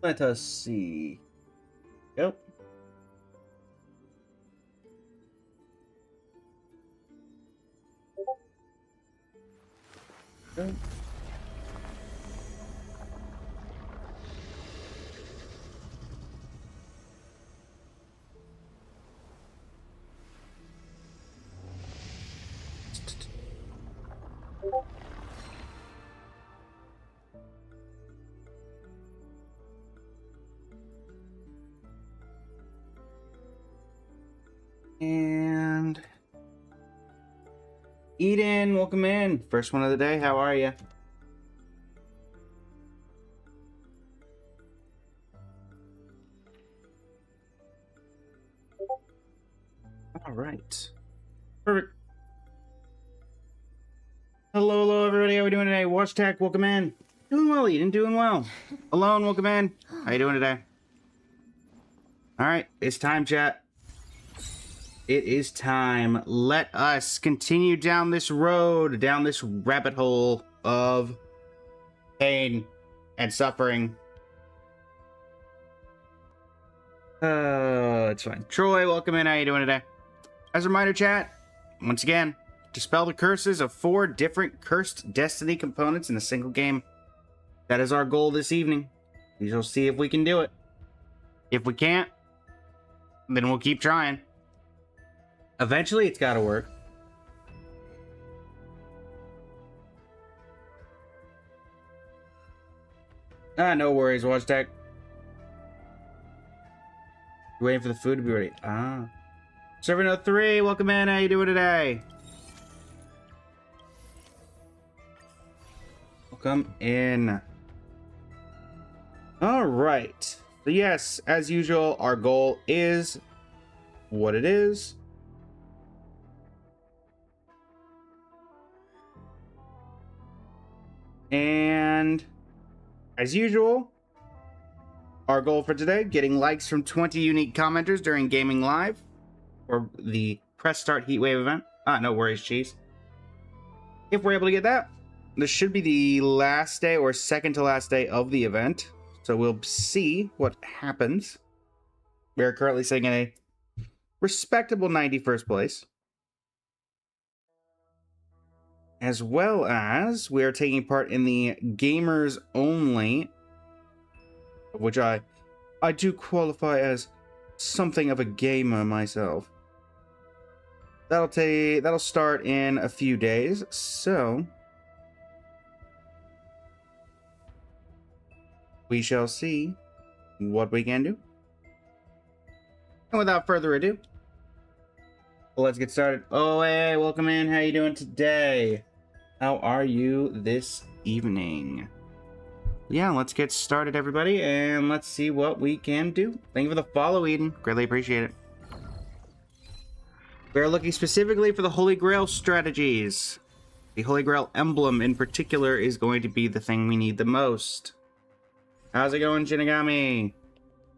Let us see. Yep. Okay. And Eden, welcome in. First one of the day. How are you? All right. Perfect. Hello, everybody. How we doing today? Watch Tech, welcome in. Doing well, Eden. Doing well. Alone, welcome in. How you doing today? All right, it's time, chat. It is time. Let us continue down this road, down this rabbit hole of pain and suffering. It's fine. Troy, welcome in. How you doing today? As a reminder, chat, once again, dispel the curses of 4 different cursed destiny components in a single game. That is our goal this evening. We shall see if we can do it. If we can't, then we'll keep trying. Eventually, it's got to work. No worries, Watch Tech. Waiting for the food to be ready. Server 03, welcome in. How you doing today? Welcome in. All right. So yes, as usual, our goal is what it is. And as usual, our goal for today, getting likes from 20 unique commenters during Gaming Live or the Press Start Heatwave event. No worries, Cheese. If we're able to get that, this should be the last day or second to last day of the event. So we'll see what happens. We are currently sitting in a respectable 91st place. As well as we are taking part in the Gamers Only, which I do qualify as something of a gamer myself. That'll start in a few days, so we shall see what we can do. And without further ado, let's get started. Oh, hey, welcome in. How you doing today? How are you this evening? Yeah, let's get started, everybody, and let's see what we can do. Thank you for the follow, Eden. Greatly appreciate it. We are looking specifically for the Holy Grail strategies. The Holy Grail emblem, in particular, is going to be the thing we need the most. How's it going, Shinigami?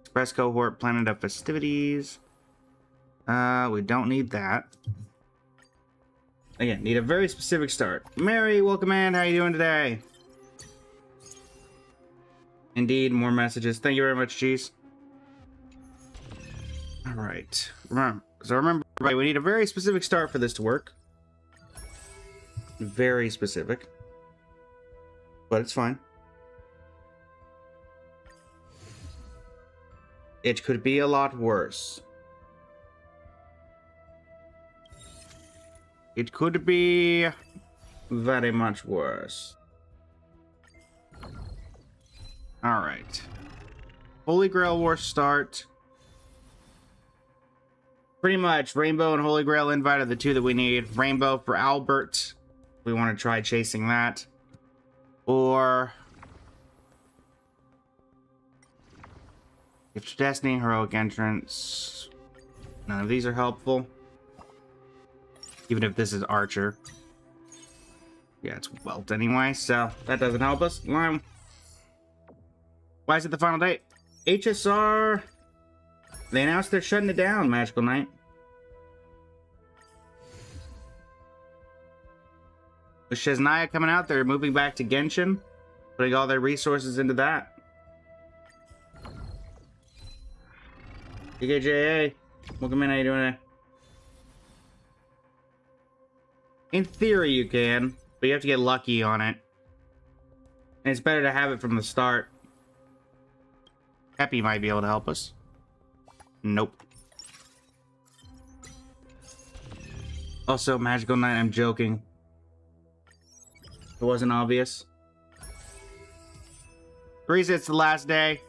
Express cohort, Planet of Festivities. We don't need that. Again, need a very specific start. Mary, welcome in. How you doing today? Indeed, more messages. Thank you very much, Cheese. All right. Remember, right, we need a very specific start for this to work. Very specific. But it's fine. It could be a lot worse. It could be very much worse. Alright. Holy Grail War start. Pretty much, Rainbow and Holy Grail Invite are the two that we need. Rainbow for Albert. We want to try chasing that. Or Gift of Destiny, Heroic Entrance. None of these are helpful. Even if this is Archer. Yeah, it's Welt anyway, so that doesn't help us. Why is it the final date? HSR. They announced they're shutting it down, Magical Knight. With Shiznaya coming out, they're moving back to Genshin. Putting all their resources into that. PKJA, welcome in. How you doing today? In theory, you can, but you have to get lucky on it. And it's better to have it from the start. Peppy might be able to help us. Nope. Also, Magical Night, I'm joking. It wasn't obvious. The reason it's the last day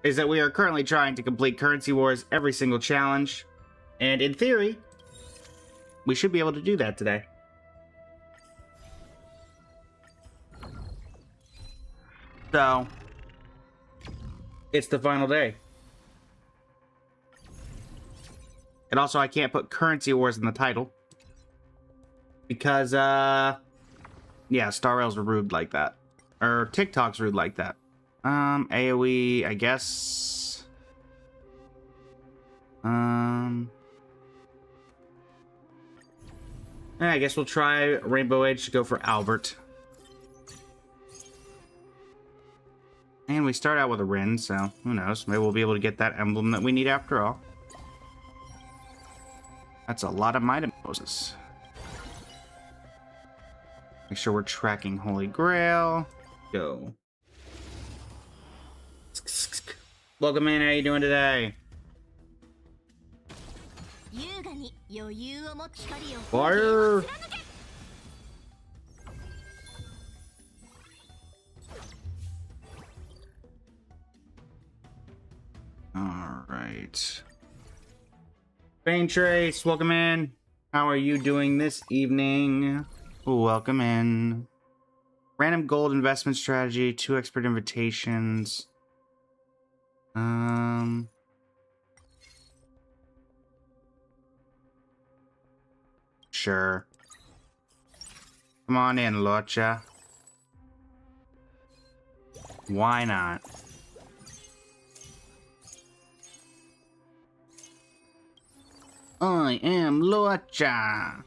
is that we are currently trying to complete Currency Wars every single challenge. And in theory, we should be able to do that today. So, it's the final day. And also, I can't put Currency Wars in the title. Because, yeah, Star Rail's are rude like that. Or TikTok's rude like that. AoE, I guess. Yeah, I guess we'll try Rainbow Age to go for Albert. And we start out with a Rin, so who knows? Maybe we'll be able to get that emblem that we need after all. That's a lot of Might Moses. Make sure we're tracking Holy Grail. Go. Welcome in, how you doing today? Fire! Alright. Bane Trace, welcome in. How are you doing this evening? Welcome in. Random gold investment strategy, 2 expert invitations. Sure. Come on in, Locha. Why not? I am Locha.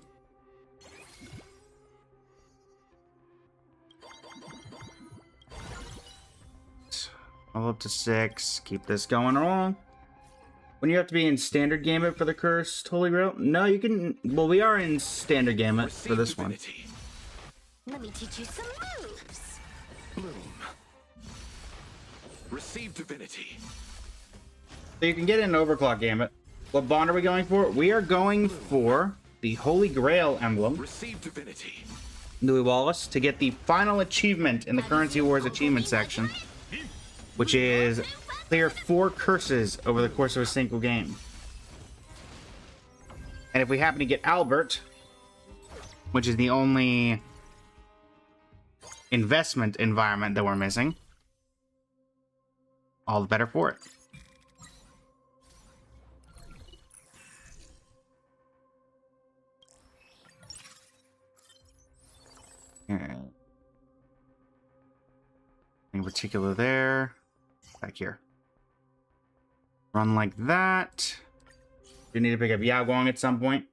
All up to 6. Keep this going along. When you have to be in standard gambit for the cursed Holy Grail? No, you can. Well, we are in standard gambit for this one. Let me teach you some moves. Bloom. Receive divinity. So you can get in overclock gambit. What bond are we going for? We are going for the Holy Grail emblem. Receive divinity. Louis Wallace to get the final achievement in the Currency Wars achievement section, which is clear 4 curses over the course of a single game. And if we happen to get Albert, which is the only investment environment that we're missing, all the better for it. Anything in particular there? Back here. Run like that. You need to pick up Yao Guang at some point.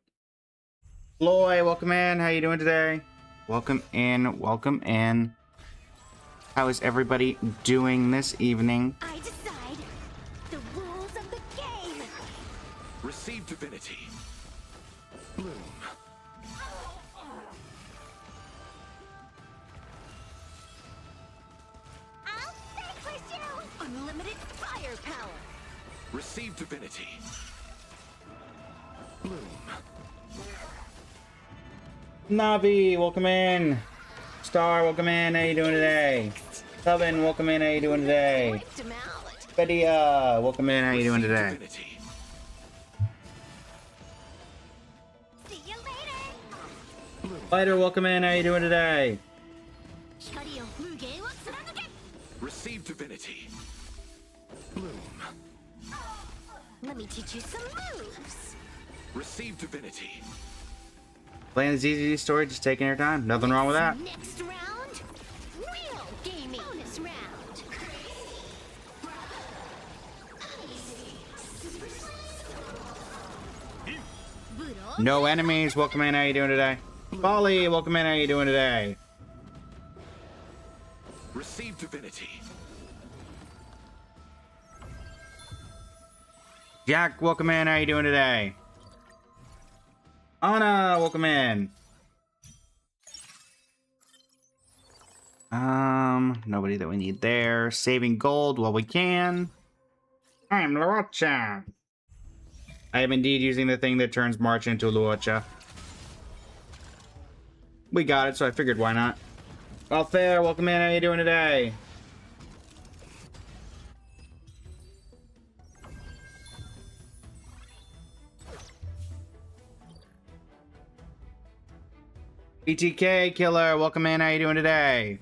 Loy, welcome in. How you doing today? Welcome in. Welcome in. How is everybody doing this evening? I decide the rules of the game. Receive divinity. Bloom. I'll vanquish you. Unlimited firepower. Receive divinity. Bloom. Navi, welcome in. Star, welcome in. How you doing today? Subin, welcome in. How you doing today? Wiped him out. Betty, welcome in. How you doing today? Divinity. See you later. Fighter, welcome in. How you doing today? Receive divinity. Bloom. Let me teach you some moves. Receive divinity. Playing the ZZ story, just taking your time. Nothing wrong with that. Next round, real gaming. Bonus round. No enemies, welcome in. How you doing today? Polly, welcome in. How you doing today? Receive divinity. Jack, welcome in. How you doing today? Anna, welcome in. Nobody that we need there. Saving gold while we can. I'm Luocha. I am indeed using the thing that turns March into Luocha. We got it, so I figured why not. Well, fair, welcome in. How you doing today? BTK Killer, welcome in. How you doing today?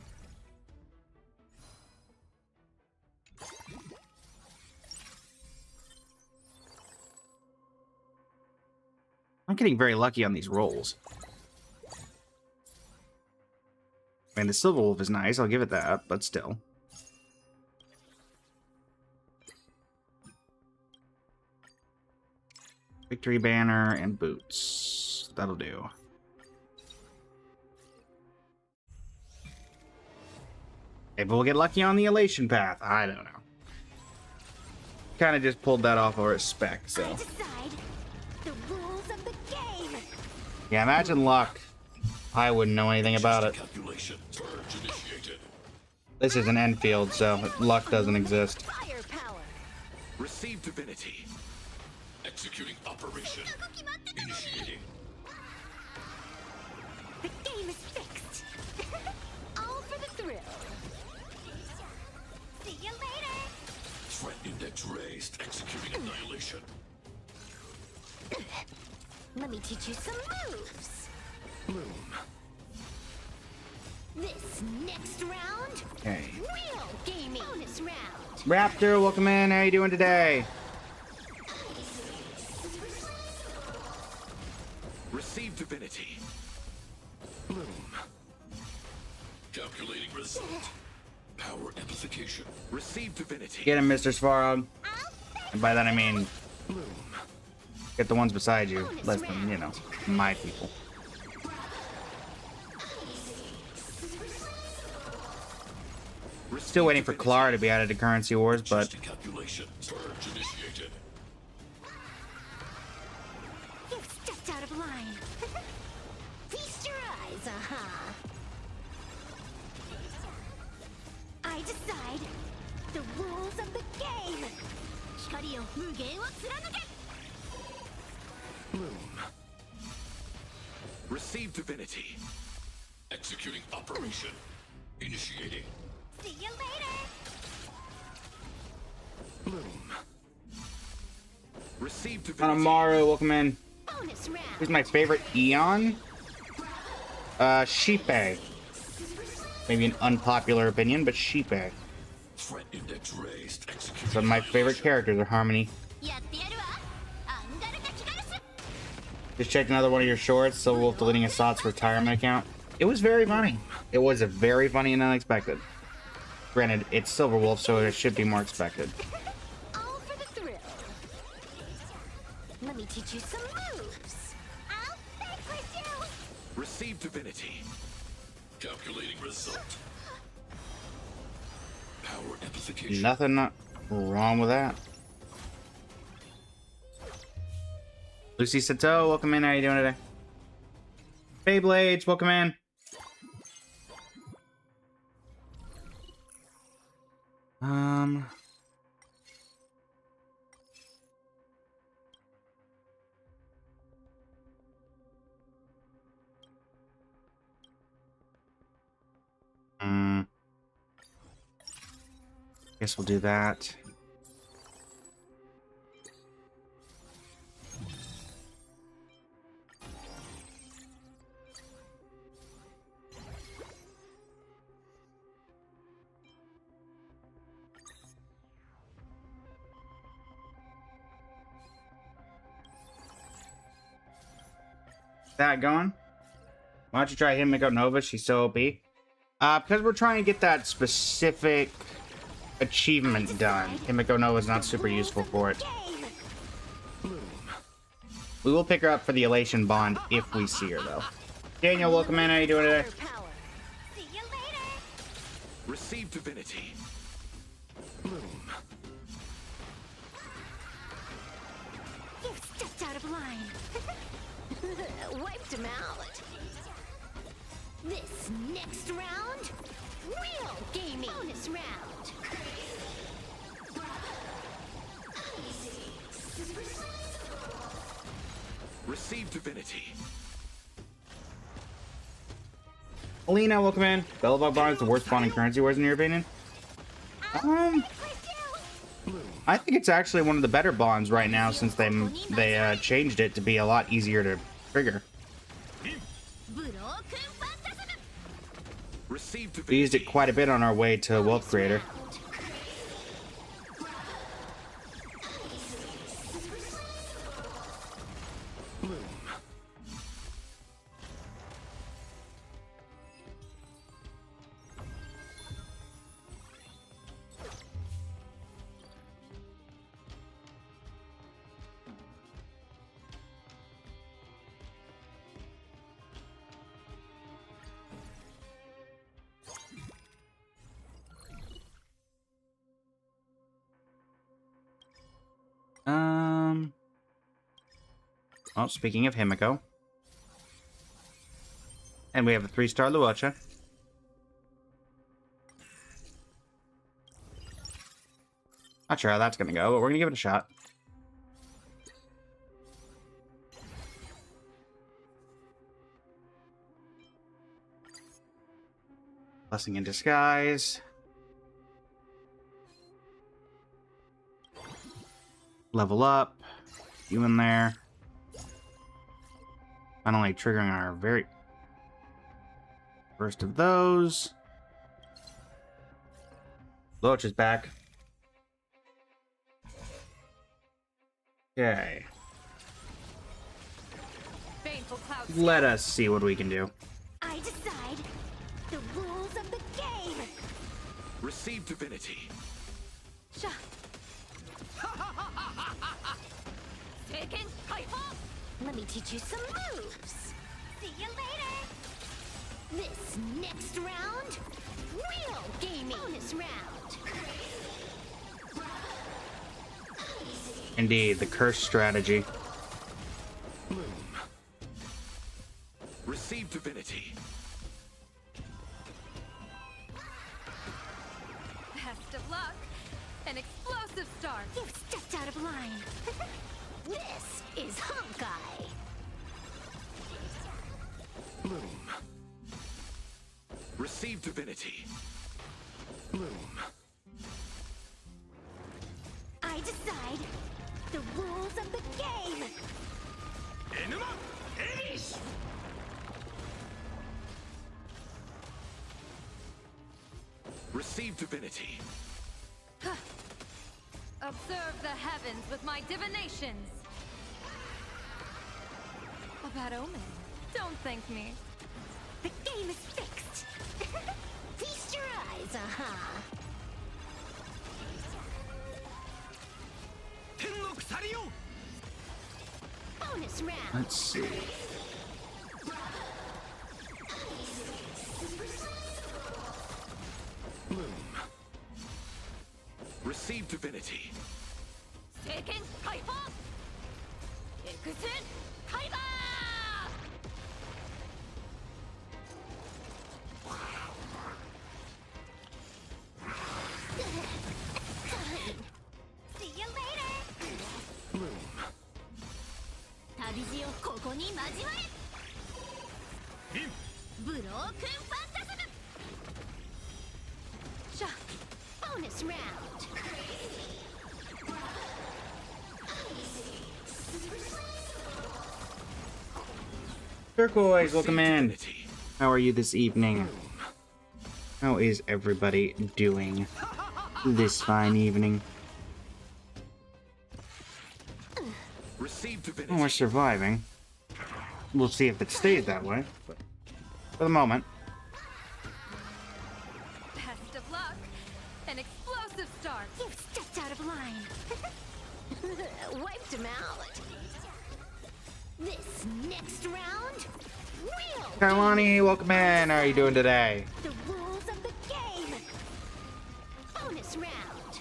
I'm getting very lucky on these rolls. I mean, the Silver Wolf is nice, I'll give it that, but still. Victory banner and boots. That'll do. Maybe we'll get lucky on the elation path. I don't know. Kind of just pulled that off of respect, so. I decide the rules of the game. Yeah, imagine luck. I wouldn't know anything about it. Calculation. Purge initiated. This is an Enfield, so luck doesn't exist. Firepower. Receive divinity. Executing operation. Initiating. The game is fixed. All for the thrill. See you later. Threat index raised. Executing annihilation. Let me teach you some moves. Bloom. This next round, Okay. real gaming. Bonus round. Raptor, welcome in. How you doing today? Receive divinity. Bloom. Calculating result. Power amplification. Receive divinity. Get him, Mr. Svarog. And by that I mean, Bloom. get the ones beside you. Less than, you know, my people. Still waiting for Clara to be added to Currency Wars, but Adjusting calculation. Purge initiated. You've stepped out of line. Feast your eyes, I decide the rules of the game. 光よ無限を貫け. Bloom. Receive divinity. Executing operation. Initiating. See you later. Bloom. Receive divinity. Anamaru, welcome in. Bonus round. Who's my favorite Eon? Sheepe. Maybe an unpopular opinion, but Sheepe. Threat index raised. Executing. Some of my favorite characters are Harmony. やってやるわ。アンガルタキガラス。 Just checked another one of your shorts, Silver Wolf deleting Assad's retirement account. It was very funny. It was a very funny and unexpected. Granted, it's Silver Wolf, so it should be more expected. All for the thrill. Let me teach you some moves. I'll vanquish you. Receive divinity. Calculating result. Power amplification. Nothing wrong with that. Lucy Sato, welcome in. How you doing today? Beyblades, welcome in. Guess we'll do that. That going? Why don't you try Himiko Nova? She's so OP. Because we're trying to get that specific achievement done. Himiko Nova is not super useful for it. We will pick her up for the Elation Bond if we see her, though. Daniel, welcome in. How you doing today? Power. See you later. Receive divinity. Bloom. You've stepped out of line. Wiped him out. This next round, real gaming. Bonus round. Receive divinity. Alina, welcome in. Bellabog bond is the worst spawning currency wars in your opinion? I think it's actually one of the better bonds right now since they changed it to be a lot easier to trigger. Receive divinity. We used it quite a bit on our way to Wealth Creator. Oh, speaking of Himiko. And we have a 3-star Luocha. Not sure how that's gonna go, but we're gonna give it a shot. Blessing in disguise. Level up. You in there. Finally triggering our very first of those. Loach is back. Okay. Let us see what we can do. I decide the rules of the game. Receive divinity. Let me teach you some moves. See you later. This next round, real gaming. Bonus round. Indeed, the curse strategy. Bloom. Receive divinity. Best of luck. An explosive start. You've stepped out of line. This is Honkai. Bloom. Receive divinity. Bloom. I decide the rules of the game. Enema Ace. Receive divinity. Observe the heavens with my divinations. A bad omen. Don't thank me. The game is fixed. Feast your eyes, Bonus round. Let's see. Bloom. Receive divinity. Taken Kaiba. Exit Kaiba. See you later. Bloom. 旅路をここに交われ。ブロークンファンタズム。Bonus round. Turquoise, welcome in. How are you this evening? How is everybody doing this fine evening? Receive Oh, divinity. we're surviving. We'll see if it stays that way. But for the moment, Best of luck. An explosive start. You've stepped out of line. Wiped him out. This next round, real Kailani, welcome in. How are you doing today? the rules of the game. Bonus round.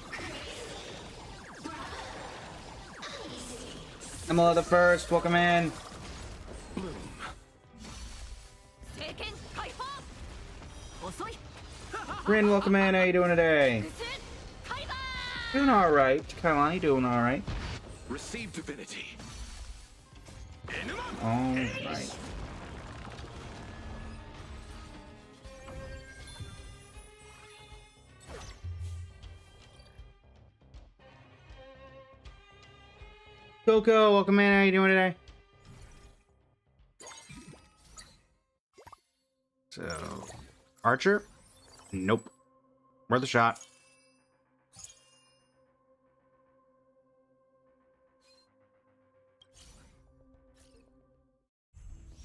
Emma the first, welcome in. Rin, welcome in. How you doing today? Doing all right. Kailani, doing all right. Receive divinity. All right. Coco, welcome in. How you doing today? So, Archer? Nope. Worth a shot.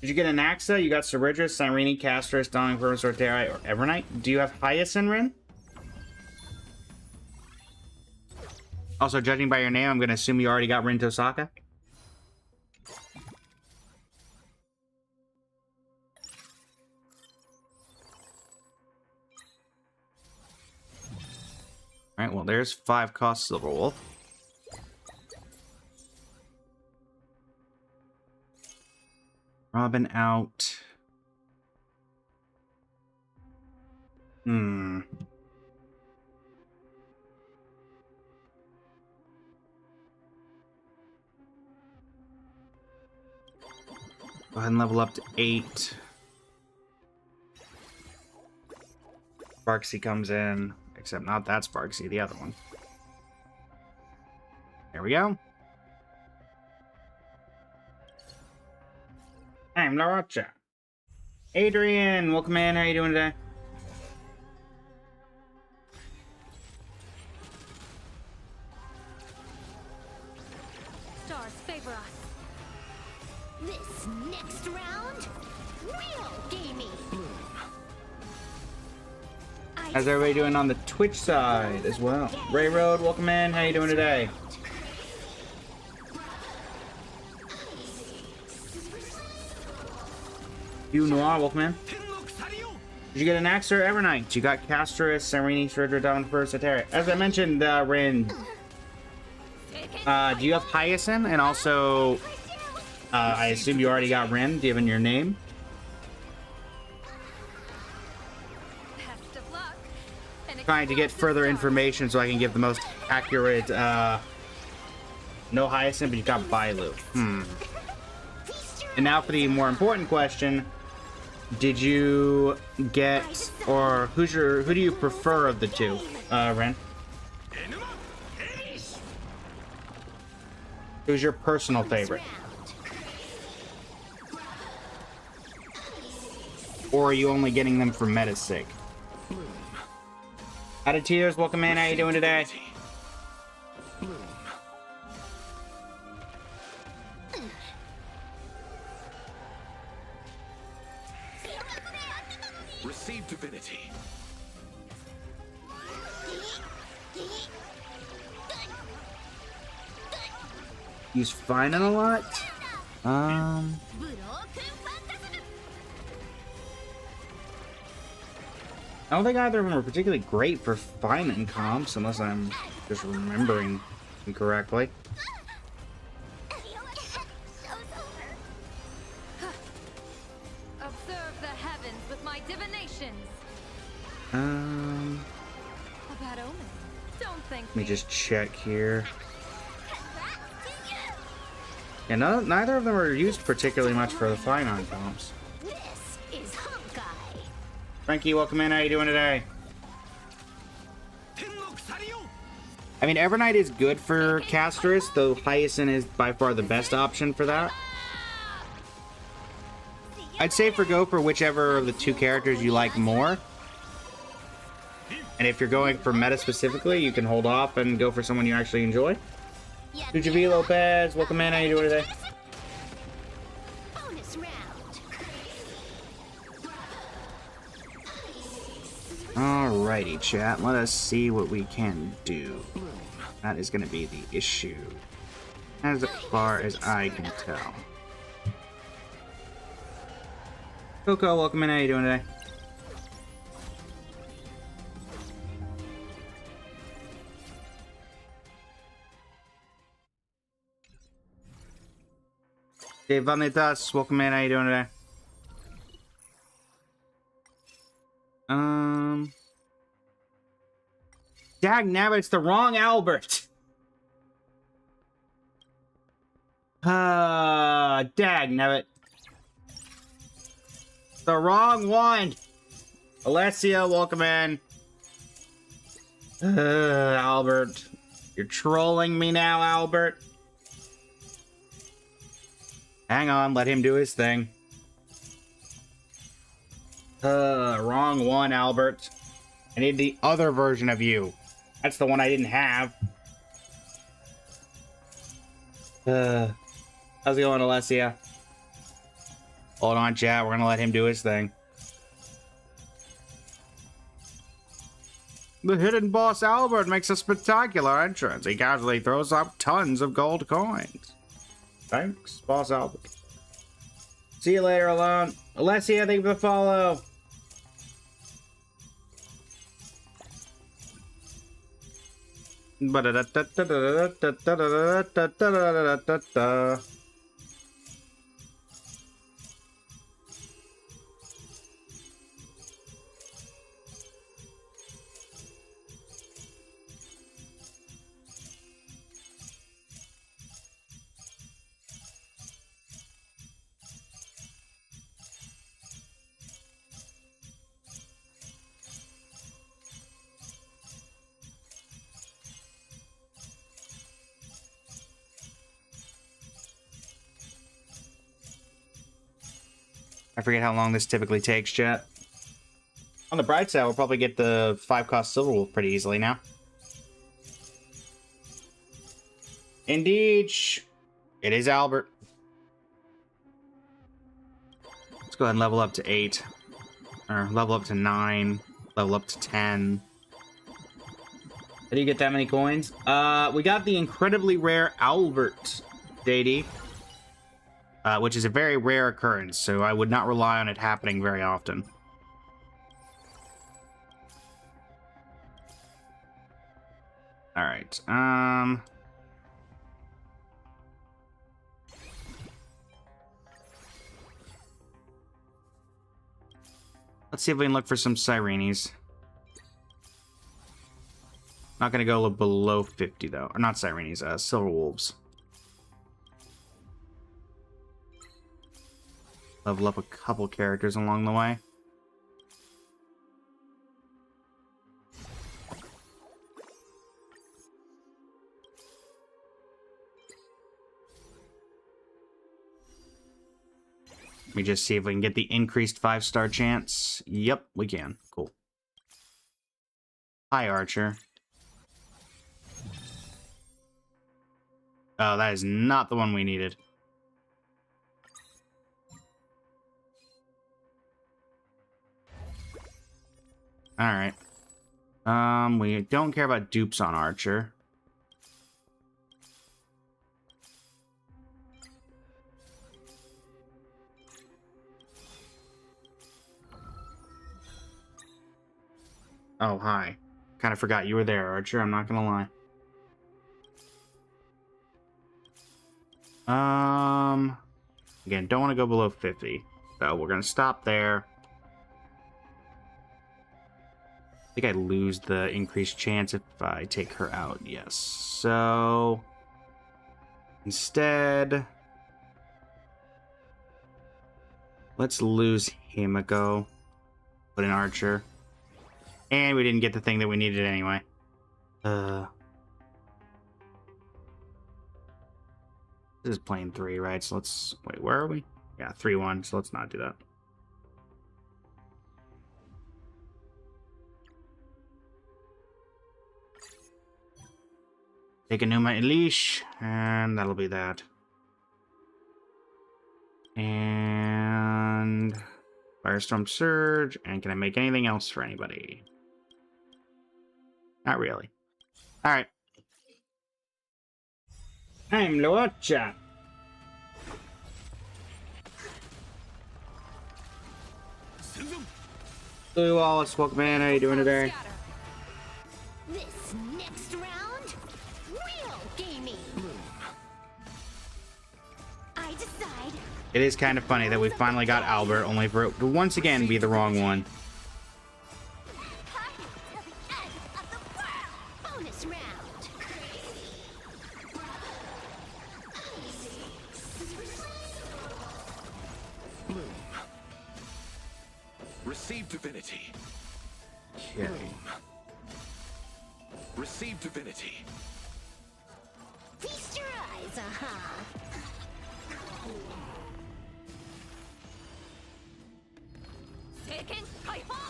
Did you get an Axa? You got Ceridris, Cyrene, Castris, Dawning First, Sorteri, or Evernight? Do you have Hyacinth, Rin? Also, judging by your name, I'm going to assume you already got Rin Tosaka. Alright, well, there's 5 cost Silver Wolf. Robin out. Hmm. Go ahead and level up to 8. Sparksy comes in. Except not that Sparksy, the other one. There we go. I'm Naracha. Adrian, welcome in. How you doing today? Stars favor us. This next round, real gaming. How's everybody doing on the Twitch side as well? Ray Road, welcome in. How you doing today? You Noir, welcome in. Did you get an Axe or Evernight? You got Castris, Cyrene, Shredder, Down First, Satara. As I mentioned, Rin, do you have Hyacinth? And also, I assume you already got Rin, given your name. Best of luck. And Trying to get further information so I can give the most accurate, no Hyacinth, but you got Bailu. And now for the more important question. Did you get, or who do you prefer of the two, Ren? Who's your personal favorite? Or are you only getting them for meta's sake? Out of tears, welcome in. How you doing today? Receive divinity. Use Finan a lot? I don't think either of them are particularly great for Finan comps, unless I'm just remembering incorrectly. observe the heavens with my divinations. A bad omen. Don't think Let me just check here. Yeah, neither of them are used particularly much for the Finan comps. This is Honkai. Frankie, welcome in. How you doing today? I mean, Evernight is good for Castris, though Hyacinth is by far the best option for that. I'd say go for whichever of the two characters you like more. And if you're going for meta specifically, you can hold off and go for someone you actually enjoy. Sujavi Lopez, welcome in. How you doing today? Bonus round. Alrighty, chat. Let us see what we can do. That is going to be the issue, as far as I can tell. Coco, welcome in. How you doing today? Hey, Vanitas, welcome in. How you doing today? Dag nabbit, it's the wrong Albert. Dag nabbit. The wrong one. Alessia, welcome in. Albert. You're trolling me now, Albert. Hang on, let him do his thing. Wrong one, Albert. I need the other version of you. That's the one I didn't have. How's it going, Alessia? Hold on, chat. We're gonna let him do his thing. The hidden boss Albert makes a spectacular entrance. He casually throws up tons of gold coins. Thanks, boss Albert. See you later, Alone. Alessia, thank you for the follow. I forget how long this typically takes, chat. On the bright side, we'll probably get the 5-cost Silver Wolf pretty easily now. Indeed. It is Albert. Let's go ahead and level up to 8. Or level up to 9. Level up to 10. How do you get that many coins? We got the incredibly rare Albert, JD. Which is a very rare occurrence, so I would not rely on it happening very often. Alright, let's see if we can look for some Sirenes. Not gonna go below 50, though. Or not Sirenes, Silver Wolves. Level up a couple characters along the way. Let me just see if we can get the increased 5-star chance. Yep, we can. Cool. Hi, Archer. Oh, that is not the one we needed. Alright. We don't care about dupes on Archer. Oh, hi. Kind of forgot you were there, Archer. I'm not gonna lie. Again, don't want to go below 50. So we're gonna stop there. I think I lose the increased chance if I take her out. Yes. So instead, let's lose Himiko. Put an Archer. And we didn't get the thing that we needed anyway. This is plane 3, right? So let's... Wait, where are we? Yeah, 3-1, so let's not do that. Take a Numa Elish, and that'll be that. And... Firestorm Surge, and can I make anything else for anybody? Not really. Alright. I'm Luocha. Louis Wallace, welcome in. How you doing today? This next round, real gaming. I decide. It is kind of funny that we finally got Albert, only for it to once again be the wrong one. Hockey till the end of the world. Bonus round. Bloom. Receive divinity. Okay. Receive divinity. Feast your eyes, Taken Kaiba!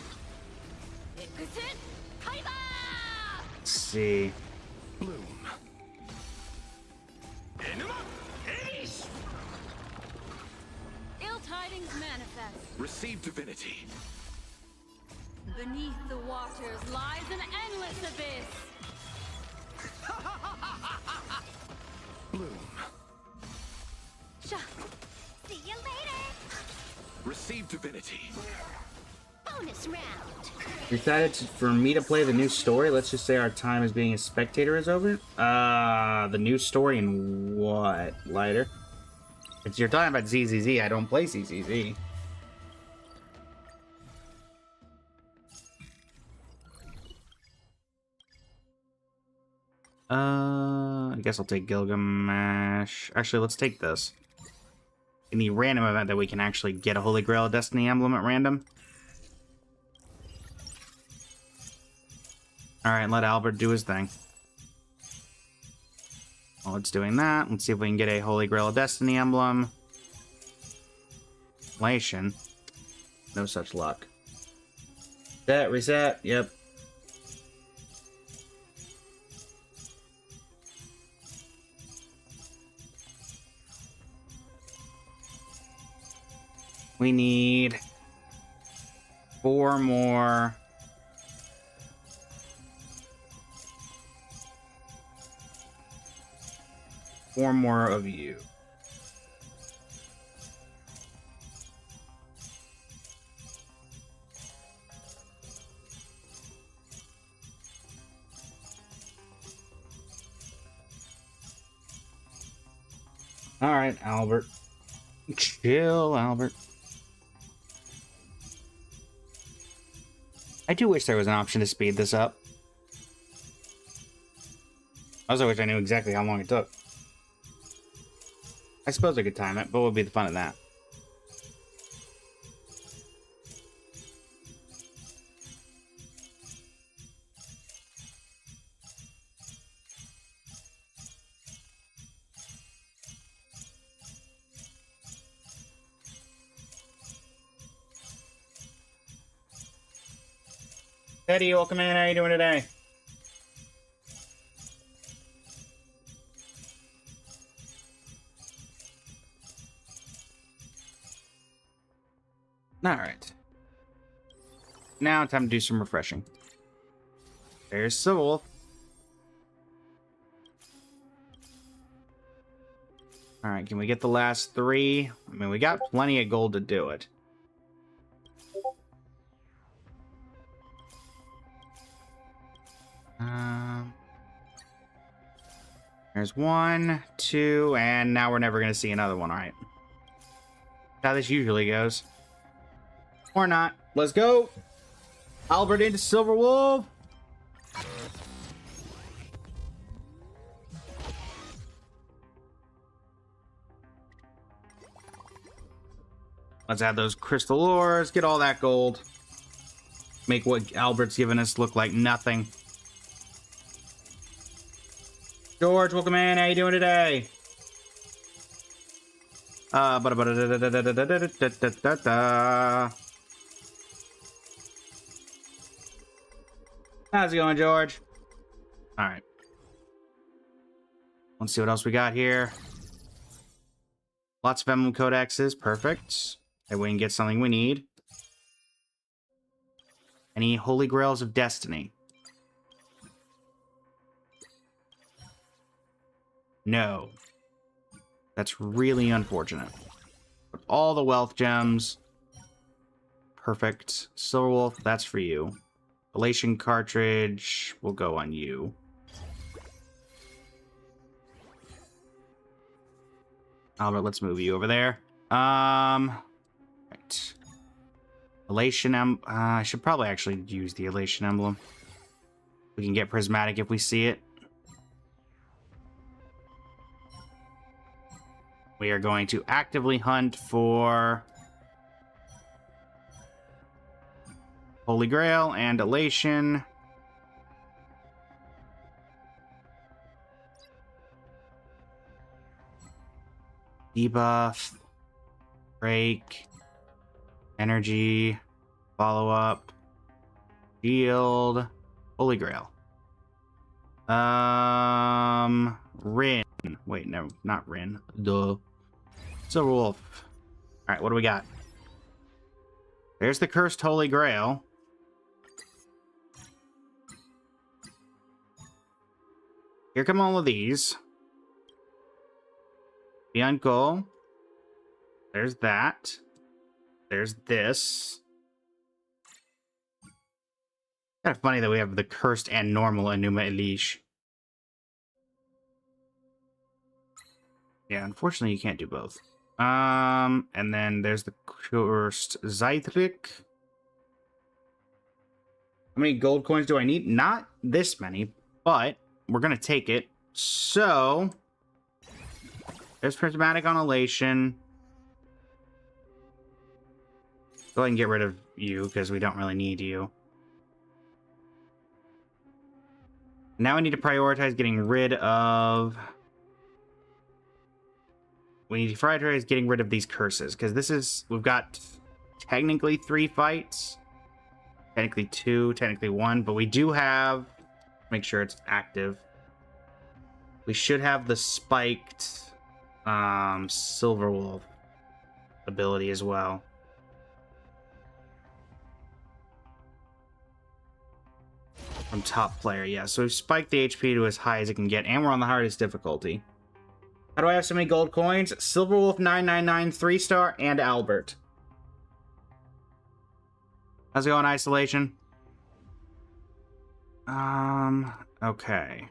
Exit Kaiba! Let's see. Bloom. Enema Ace. Ill tidings manifest. Receive divinity. Beneath the waters lies an endless abyss. Bloom. Sha! See you later. Receive divinity. Bonus round. For me to play the new story. Let's just say our time as being a spectator is over. The new story in what? Lighter? If you're talking about ZZZ, I don't play ZZZ. I guess I'll take Gilgamesh. Actually, let's take this. In the random event that we can actually get a Holy Grail Destiny emblem at random. Alright, let Albert do his thing. While it's doing that, let's see if we can get a Holy Grail Destiny emblem. Relation. No such luck. Reset, yep. We need 4 more. Four more of you. All right, Albert. Chill, Albert. I do wish there was an option to speed this up. I also wish I knew exactly how long it took. I suppose I could time it, but what would be the fun of that? Teddy, welcome in. How are you doing today? Alright. Now time to do some refreshing. There's Soul. Alright, can we get the last 3? I mean, we got plenty of gold to do it. There's 1, 2, and now we're never going to see another one, alright. That's how this usually goes. Or not. Let's go! Albert into Silver Wolf! Let's add those crystal ores, get all that gold. Make what Albert's given us look like nothing. George, welcome in. How you doing today? How's it going, George? All right. Let's see what else we got here. Lots of emblem codexes. Perfect. And we can get something we need. Any Holy Grails of Destiny? No. That's really unfortunate. But all the wealth gems. Perfect. Silverwolf, that's for you. Relation cartridge will go on you. Albert, let's move you over there. Right. Elation I should probably actually use the Elation emblem. We can get prismatic if we see it. We are going to actively hunt for Holy Grail and Elation. Debuff. Break. Energy. Follow up. Shield. Holy Grail. Rin. Wait, no, not Rin. Duh. Silver Wolf. Alright, what do we got? There's the Cursed Holy Grail. Here come all of these. Bianco. There's that. There's this. Kind of funny that we have the Cursed and normal Enuma Elish. Yeah, unfortunately you can't do both. And then there's the Cursed Zythrik. How many gold coins do I need? Not this many, but we're gonna take it. So there's prismatic on Elation. Go ahead and get rid of you because we don't really need you. Now we need to prioritize getting rid of... We need to prioritize getting rid of these curses, because this is... We've got technically 3 fights. Technically 2, technically 1, but we do have... Make sure it's active. We should have the spiked Silver Wolf ability as well. From top player, yeah. So we've spiked the HP to as high as it can get, and we're on the hardest difficulty. How do I have so many gold coins? Silver Wolf 999, 3-star, and Albert. How's it going, Isolation? Okay.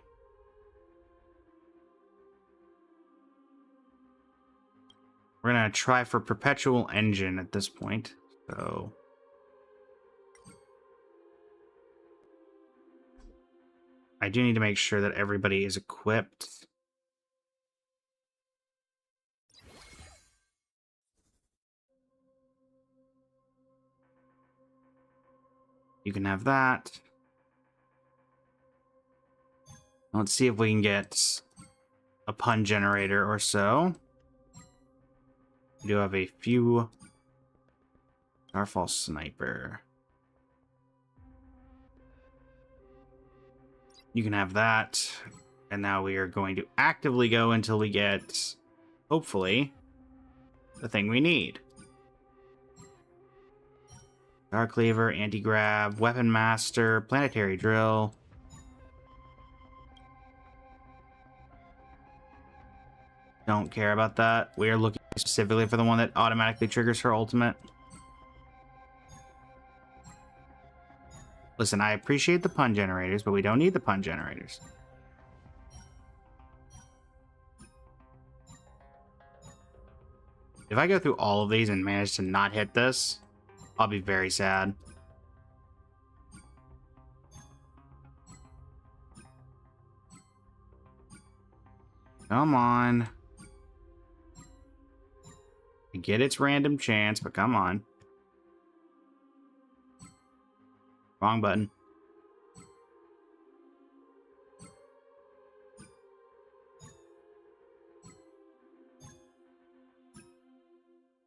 We're gonna try for Perpetual Engine at this point, so... I do need to make sure that everybody is equipped. You can have that. Let's see if we can get a pun generator or so. We do have a few. Starfall Sniper. You can have that. And now we are going to actively go until we get, hopefully, the thing we need. Dark Cleaver, Anti-Grab, Weapon Master, Planetary Drill. Don't care about that. We are looking specifically for the one that automatically triggers her ultimate. Listen, I appreciate the pun generators, but we don't need the pun generators. If I go through all of these and manage to not hit this, I'll be very sad. Come on. I get its random chance, but come on. Wrong button.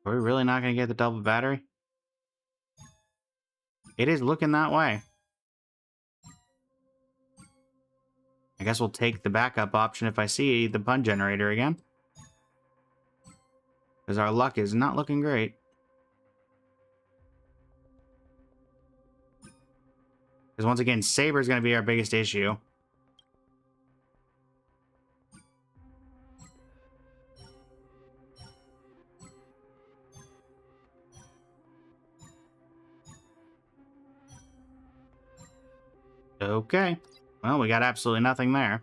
Are we really not going to get the double battery? It is looking that way. I guess we'll take the backup option if I see the pun generator again. Because our luck is not looking great. Because once again, Saber is going to be our biggest issue. Okay. Well, we got absolutely nothing there.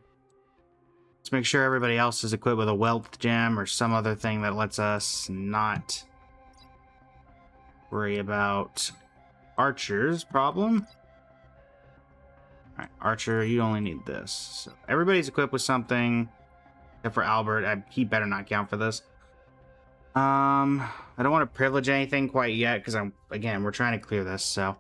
Let's make sure everybody else is equipped with a wealth gem or some other thing that lets us not worry about Archer's problem. Alright, Archer, you only need this. So everybody's equipped with something, except for Albert. He better not count for this. I don't want to privilege anything quite yet, because we're trying to clear this, so.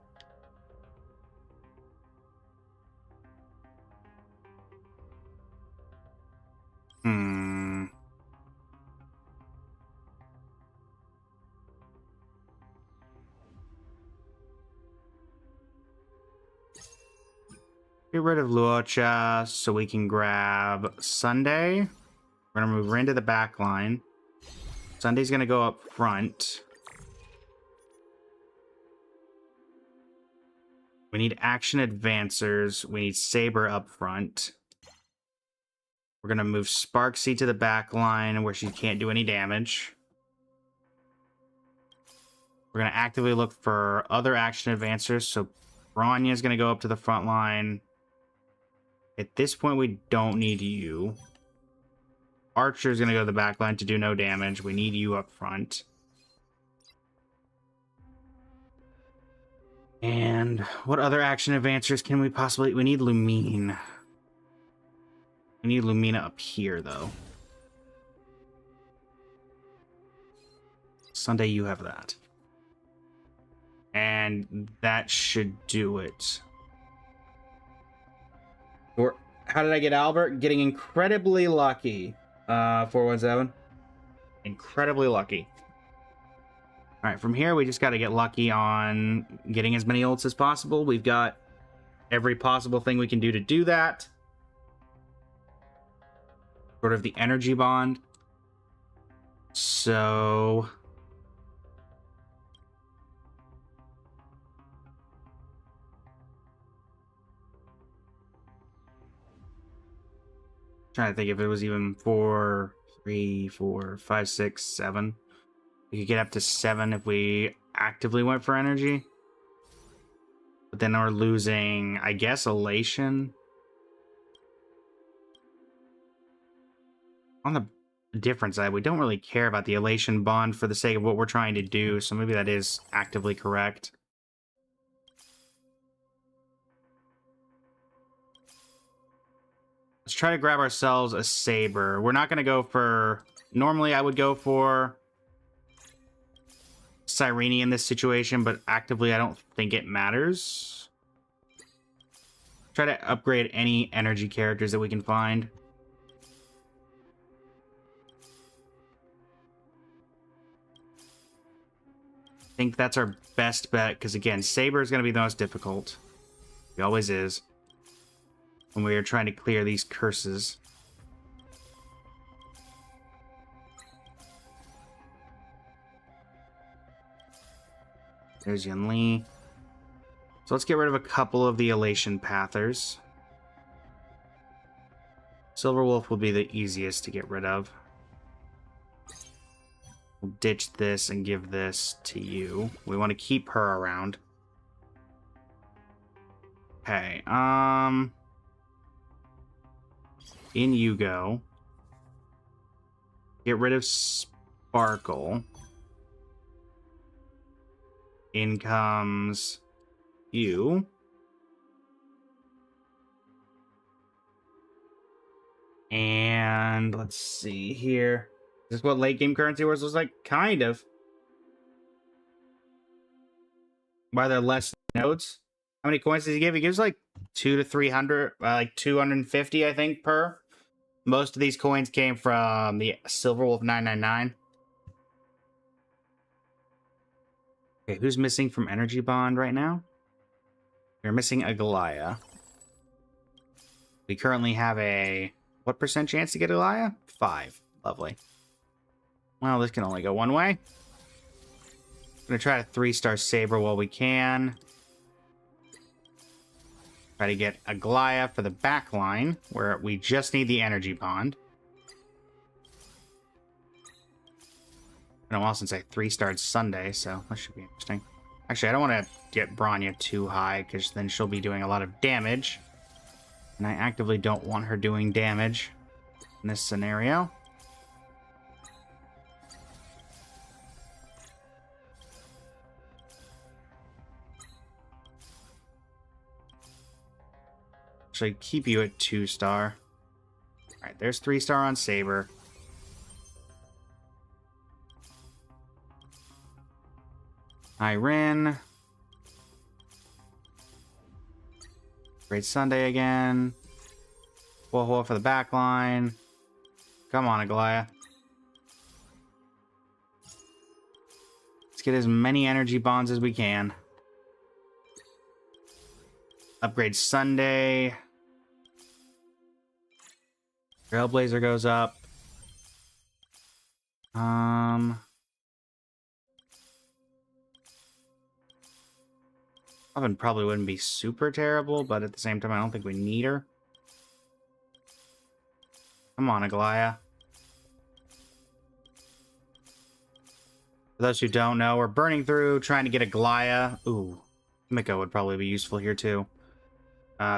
Get rid of Luocha so we can grab Sunday. We're going to move her into the back line. Sunday's going to go up front. We need action advancers. We need Saber up front. We're going to move Sparksy to the back line where she can't do any damage. We're going to actively look for other action advancers. So Bronya's going to go up to the front line. At this point, we don't need you. Archer's going to go to the back line to do no damage. We need you up front. And what other action advancers can we possibly... We need Lumine. We need Lumina up here, though. Sunday, you have that. And that should do it. Or how did I get Albert? Getting incredibly lucky. 417. Incredibly lucky. Alright, from here we just got to get lucky on getting as many ults as possible. We've got every possible thing we can do to do that. Sort of the energy bond. So... trying to think if it was even 4, 3, 4, 5, 6, 7. We could get up to 7 if we actively went for energy. But then we're losing, I guess, elation. On the different side, we don't really care about the elation bond for the sake of what we're trying to do, so maybe that is actively correct. Let's try to grab ourselves a Saber. We're not going to go for... Normally, I would go for Cyrene in this situation, but actively, I don't think it matters. Try to upgrade any energy characters that we can find. I think that's our best bet, because again, Saber is going to be the most difficult. He always is. When we are trying to clear these curses. There's Yun Li. So let's get rid of a couple of the elation pathers. Silver Wolf will be the easiest to get rid of. We'll ditch this and give this to you. We want to keep her around. Okay, in you go. Get rid of Sparkle. In comes you. And let's see here. Is this what late game currency wars was like? Kind of. Why there less nodes? How many coins does he give? He gives like 200 to 300, like 250, I think, per. Most of these coins came from the Silver Wolf 999. Okay, who's missing from Energy Bond right now? We're missing Agalaya. We currently have a... What percent chance to get Agalaya? 5. Lovely. Well, this can only go one way. I'm going to try to 3-star Saber while we can. Try to get Agalaya for the back line, where we just need the energy bond. It's been a while since I 3-starred Sunday, so that should be interesting. Actually, I don't want to get Bronya too high, because then she'll be doing a lot of damage. And I actively don't want her doing damage. in this scenario. Actually, keep you at 2-star. Alright, there's 3-star on Saber. Irene. Great Sunday again. Whoa for the back line. Come on, Aglaya. Let's get as many energy bonds as we can. Upgrade Sunday. Trailblazer goes up. Oven probably wouldn't be super terrible, but at the same time, I don't think we need her. Come on, Aglaya. For those who don't know, we're burning through, trying to get Aglaya. Ooh, Miko would probably be useful here too.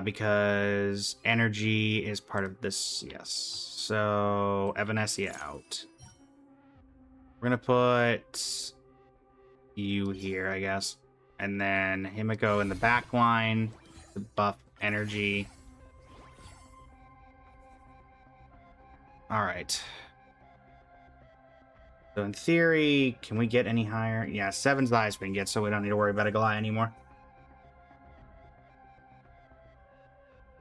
Because energy is part of this, yes. So, Evanescia out. We're gonna put you here, I guess. And then Himiko in the back line to buff energy. Alright. So in theory, can we get any higher? Yeah, 7's the highest we can get, so we don't need to worry about Aglaya anymore.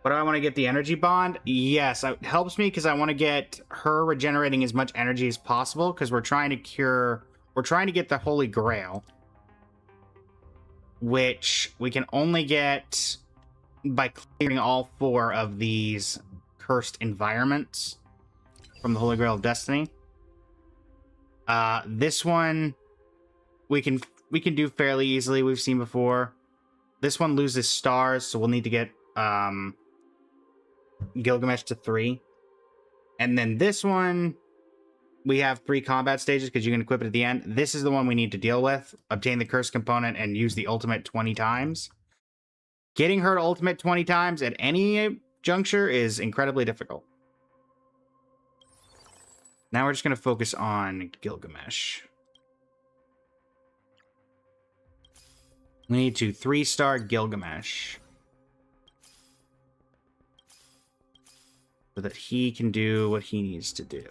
But do I want to get the energy bond? Yes, it helps me because I want to get her regenerating as much energy as possible because we're trying to get the Holy Grail, which we can only get by clearing all 4 of these cursed environments from the Holy Grail of Destiny. This one we can do fairly easily. We've seen before. This one loses stars, so we'll need to get Gilgamesh to 3. And then this one, we have 3 combat stages because you can equip it at the end. This is the one we need to deal with. Obtain the cursed component and use the ultimate 20 times. Getting her to ultimate 20 times at any juncture is incredibly difficult. Now we're just going to focus on Gilgamesh. We need to 3-star Gilgamesh. So that he can do what he needs to do.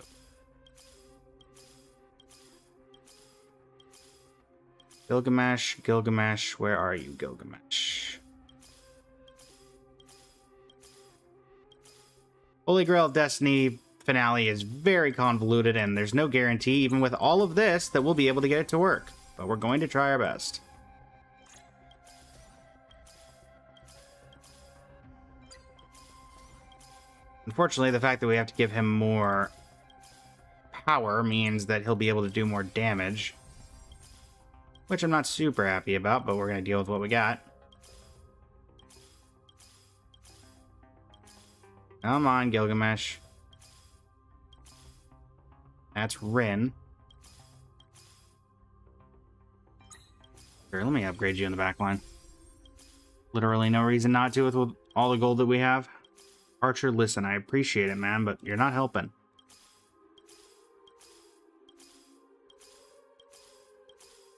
Gilgamesh, Gilgamesh, where are you, Gilgamesh? Holy Grail of Destiny finale is very convoluted, and there's no guarantee, even with all of this, that we'll be able to get it to work. But we're going to try our best. Unfortunately, the fact that we have to give him more power means that he'll be able to do more damage. Which I'm not super happy about, but we're going to deal with what we got. Come on, Gilgamesh. That's Rin. Here, let me upgrade you in the back line. Literally no reason not to with all the gold that we have. Archer, listen, I appreciate it, man, but you're not helping.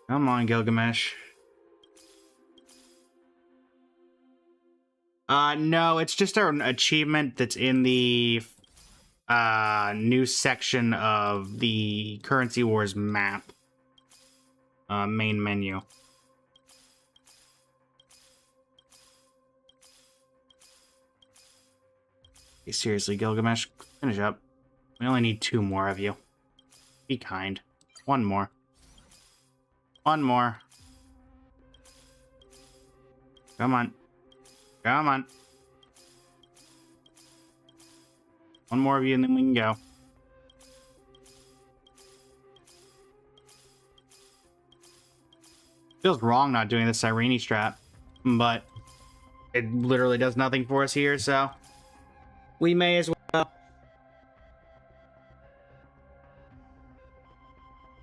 Come on, Gilgamesh. No, it's just an achievement that's in the new section of the Currency Wars map. Main menu. Hey, seriously, Gilgamesh, finish up. We only need 2 more of you. Be kind. 1 more. 1 more. Come on. Come on. 1 more of you and then we can go. Feels wrong not doing the Cyrene strat, but it literally does nothing for us here, so we may as well.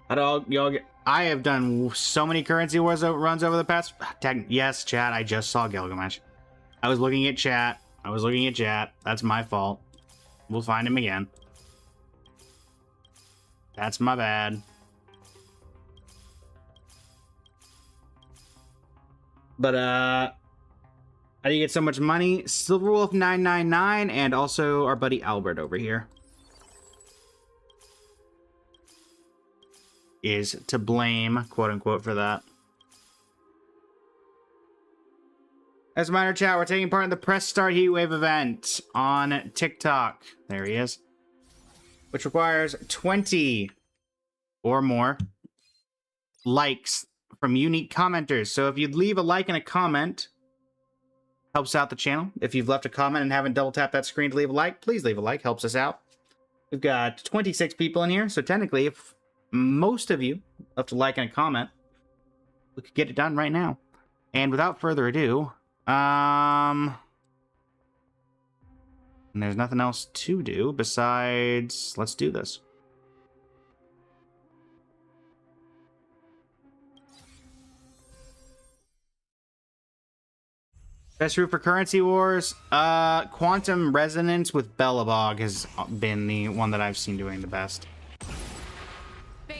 How do y'all get? I have done so many Currency Wars runs over the past. Yes, chat. I just saw Gilgamesh. I was looking at chat. That's my fault. We'll find him again. That's my bad. But, how do you get so much money? Silverwolf999 and also our buddy Albert over here is to blame, quote-unquote, for that. As a minor chat, we're taking part in the Press Start Heatwave event on TikTok. There he is. Which requires 20 or more likes from unique commenters. So if you'd leave a like and a comment, helps out the channel. If you've left a comment and haven't double tapped that screen to leave a like, please leave a like. Helps us out. We've got 26 people in here. So technically, if most of you left a like and a comment, we could get it done right now. And without further ado, and there's nothing else to do besides let's do this. Best route for currency wars, Quantum Resonance with Bellabog has been the one that I've seen doing the best. All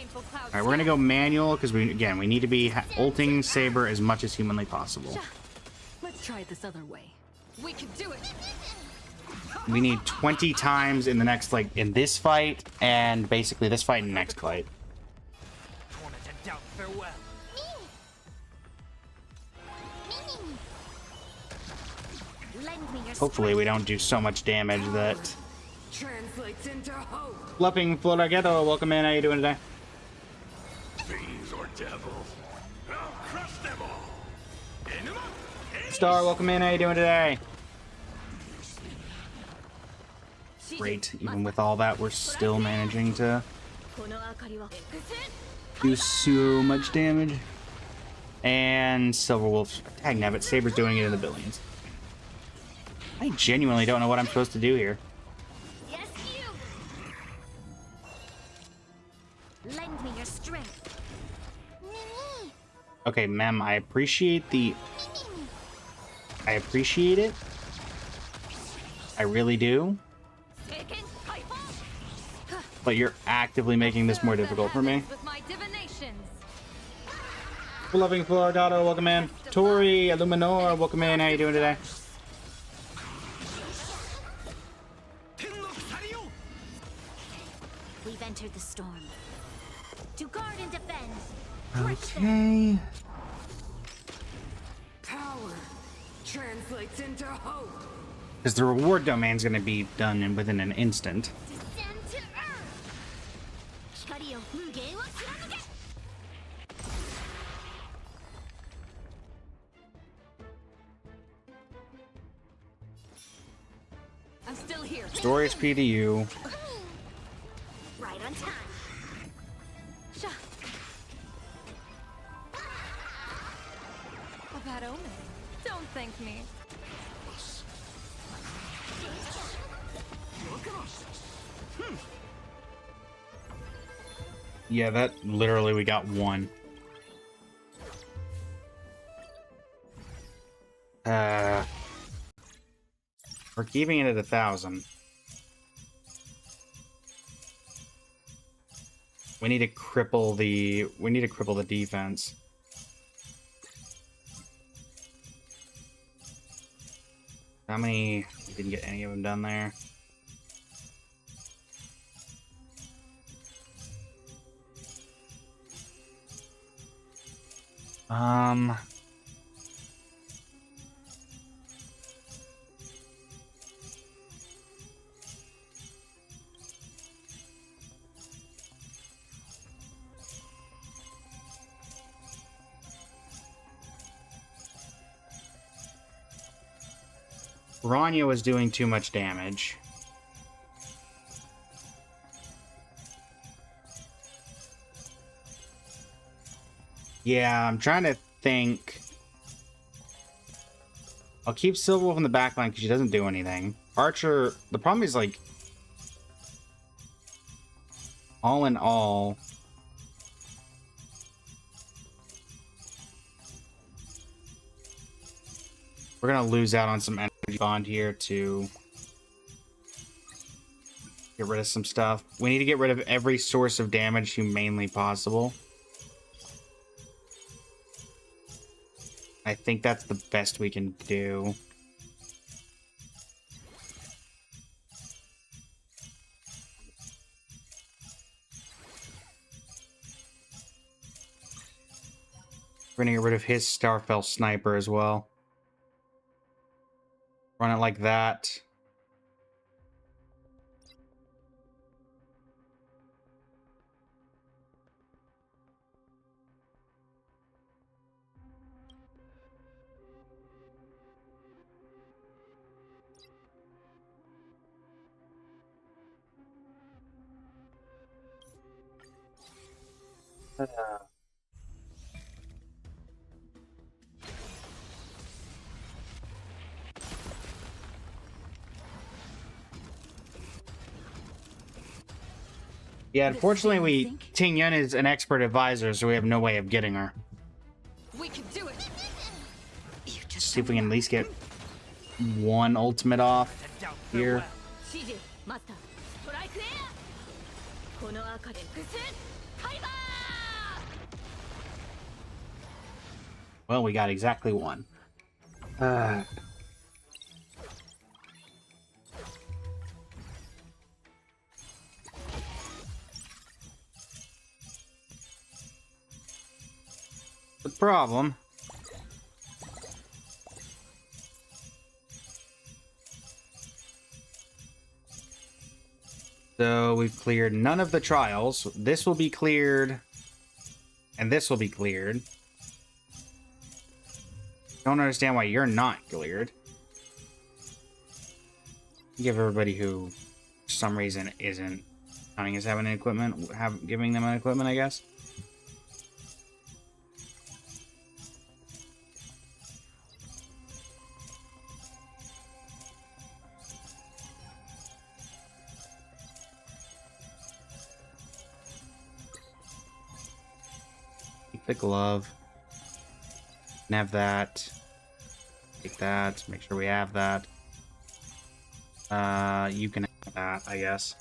right, we're gonna go manual because we need to be ulting Saber as much as humanly possible. Let's try it this other way. We can do it. We need 20 times in the next, like, in this fight, and basically this fight and next fight. Hopefully we don't do so much damage that... Translates into hope. Fluffing Floraghetto, welcome in, how you doing today? Fiends or devils, I'll crush them all. Star, welcome in, how you doing today? Great, even with all that, we're still managing to do so much damage. And Silverwolf, tag nabbit, Saber's doing it in the billions. I genuinely don't know what I'm supposed to do here. Yes, you. Lend me your strength. Okay, Mem, I appreciate the... I appreciate it. I really do. But you're actively making this more difficult for me. Loving Floridato, welcome in. Tori, Illuminor, welcome in. How you doing today? We've entered the storm. To guard and defend. Okay. Power translates into hope. Because the reward domain's going to be done within an instant. Descend to earth. Hikari o Mugen wa tsunanuke. I'm still here. Story SP to you. Right on time. A bad omen. Don't thank me. Yeah, that literally we got one. We're keeping it at 1,000. We need to cripple the defense. How many? We didn't get any of them done there. Rania was doing too much damage. Yeah, I'm trying to think. I'll keep Silverwolf in the backline because she doesn't do anything. Archer, the problem is, like, all in all, we're gonna lose out on some energy bond here to Get rid of some stuff. We need to get rid of every source of damage humanely possible. I think that's the best we can do. We're gonna get rid of his Starfell sniper as well. Run it like that. Yeah, unfortunately, Ting Yun is an expert advisor, so we have no way of getting her. We can do it. You just See if we can at least get one ultimate off here. Well, we got exactly one. The problem so we've cleared none of the trials. This will be cleared, and this will be cleared. Don't understand why you're not cleared. Give everybody who, for some reason, isn't counting as having an equipment, giving them an equipment, I guess. The glove. Can have that. Take that. Make sure we have that. You can have that, I guess.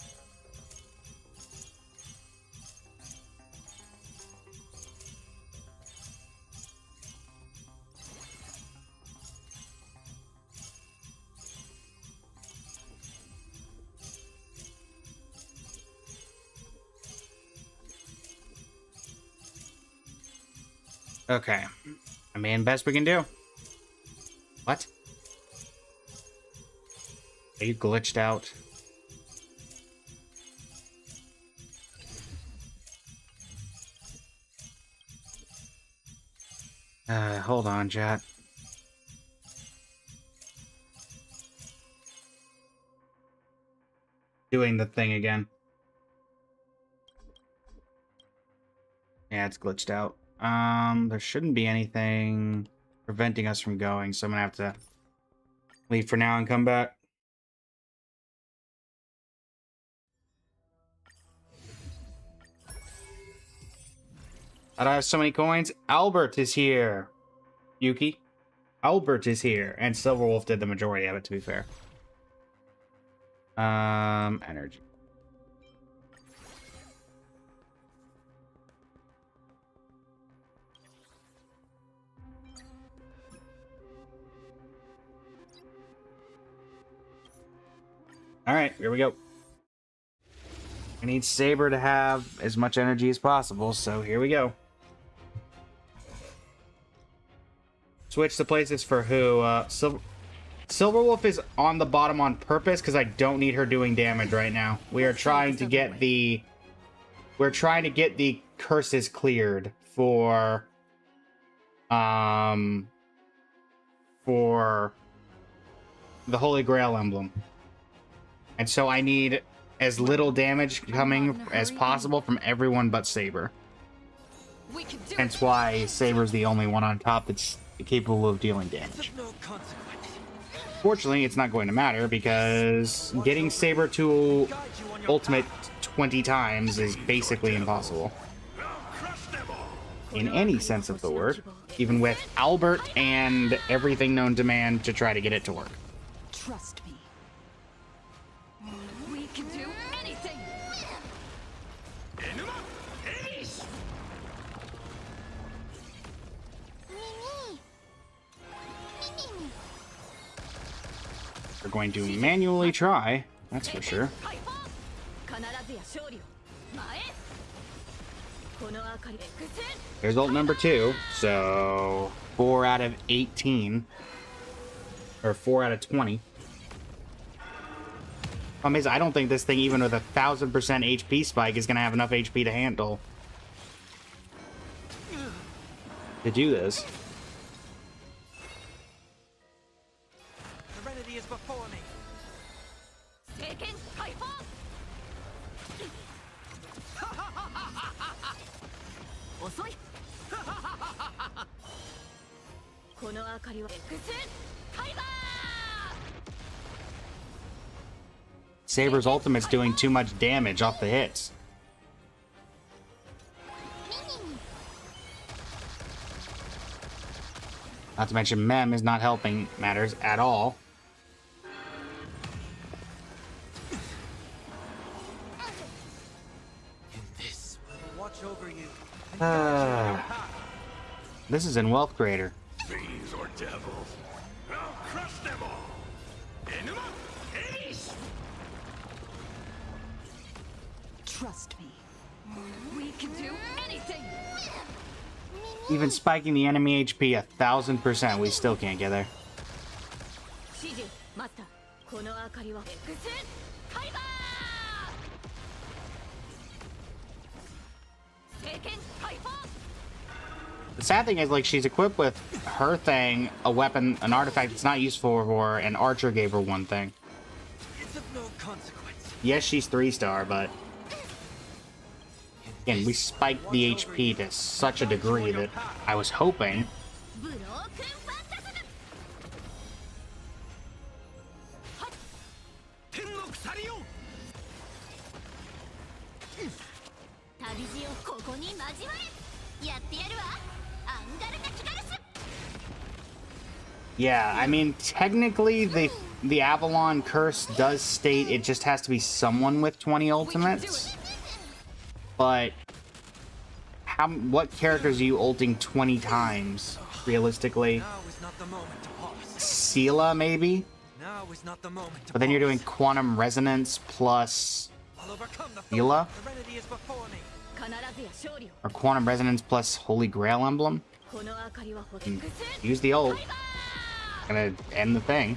Okay. I mean, best we can do. What? Are you glitched out? Hold on, chat. Doing the thing again. Yeah, it's glitched out. There shouldn't be anything preventing us from going, so I'm gonna have to leave for now and come back. I don't have so many coins. Albert is here. Yuki. Albert is here. And Silverwolf did the majority of it, to be fair. Energy. Alright, here we go. I need Saber to have as much energy as possible, so here we go. Switch the places for who? Silverwolf is on the bottom on purpose because I don't need her doing damage right now. We are trying to get the... We're trying to get the curses cleared for... For the Holy Grail emblem. And so I need as little damage coming as possible from everyone but Saber. Hence why Saber's the only one on top that's capable of dealing damage. Fortunately, it's not going to matter because getting Saber to ultimate 20 times is basically impossible. In any sense of the word. Even with Albert and everything known to man to try to get it to work. Trust me. We can do anything. going to manually try, that's for sure. Here's ult number 2, so 4 out of 18. Or 4 out of 20. Problem is, I don't think this thing, even with 1000% HP spike, is going to have enough HP to handle. To do this. Serenity is before me. Saber's ultimate's doing too much damage off the hits. Not to mention Mem is not helping matters at all. Watch over you. This is in Wealth Creator. Fiends or devils. I'll crush them all. Enema, Ace! Trust me. We can do anything. Even spiking the enemy HP 1000%, we still can't get there. The sad thing is, like, she's equipped with her thing, a weapon, an artifact it's not useful for, and Archer gave her one thing. It's of no consequence. Yes, she's 3-star, but again, we spiked the HP to such a degree that I was hoping. Yeah, I mean, technically, the Avalon Curse does state it just has to be someone with 20 ultimates. But what characters are you ulting 20 times, realistically? Now is not the moment to pause. Sela, maybe? Now is not the moment to But then you're doing pause. Quantum Resonance plus I'll overcome the Sela? Serenity is before me. Or Quantum Resonance plus Holy Grail Emblem? Use the ult. Gonna end the thing.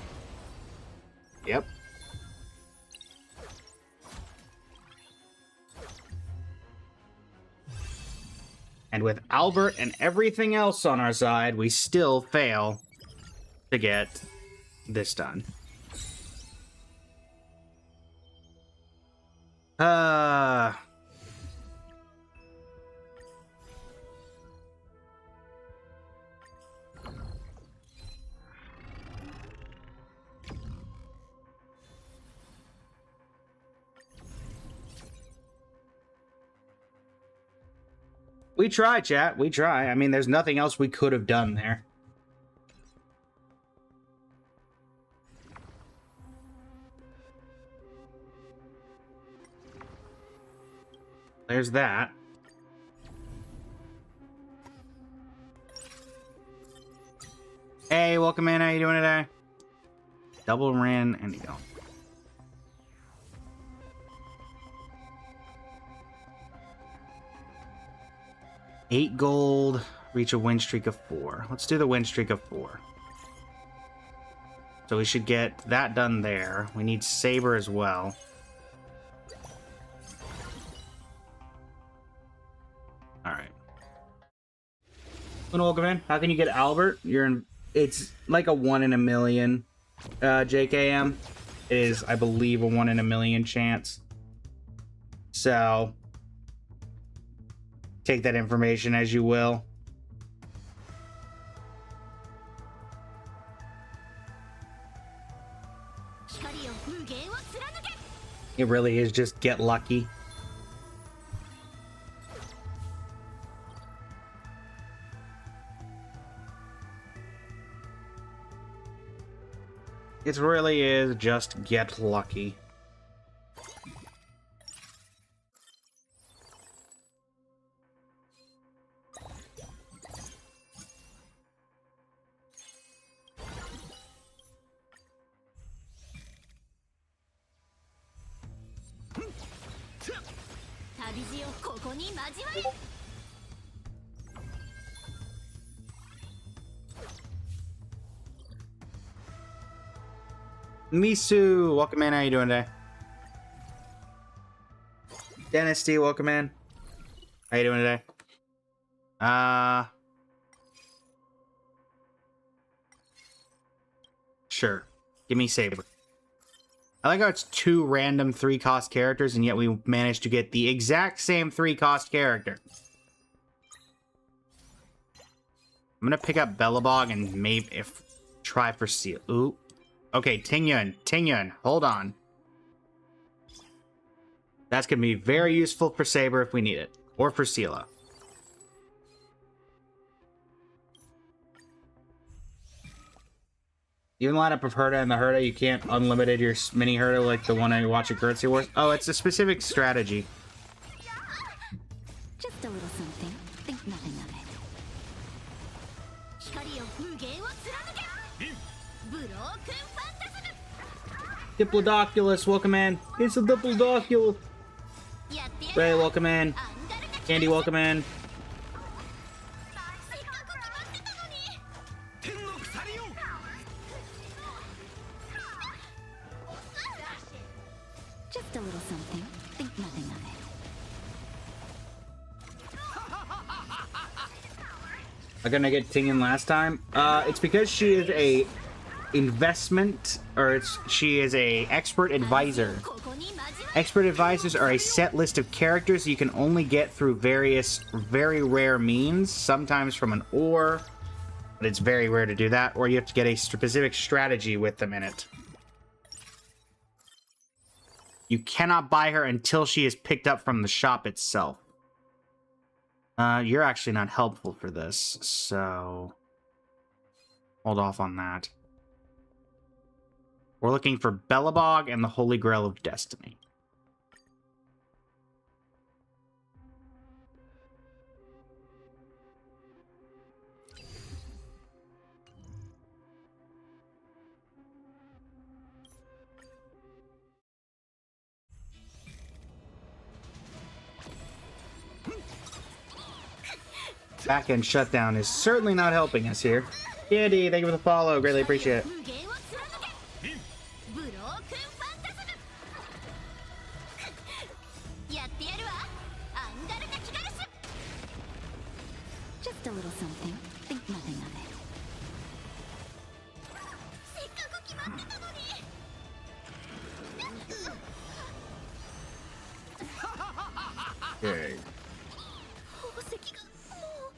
Yep. And with Albert and everything else on our side, we still fail to get this done. We try, chat. We try. I mean, there's nothing else we could have done there. There's that. Hey, welcome in. How you doing today? Double Rin, and you go. $8 gold, reach a win streak of 4. Let's do the win streak of 4. So we should get that done there. We need Saber as well. Alright. Welcome in. How can you get Albert? It's like a 1 in a million JKM. It is, I believe, a 1 in a million chance. So take that information as you will. It really is just get lucky. It really is just get lucky. 旅路をここに交われ。 Misu, welcome in. How you doing today? Dennis D, welcome in. How you doing today? Sure. Give me Saber. I like how it's 2 random 3-cost characters, and yet we managed to get the exact same 3-cost character. I'm gonna pick up Bellabog and maybe try for Seal. Ooh. Okay, Tingyun, hold on. That's gonna be very useful for Saber if we need it. Or for Sela. Even line up of Herda and the Herda, you can't unlimited your mini Herda like the one I watch at Currency Wars. Oh, it's a specific strategy. Just a little something. Think nothing of it. 光を無限を貫け。ブロークンファンタズム。 Diplodoculus, welcome in. It's a Diplodoculus. やってやる。 Ray, welcome in. アンガルが来た。 Candy, welcome in. せっかく決まってたのに。天の鎖よ。 Just a little something. Think nothing of it. I'm gonna get Tingyun last time. It's because she is a investment, or she is a expert advisor. ここに交われ。 Expert advisors are a set list of characters you can only get through various very rare means, sometimes from an ore, but it's very rare to do that, or you have to get a specific strategy with them in it. You cannot buy her until she is picked up from the shop itself. You're actually not helpful for this, so hold off on that. We're looking for Bellabog and the Holy Grail of Destiny. Back-end shutdown is certainly not helping us here. Candy, thank you for the follow. Greatly appreciate it. 無限を貫け。ブロークンファンタズム。やってやるわ。アンガルガキガルス。Just a little something. Think nothing of it. せっかく決まってたのに。 Okay. 宝石がもう。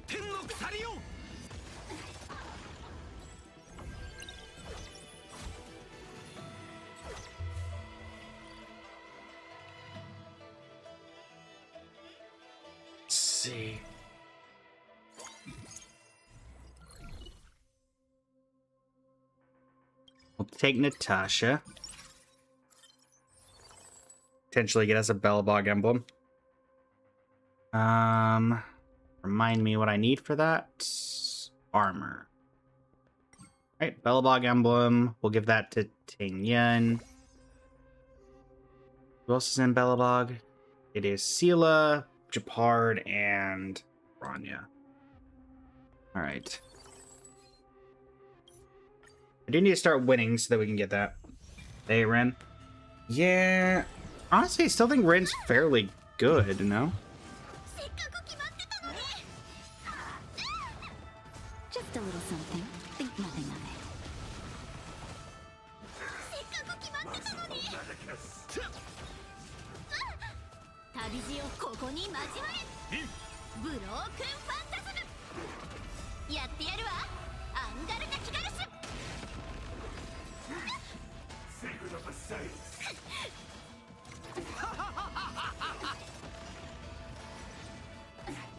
天の鎖よ。 Let's see. We'll take Natasha. Potentially get us a Bellabog emblem. Remind me what I need for that. Armor. Alright, Bellabog emblem. We'll give that to Tingyun. Who else is in Bellabog? It is Sela, Japard, and Ranya. Alright. I do need to start winning so that we can get that. Hey, Ren. Yeah. Honestly, I still think Ren's fairly good, no? せっかく決まってたのに。Just a little something. Think nothing of it. せっかく決まってたのに。旅路をここに交われ。ブロークンファンタズム。やってやるわ。アンガルガキガルス。 Secret of the Saints.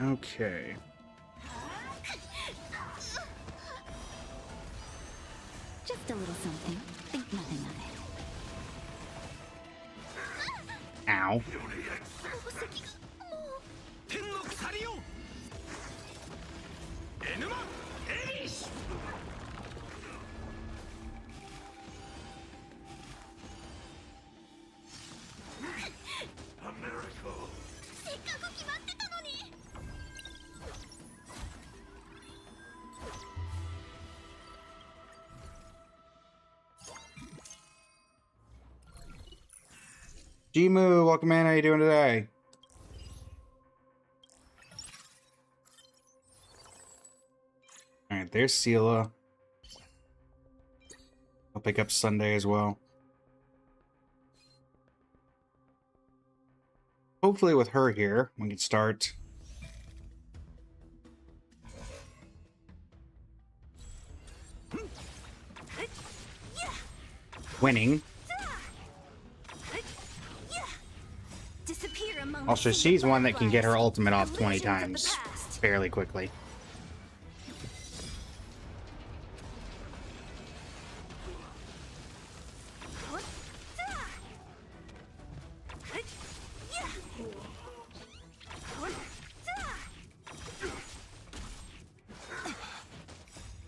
Okay. Just a little something. Think nothing of it. Ow. 宝石がもう。 天の鎖よ。 エヌマエリシ Just Jimu, welcome in. How you doing today? All right, there's Sela. I'll pick up Sunday as well. Hopefully with her here, we can start winning. Disappear among Also, the sea of she's one that can get her butterflies. ultimate off 20 Illusions of the times past. fairly quickly.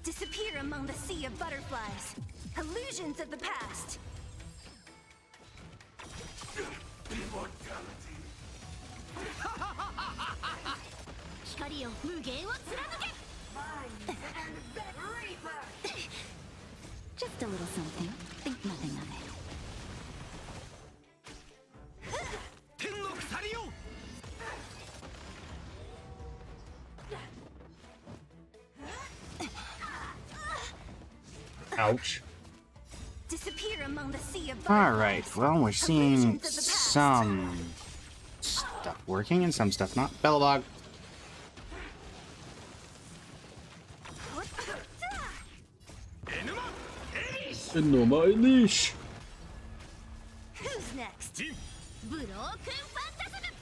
Disappear among the sea of butterflies. Illusions of the past. Just a little something. Think nothing of it. 天の鎖よ Ouch. Disappear among the sea of All butterflies. right, well, we're seeing Illusions of the past. some stuff working and some stuff not. Bellabog. Enuma Elish. Who's next? Broken Phantasm.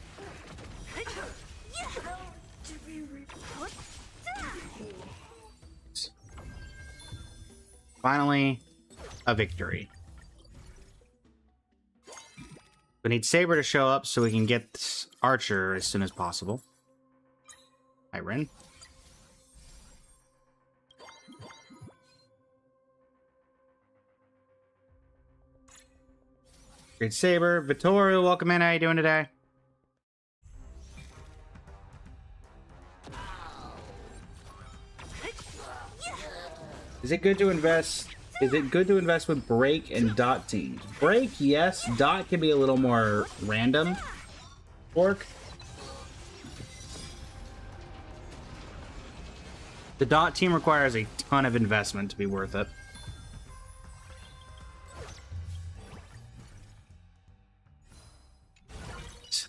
Finally, a victory. We need Saber to show up so we can get this Archer as soon as possible. Hi, Ren. Great Saber. Vittorio, welcome in. How you doing today? Is it good to invest? Is it good to invest with Break and Dot teams? Break, yes. Dot can be a little more random work. The Dot team requires a ton of investment to be worth it.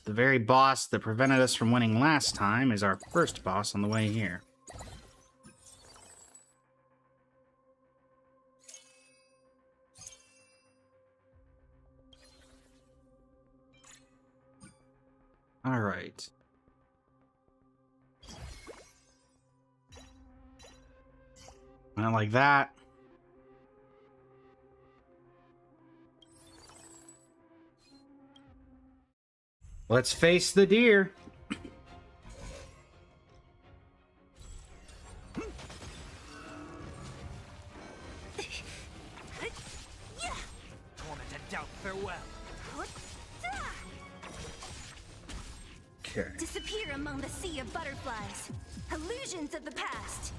The very boss that prevented us from winning last time is our first boss on the way here. All right. Not like that. Let's face the deer. Torment and doubt farewell. Okay. Disappear among the sea of butterflies. Illusions of the past.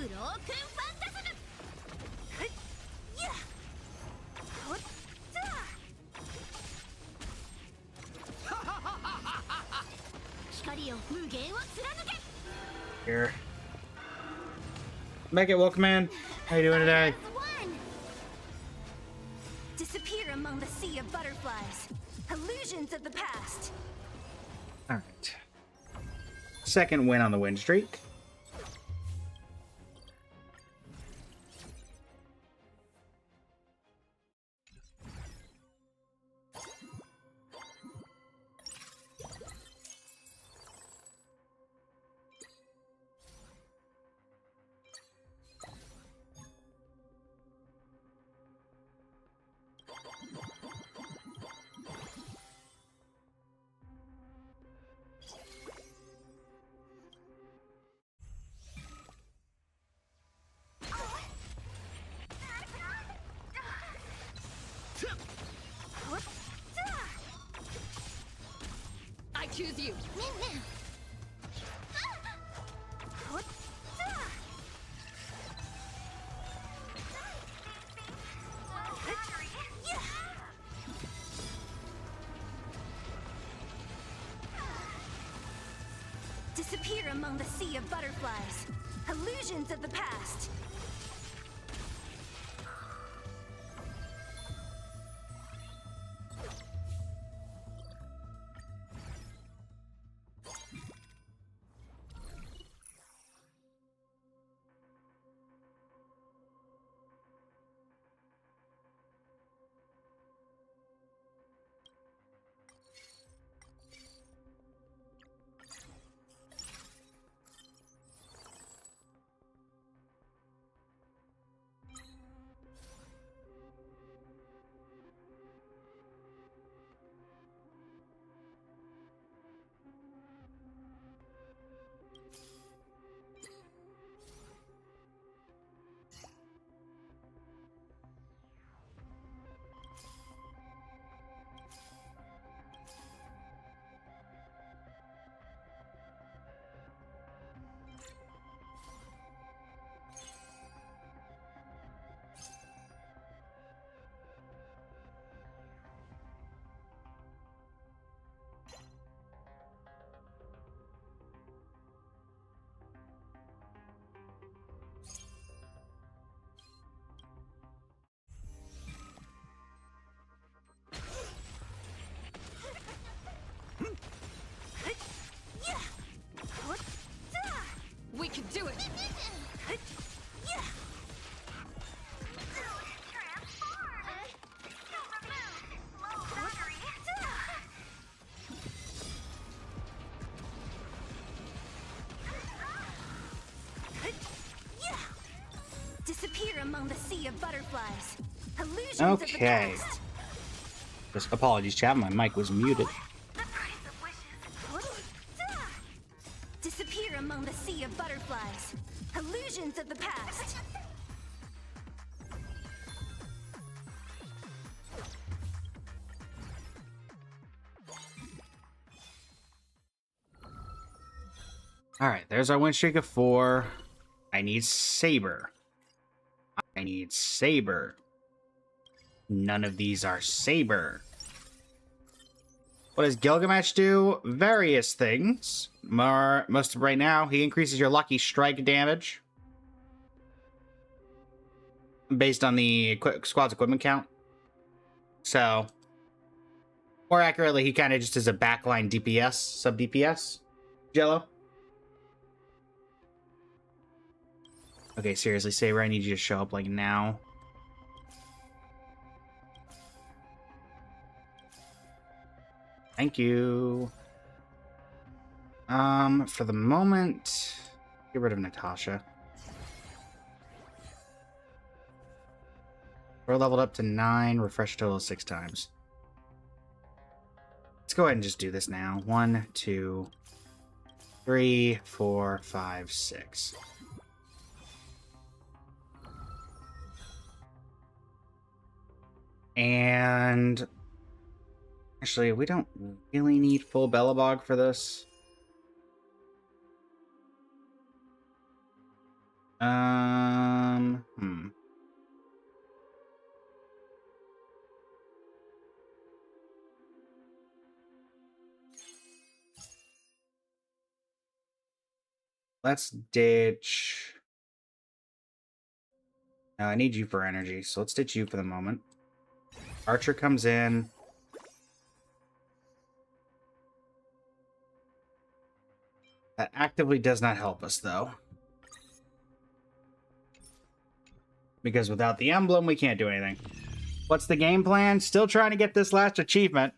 Broken Phantasm. Here. Megan, welcome in. How you doing today? Disappear among the sea of butterflies. Illusions of the past. All right. Second win on the win streak. you. Disappear among the sea of butterflies. Illusions of the past. We can do it. Disappear among the sea of butterflies. Illusions of the Okay. past. Just apologies, chat. My mic was muted. Disappear among the sea of butterflies. Illusions of the past. Alright, there's our win streak of 4. I need Saber. I need Saber. None of these are Saber. What does Gilgamesh do? Various things. Most of right now, he increases your lucky strike damage based on the squad's equipment count. So, more accurately, he kind of just is a backline DPS, sub DPS. Jello. Okay, seriously, Saber, I need you to show up like now. Thank you. For the moment, get rid of Natasha. We're leveled up to 9, refresh total 6 times. Let's go ahead and just do this now. 1, 2, 3, 4, 5, 6. And actually, we don't really need full Bellabog for this. Let's ditch. No, I need you for energy, so let's ditch you for the moment. Archer comes in. That actively does not help us, though. Because without the emblem, we can't do anything. What's the game plan? Still trying to get this last achievement.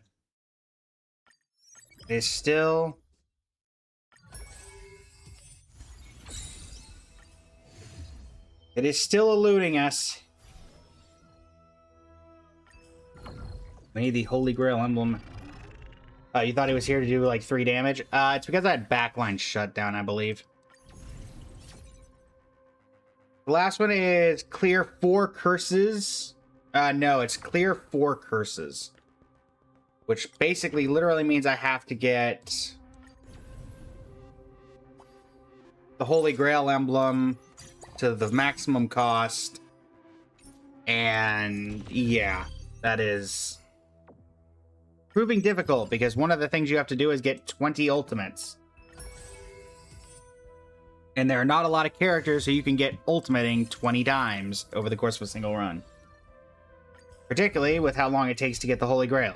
It's still... It is still eluding us. We need the Holy Grail emblem. You thought he was here to do like 3 damage? It's because I had backline shutdown, I believe. The last one is clear 4 curses. No, it's clear 4 curses. Which basically literally means I have to get the Holy Grail emblem to the maximum cost. And yeah, that is proving difficult because one of the things you have to do is get 20 ultimates. And there are not a lot of characters so you can get ultimating 20 times over the course of a single run. Particularly with how long it takes to get the Holy Grail.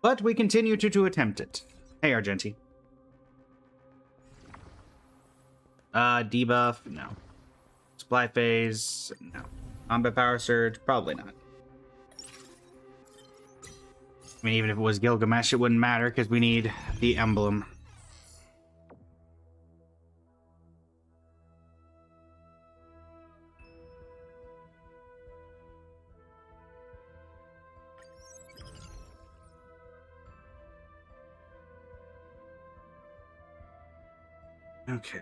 But we continue to attempt it. Hey, Argenti. Debuff? No. Supply phase? No. Combat power surge? Probably not. I mean, even if it was Gilgamesh, it wouldn't matter because we need the emblem. Okay.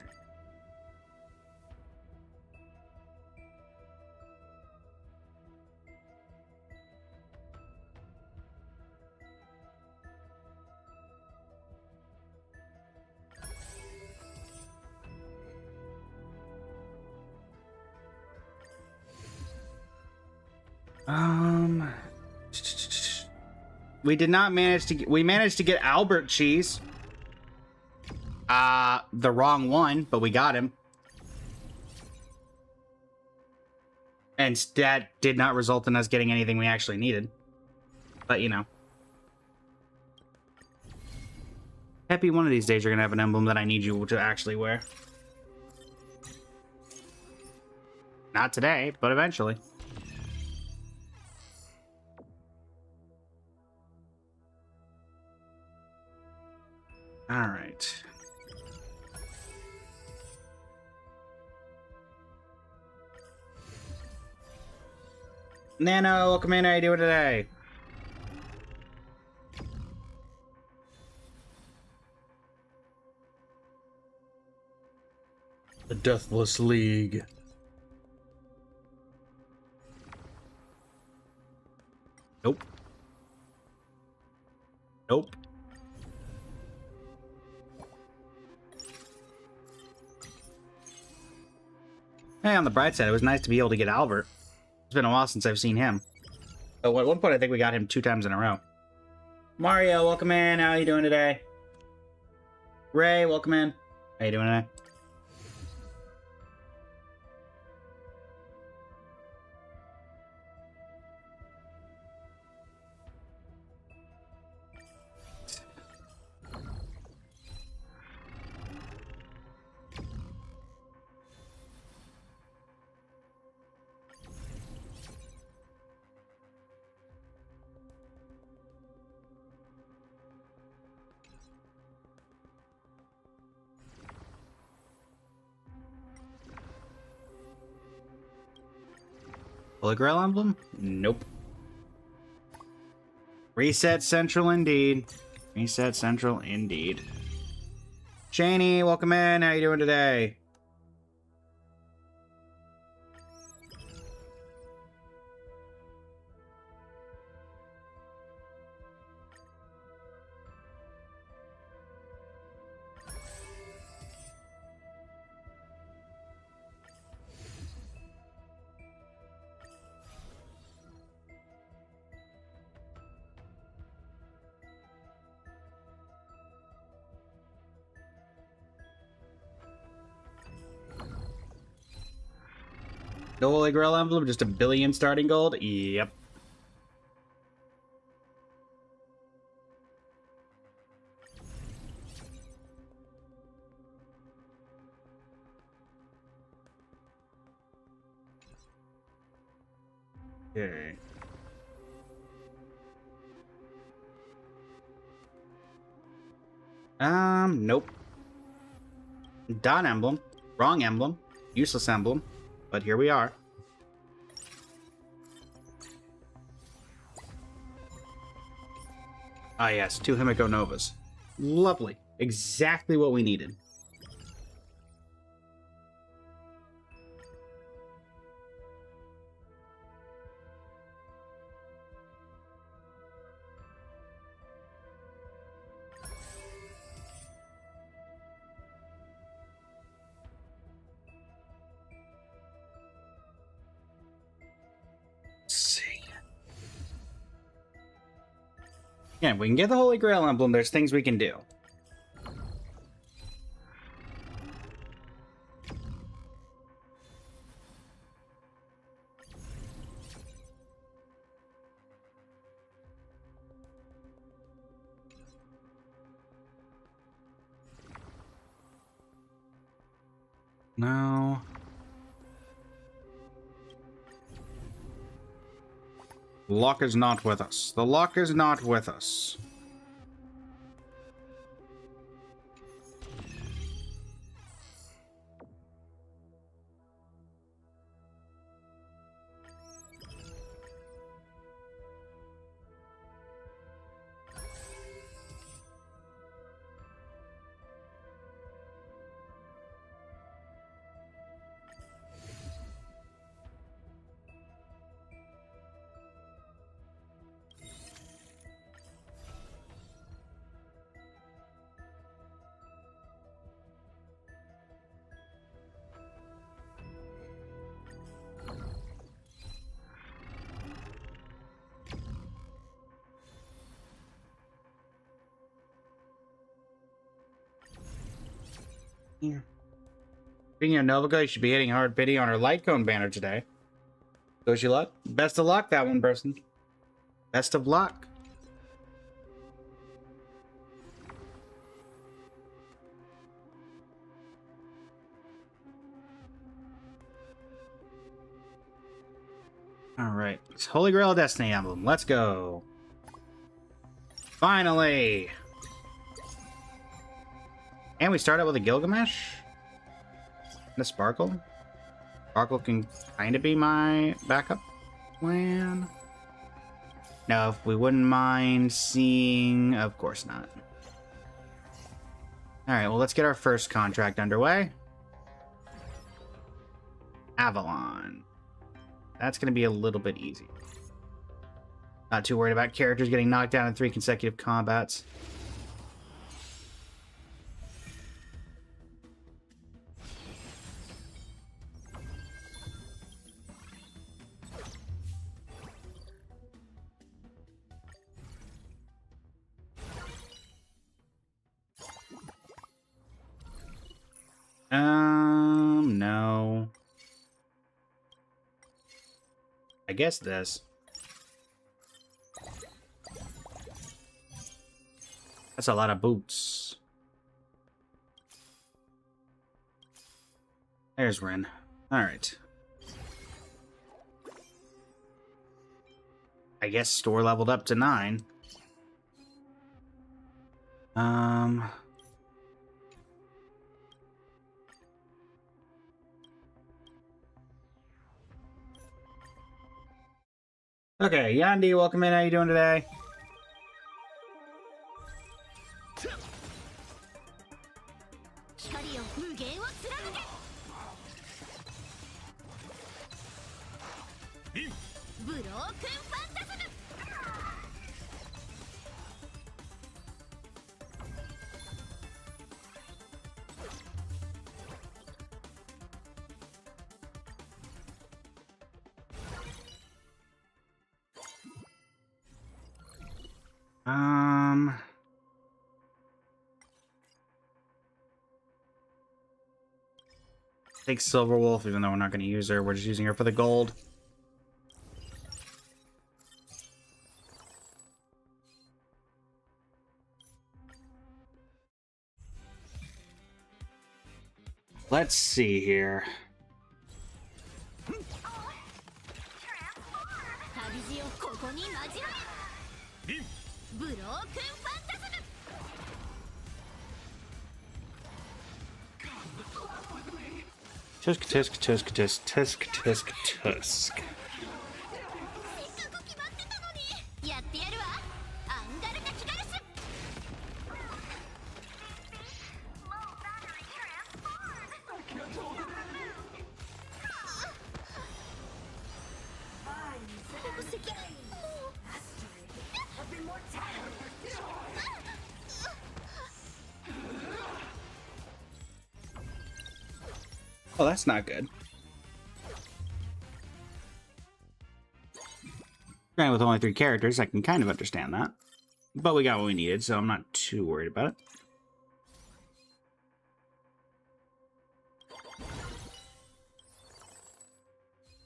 We did not manage to get, we managed to get Albert Cheese. The wrong one, but we got him. And that did not result in us getting anything we actually needed. But, you know. Happy one of these days you're gonna have an emblem that I need you to actually wear. Not today, but eventually. Alright. Nano, welcome in. How you doing today? The Deathless League. Nope. Nope. Hey, on the bright side, it was nice to be able to get Albert. It's been a while since I've seen him. Oh, at one point, I think we got him 2 times in a row. Mario, welcome in. How are you doing today? Ray, welcome in. How you doing today? Holy Grail emblem? Nope. Reset Central indeed. Reset Central indeed. Shani, welcome in. How you doing today? The Holy Grail emblem, just 1 billion starting gold? Yep. Okay. Nope. Dawn emblem. Wrong emblem. Useless emblem. But here we are. Ah yes, 2 Himiko Novas. Lovely. Exactly what we needed. Yeah, we can get the Holy Grail emblem. There's things we can do. No. The lock is not with us. The lock is not with us. Yeah. Speaking of Novico, you should be hitting hard pity on her light cone banner today. Wish you luck. Best of luck, that one person. Best of luck. Alright. It's Holy Grail Destiny Emblem. Let's go. Finally! And we start out with a Gilgamesh? And a Sparkle? Sparkle can kind of be my backup plan. No, if we wouldn't mind seeing... Of course not. Alright, well, let's get our first contract underway. Avalon. That's going to be a little bit easy. Not too worried about characters getting knocked down in 3 consecutive combats. No. I guess this. That's a lot of boots. There's Rin. Alright. I guess store leveled up to 9. Okay, Yandi, welcome in. How you doing today? Take Silver Wolf, even though we're not going to use her. We're just using her for the gold. Let's see here. Tusk, tusk, tusk, tusk, tusk, tusk, tusk. Oh, that's not good. Granted, with only 3 characters, I can kind of understand that. But we got what we needed, so I'm not too worried about it.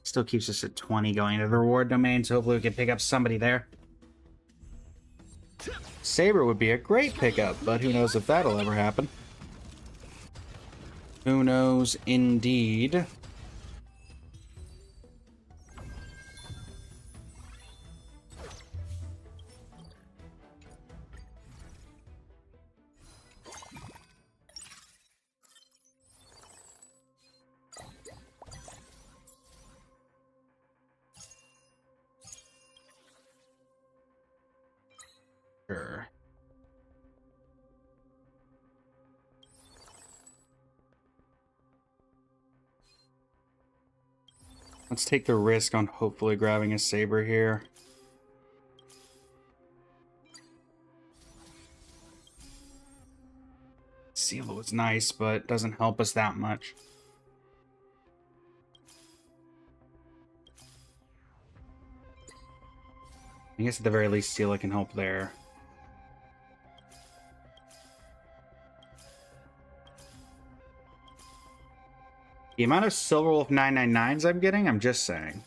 Still keeps us at 20 going to the reward domain, so hopefully we can pick up somebody there. Saber would be a great pickup, but who knows if that'll ever happen. Who knows indeed. Sure. Let's take the risk on hopefully grabbing a Saber here. Seal was nice, but doesn't help us that much. I guess at the very least, Seal can help there. The amount of Silverwolf 999s I'm getting, I'm just saying.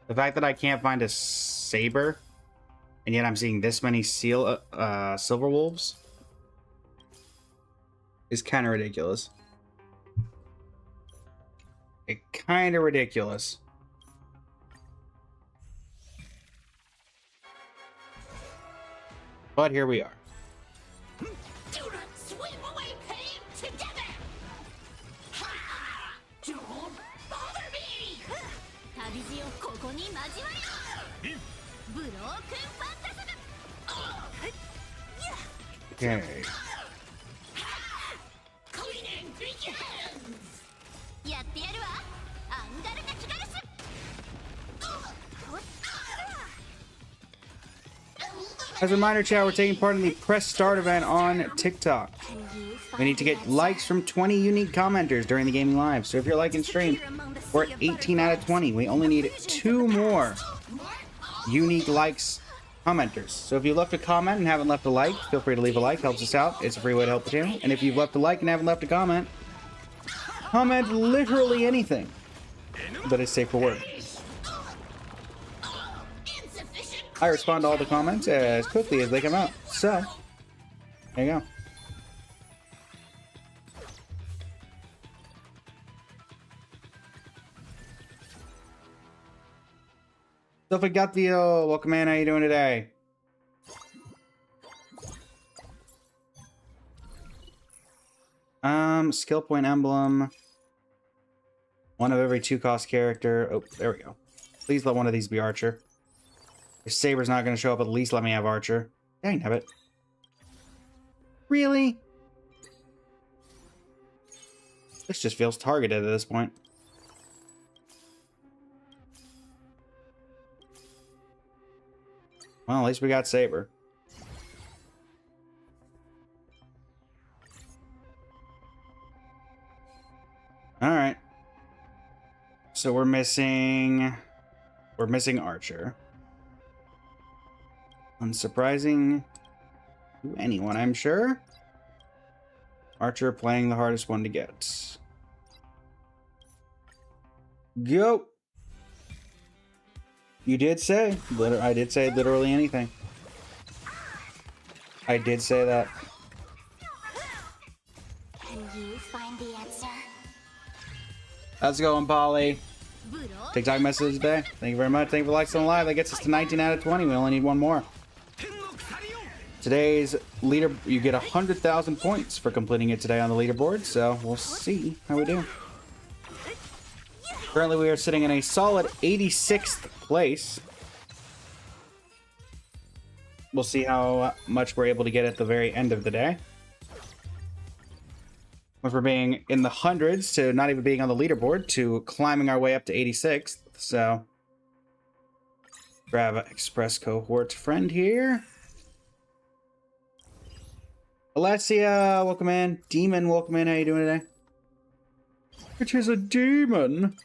The fact that I can't find a Saber, and yet I'm seeing this many Silverwolves, is kind of ridiculous. It's kind of ridiculous. But here we are. Do not sweep away pain together! Ha! Don't bother me! 旅路をここに交わりブロークンファンタズム Okay. Cleaning begins! やってやるわアンガルナキガルス As a reminder, chat, we're taking part in the Press Start event on TikTok. We need to get likes from 20 unique commenters during the gaming live. So if you're liking stream, we're at 18 out of 20. We only need 2 more unique likes commenters. So if you left a comment and haven't left a like, feel free to leave a like. Helps us out. It's a free way to help the channel. And if you've left a like and haven't left a comment, comment literally anything that is safe for work. I respond to all the comments as quickly as they come out. So, there you go. Sophie Gatio, welcome in. How you doing today? Skill point emblem. One of every 2 cost character. Oh, there we go. Please let one of these be Archer. If Saber's not going to show up, at least let me have Archer. Dang, have it. Really? This just feels targeted at this point. Well, at least we got Saber. Alright. So we're missing Archer. Unsurprising to anyone, I'm sure. Archer playing the hardest one to get. Go! You did say. I did say literally anything. I did say that. Can you find the answer? How's it going, Polly? TikTok message today. Thank you very much. Thank you for likes on the live. That gets us to 19 out of 20. We only need 1 more. Today's leader, you get 100,000 points for completing it today on the leaderboard, so we'll see how we do. Currently, we are sitting in a solid 86th place. We'll see how much we're able to get at the very end of the day. Went from being in the hundreds to not even being on the leaderboard to climbing our way up to 86th, so grab an express cohort friend here. Alessia, welcome in. Demon, welcome in. How you doing today? Which is a demon.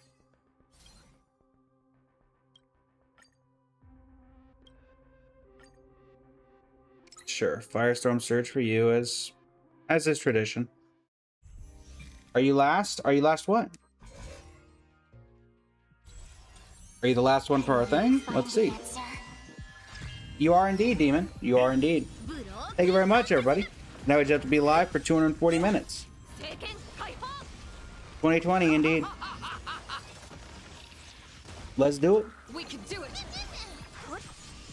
Sure. Firestorm Surge for you, as is tradition. Are you last? Are you last what? Are you the last one for our thing? Let's see. You are indeed, Demon. You are indeed. Thank you very much, everybody. Now we just have to be live for 240 minutes. 2020, indeed. Let's do it. We can do it.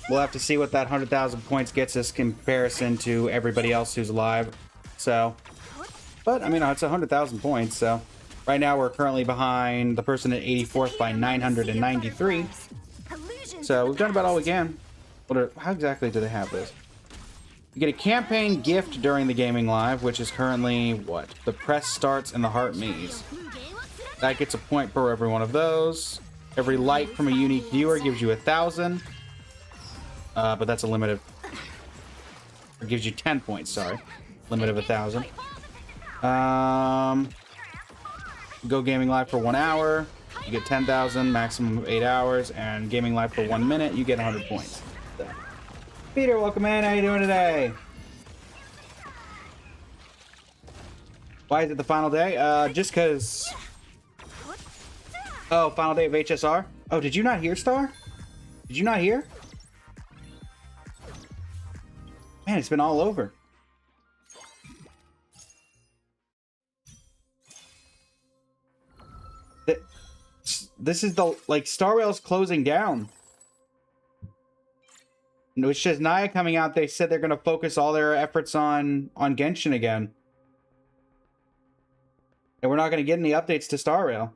We'll have to see what that 100,000 points gets us comparison to everybody else who's alive. So, but I mean, it's 100,000 points. So, right now we're currently behind the person at 84th by 993. So we've done about all we can. How exactly do they have this? You get a campaign gift during the gaming live, which is currently what? The press starts and the heart maze. That gets a point per every one of those. Every like from a unique viewer gives you 1,000. But that's a limit of... It gives you 10 points, sorry. Limit of 1,000. Go gaming live for 1 hour. You get 10,000, maximum of 8 hours. And gaming live for 1 minute, you get 100 points. So. Peter, welcome in. How you doing today? Why is it the final day? Just because... Oh, final day of HSR? Oh, did you not hear, Star? Did you not hear? Man, it's been all over. This is the, like, Star Rail's closing down. Which is Naya coming out, they said they're going to focus all their efforts on Genshin again. And we're not going to get any updates to Star Rail.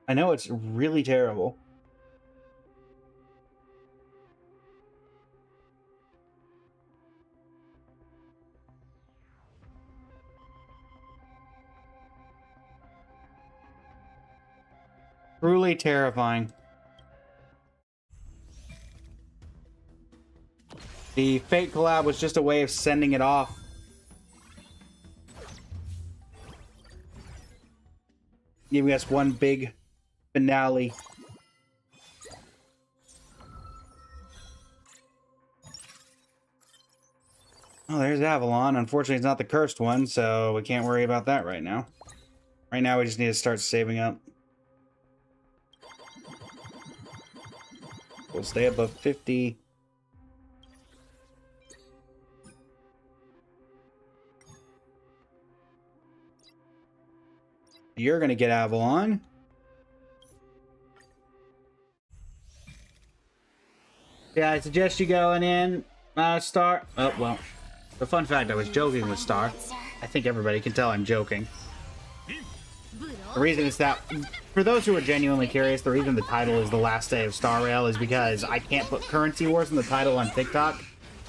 I know it's really terrible. Truly terrifying. The Fate collab was just a way of sending it off. Giving us one big finale. Oh, there's Avalon. Unfortunately, it's not the cursed one, so we can't worry about that right now. Right now, we just need to start saving up. We'll stay above 50. You're gonna get Avalon. Yeah, I suggest you going in, Star. Oh, well. The fun fact, I was joking with Star. I think everybody can tell I'm joking. The reason is that, for those who are genuinely curious, the reason the title is the last day of Star Rail is because I can't put Currency Wars in the title on TikTok.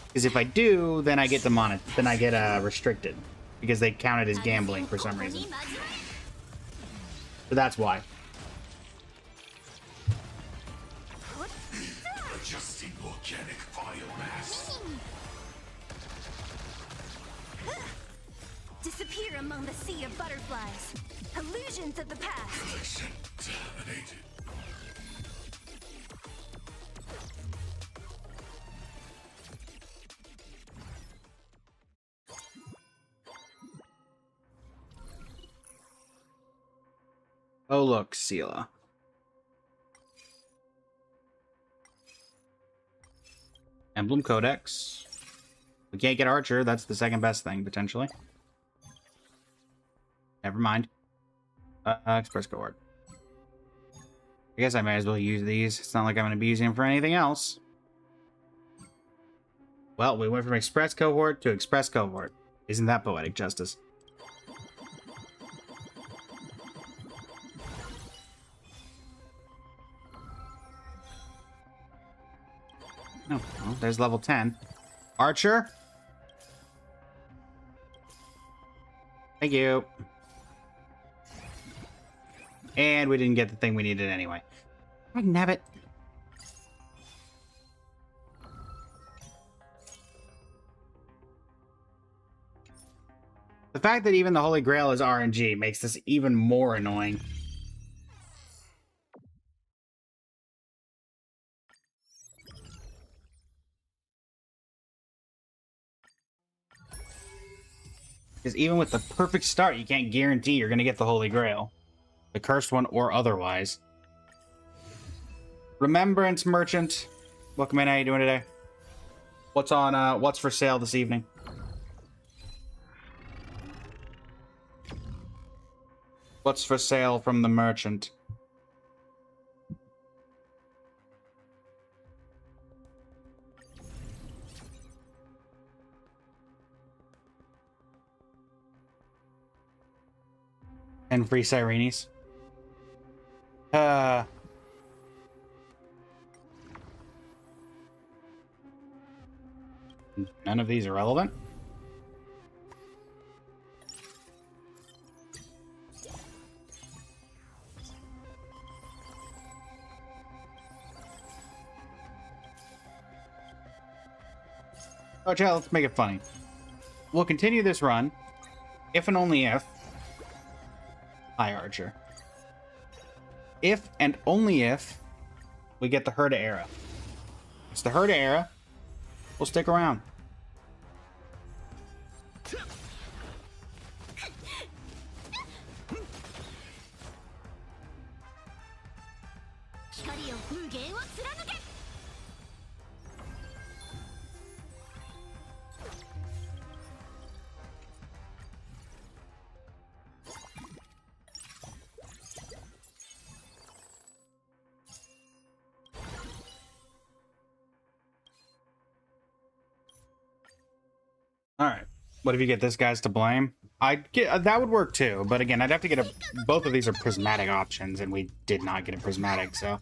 Because if I do, then I get restricted. Because they count it as gambling for some reason. So that's why. Adjusting organic biomass. Disappear among the sea of butterflies. Illusions of the past. Collection terminated. Oh, look, Sela. Emblem Codex. We can't get Archer. That's the second best thing, potentially. Never mind. Express Cohort. I guess I might as well use these. It's not like I'm going to be using them for anything else. Well, we went from Express Cohort to Express Cohort. Isn't that poetic justice? No, well, there's level 10. Archer? Thank you. And we didn't get the thing we needed anyway. I nab it. The fact that even the Holy Grail is RNG makes this even more annoying. Because even with the perfect start, you can't guarantee you're going to get the Holy Grail. The cursed one or otherwise. Remembrance Merchant. Welcome in, how you doing today? What's on, what's for sale this evening? What's for sale from the merchant? And free Sirenes. None of these are relevant. Oh, yeah, let's make it funny. We'll continue this run, if and only if... Hi, Archer. If and only if we get the Herda era. It's the Herda era. We'll stick around. Alright. What if you get this guy's to blame? I'd get that would work too, but again, I'd have to get a both of these are prismatic options, and we did not get a prismatic, so.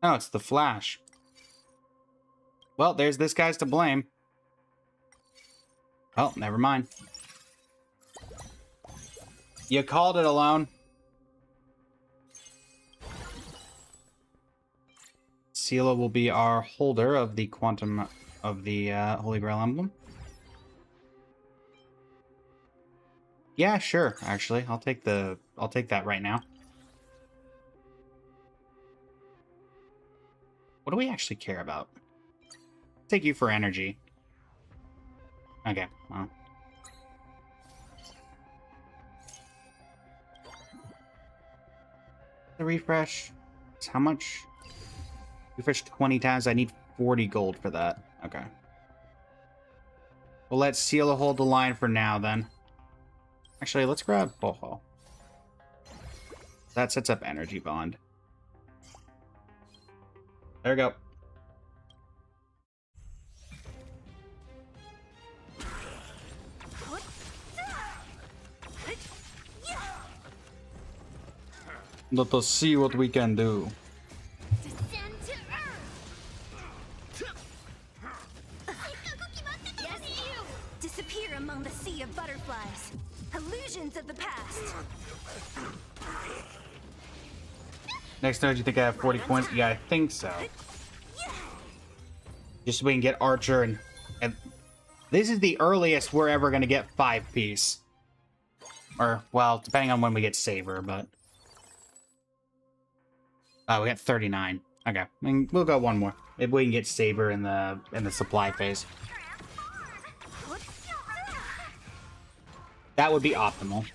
No, it's the Flash. Well, there's this guy's to blame. Oh, never mind. You called it alone. Sela will be our holder of the quantum of the Holy Grail emblem. Yeah, sure. Actually, I'll take that right now. What do we actually care about? Take you for energy. Okay, well. The refresh. How much? Refresh 20 times. I need 40 gold for that. Okay. We'll let Sela hold the line for now, then. Actually, let's grab Boho. That sets up energy bond. There we go. Let us see what we can do. Yes, you! Disappear among the sea of butterflies. Illusions of the past. Next time, do you think I have 40 points? Yeah, I think so. Just so we can get Archer and this is the earliest we're ever going to get 5-piece. Or, well, depending on when we get Saber, but... Oh, we got 39. Okay, I mean, we'll go one more. Maybe we can get Saber in the supply phase. That would be optimal.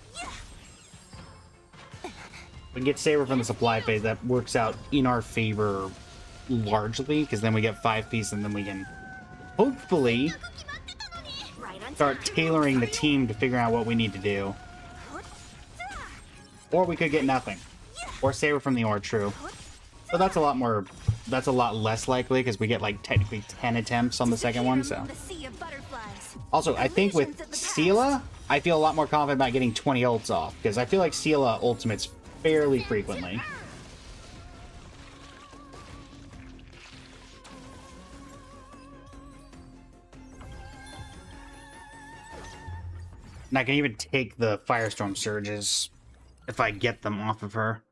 We can get Saber from the supply phase. That works out in our favor largely, because then we get 5-piece, and then we can hopefully start tailoring the team to figure out what we need to do. Or we could get nothing. Or Saber from the Ore, true. But that's a lot more, that's a lot less likely, because we get like technically 10 attempts on the second one, so. Also, I think with Sela, I feel a lot more confident about getting 20 ults off, because I feel like Sela ultimates fairly frequently. And I can even take the Firestorm Surges if I get them off of her.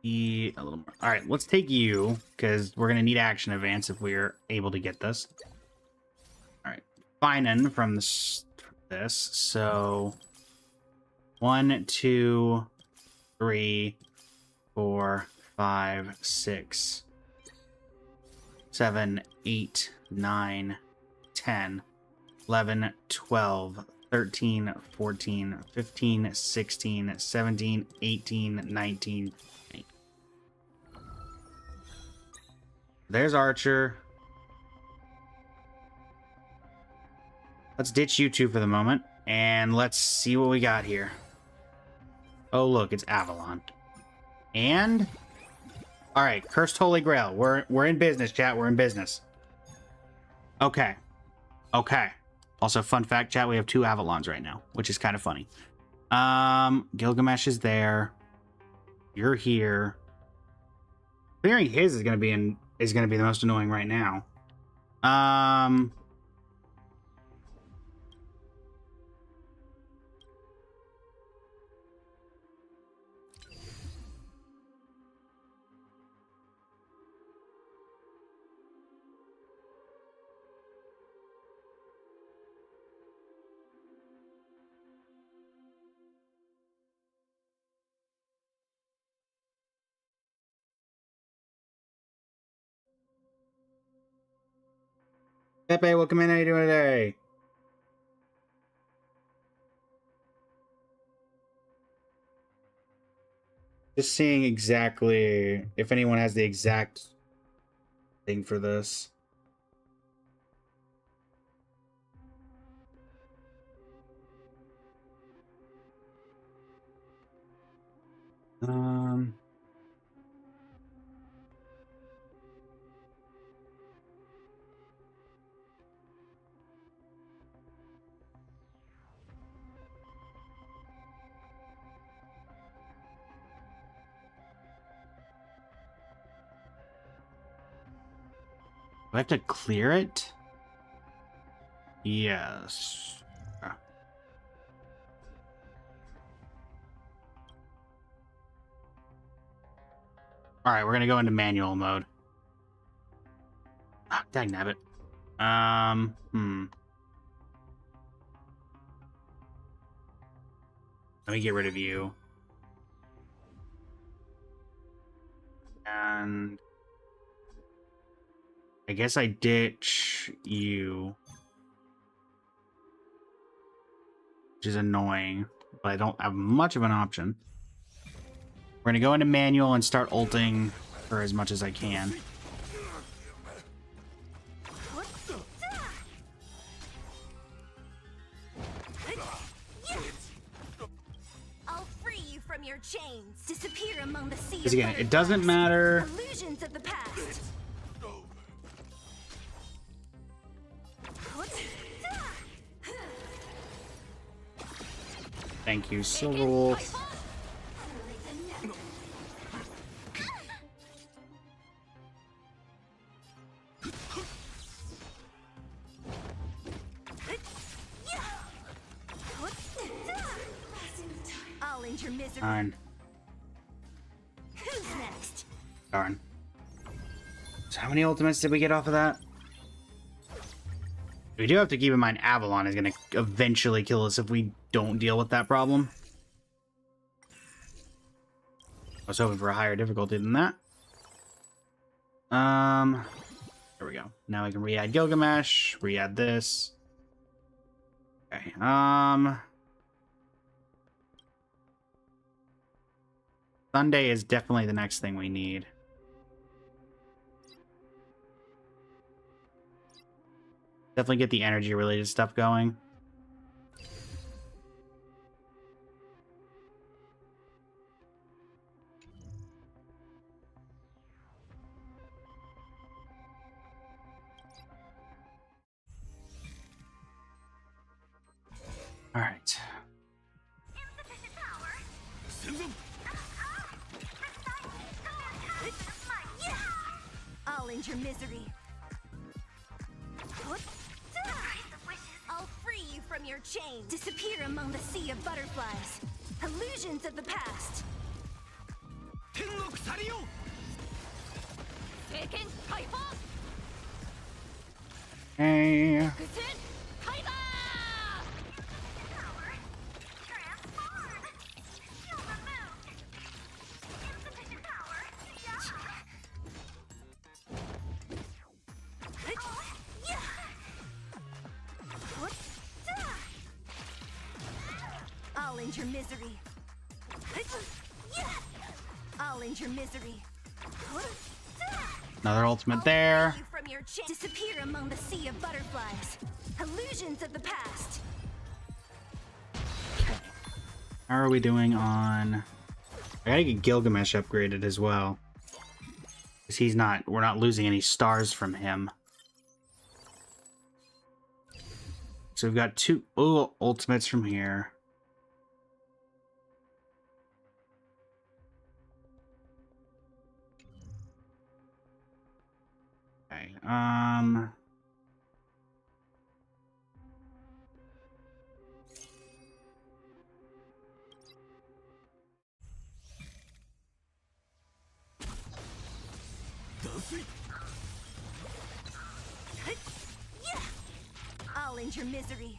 A little more. All right, let's take you because we're gonna need action advance if we're able to get this. All right, Finan from this. So 1, 2, 3, 4, 5, 6, 7, 8, 9, 10, 11, 12, 13, 14, 15, 16, 17, 18, 19. There's Archer. Let's ditch you two for the moment, and let's see what we got here. Oh, look, it's Avalon. And... Alright, Cursed Holy Grail. We're in business, chat. We're in business. Okay. Okay. Also, fun fact, chat, we have 2 Avalons right now, which is kind of funny. Gilgamesh is there. You're here. Clearing his is gonna be the most annoying right now. Pepe, welcome in. How you doing today? Just seeing exactly if anyone has the exact thing for this. Do I have to clear it? Yes. Alright, we're gonna go into manual mode. Ah, dagnabbit. Let me get rid of you. And I guess I ditch you. Which is annoying, but I don't have much of an option. We're gonna go into manual and start ulting for as much as I can. I'll free you from your chains. Disappear among the sea. Because again, it doesn't matter. Illusions of the past. Thank you, Silverwolf. I'll end your misery. Fine. Who's next? Darn. So how many ultimates did we get off of that? We do have to keep in mind Avalon is going to eventually kill us if we don't deal with that problem. I was hoping for a higher difficulty than that. There we go. Now we can re-add Gilgamesh, re-add this. Okay, Sunday is definitely the next thing we need. Definitely get the energy related stuff going. All right. I'll end your misery. I'll free you from your chains. Disappear among the sea of butterflies. Illusions of the past. の鎖よ聖剣解放 Hey. 伏線開馬 I'll end your misery. I'll end your misery. Another ultimate there. You from your disappear among the sea of butterflies. Illusions of the past. How are we doing on... I gotta get Gilgamesh upgraded as well. Because we're not losing any stars from him. So we've got two ultimates from here. Okay, I'll end your misery.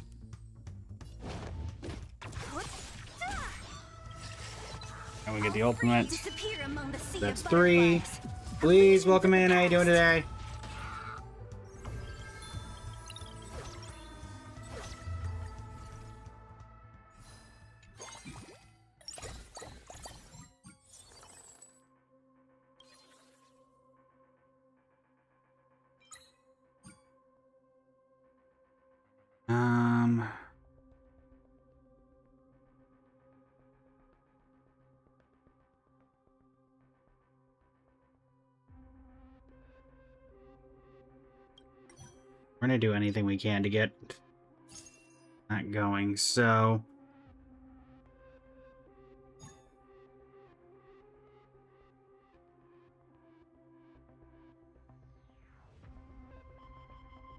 and we get the ultimate. Disappear among the sea That's of 3. butterflies. Please, welcome in. How you doing today? We're gonna do anything we can to get that going, so...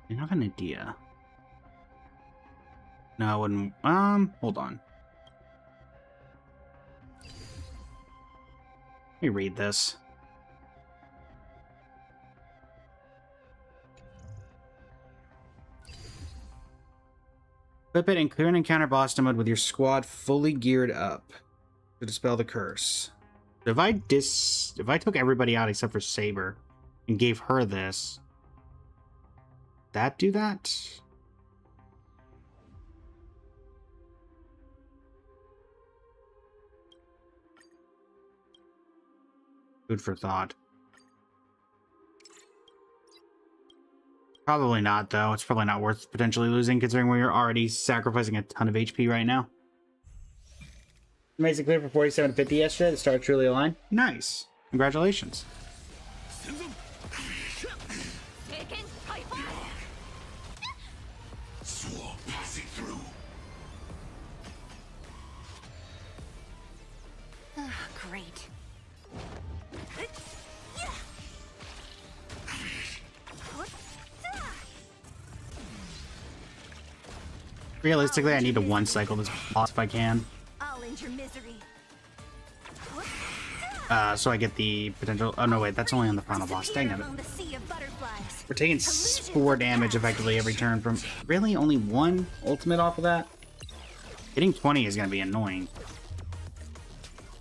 I have an idea. No, I wouldn't... hold on. Let me read this. Equip it and clear an encounter boss mode with your squad fully geared up to dispel the curse. If I took everybody out except for Saber and gave her this, that do that? Food for thought. Probably not, though. It's probably not worth potentially losing, considering we're already sacrificing a ton of HP right now. Amazing clear for 47 to 50 yesterday. The stars truly aligned. Nice. Congratulations. 聖剣解放 Swamp passing through. Great. Realistically, I need to one cycle this boss if I can. I'll end your misery. So I get the potential... Oh, no, wait. That's only on the final boss. Dang it. Among the sea of butterflies. We're taking 4 damage effectively every turn from... Really? Only 1 ultimate off of that? Hitting 20 is going to be annoying.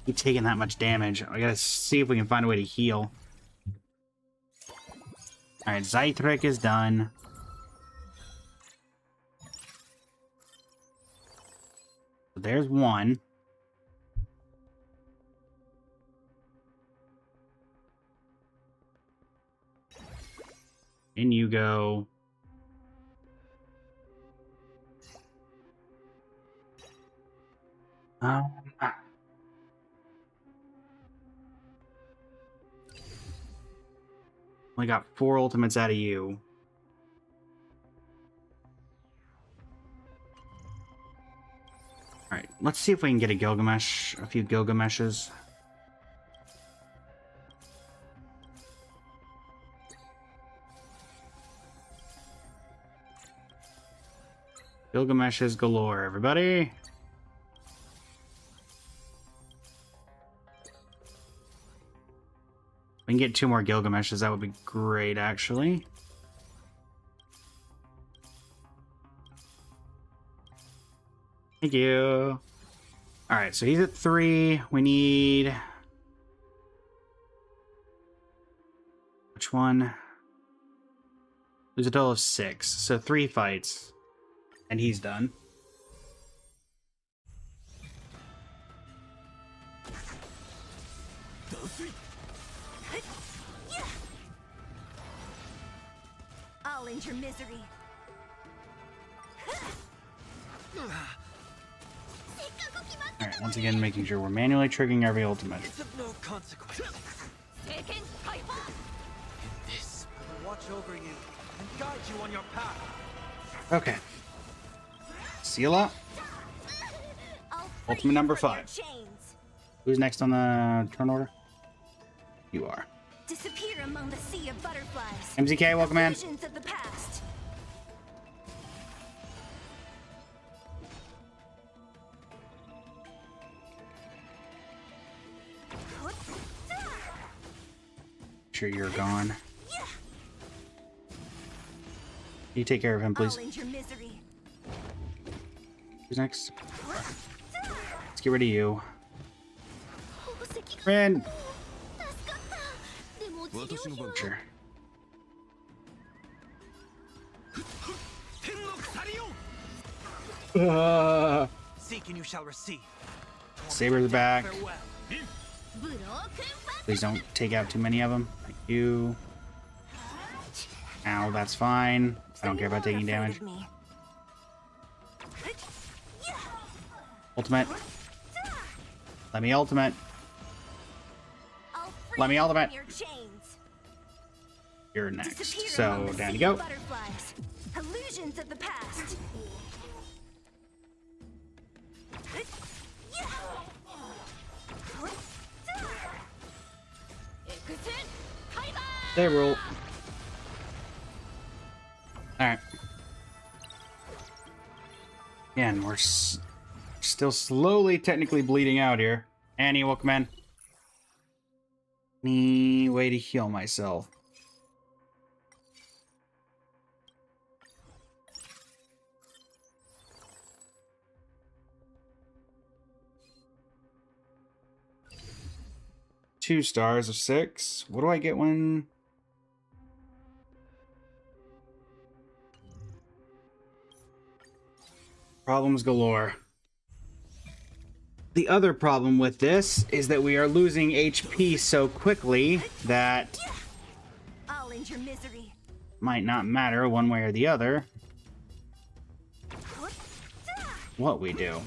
Keep taking that much damage. I gotta see if we can find a way to heal. Alright, Zythric is done. So there's 1. In you go. Only got 4 ultimates out of you. Alright, let's see if we can get a Gilgamesh, a few Gilgameshes. Gilgameshes galore, everybody. We can get 2 more Gilgameshes. That would be great, actually. Thank you. Alright, so he's at 3. We need... Which one? There's a total of 6. So 3 fights. And he's done. I'll end your misery. Alright, once again, making sure we're manually triggering every ultimate. It's of no consequence. In this, I will watch over you and guide you on your path. Okay. Seala. Ultimate number 5. Who's next on the turn order? You are. Disappear among the sea of butterflies. MZK, welcome in. Visions of the past. Sure you're gone. You take care of him, please. I'll end your misery. Who's next? Let's get rid of you. Ren. Sure. Seek and you shall receive. Saber's back. Farewell. Please don't take out too many of them. Thank you. Ow, that's fine. I don't care about taking damage. Ultimate. Let me ultimate. Let me ultimate. You're next. So down you go. Illusions of the past. They roll. Alright. Again, we're still slowly technically bleeding out here. Annie, welcome in. Any way to heal myself? Two stars of 6. What do I get when... Problems galore. The other problem with this is that we are losing HP so quickly that I'll end your misery. might not matter one way or the other what we do.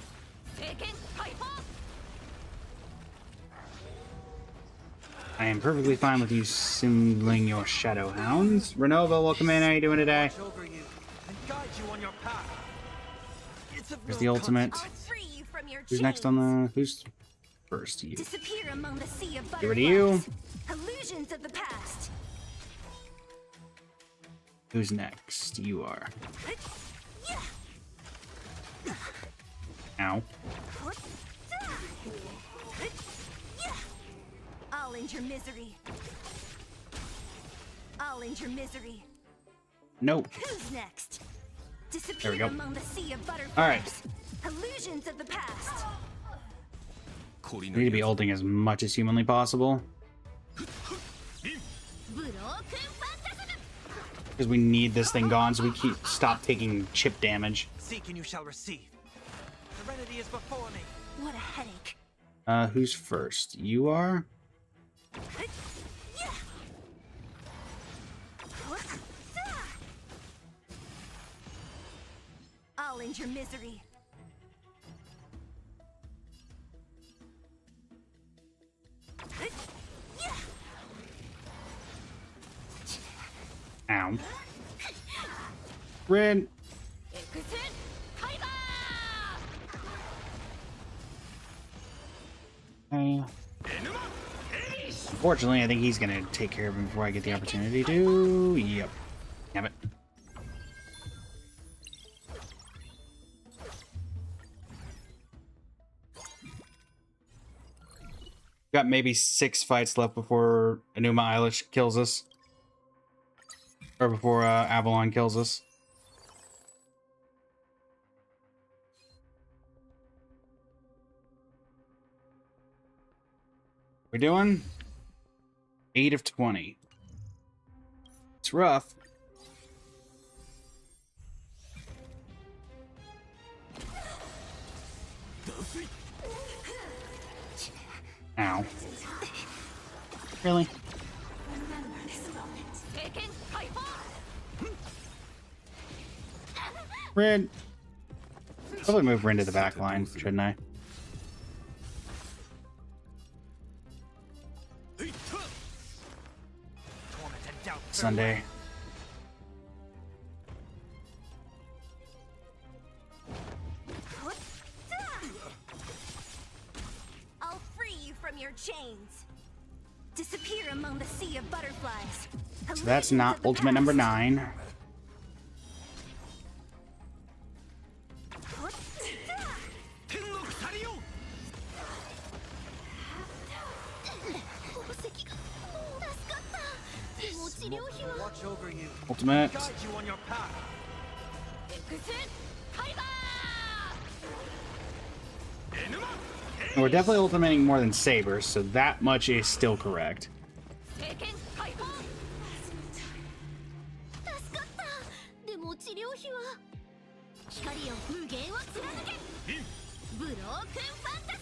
I am perfectly fine with you symboling your shadow hounds. Renova, welcome in. How you doing today? Watch over you and guide you on your path. It's of Here's no the ultimate. consequence. Free you from your Who's next on the... Who's first? You. Disappear among the sea of Get rid of you. butterflies. Illusions of the past. Who's next? You are. Ow. I'll end your misery. I'll end your misery. Nope. Who's next? There Disappear we go. among the sea of butterflies. All right. Illusions of the past. We need to be ulting as much as humanly possible. Because we need this thing gone so we stop taking chip damage. Seek and you shall receive. Serenity is before me. What a headache. Who's first? You are? I'll end your misery. Ow. Rin. Unfortunately, I think he's gonna take care of him before I get the opportunity to. Yep. Damn it. Got maybe 6 fights left before Enuma Eilish kills us. Or before Avalon kills us. We're doing 8 of 20. It's rough. Ow. Really? Rin. Probably move Rin to the back line, shouldn't I? Sunday. I'll free you from your chains. Disappear among the sea of butterflies. So that's not ultimate number 9. Watch over you. Ultimate. Guide you on your path. And we're definitely ultimating more than Saber, so that much is still correct.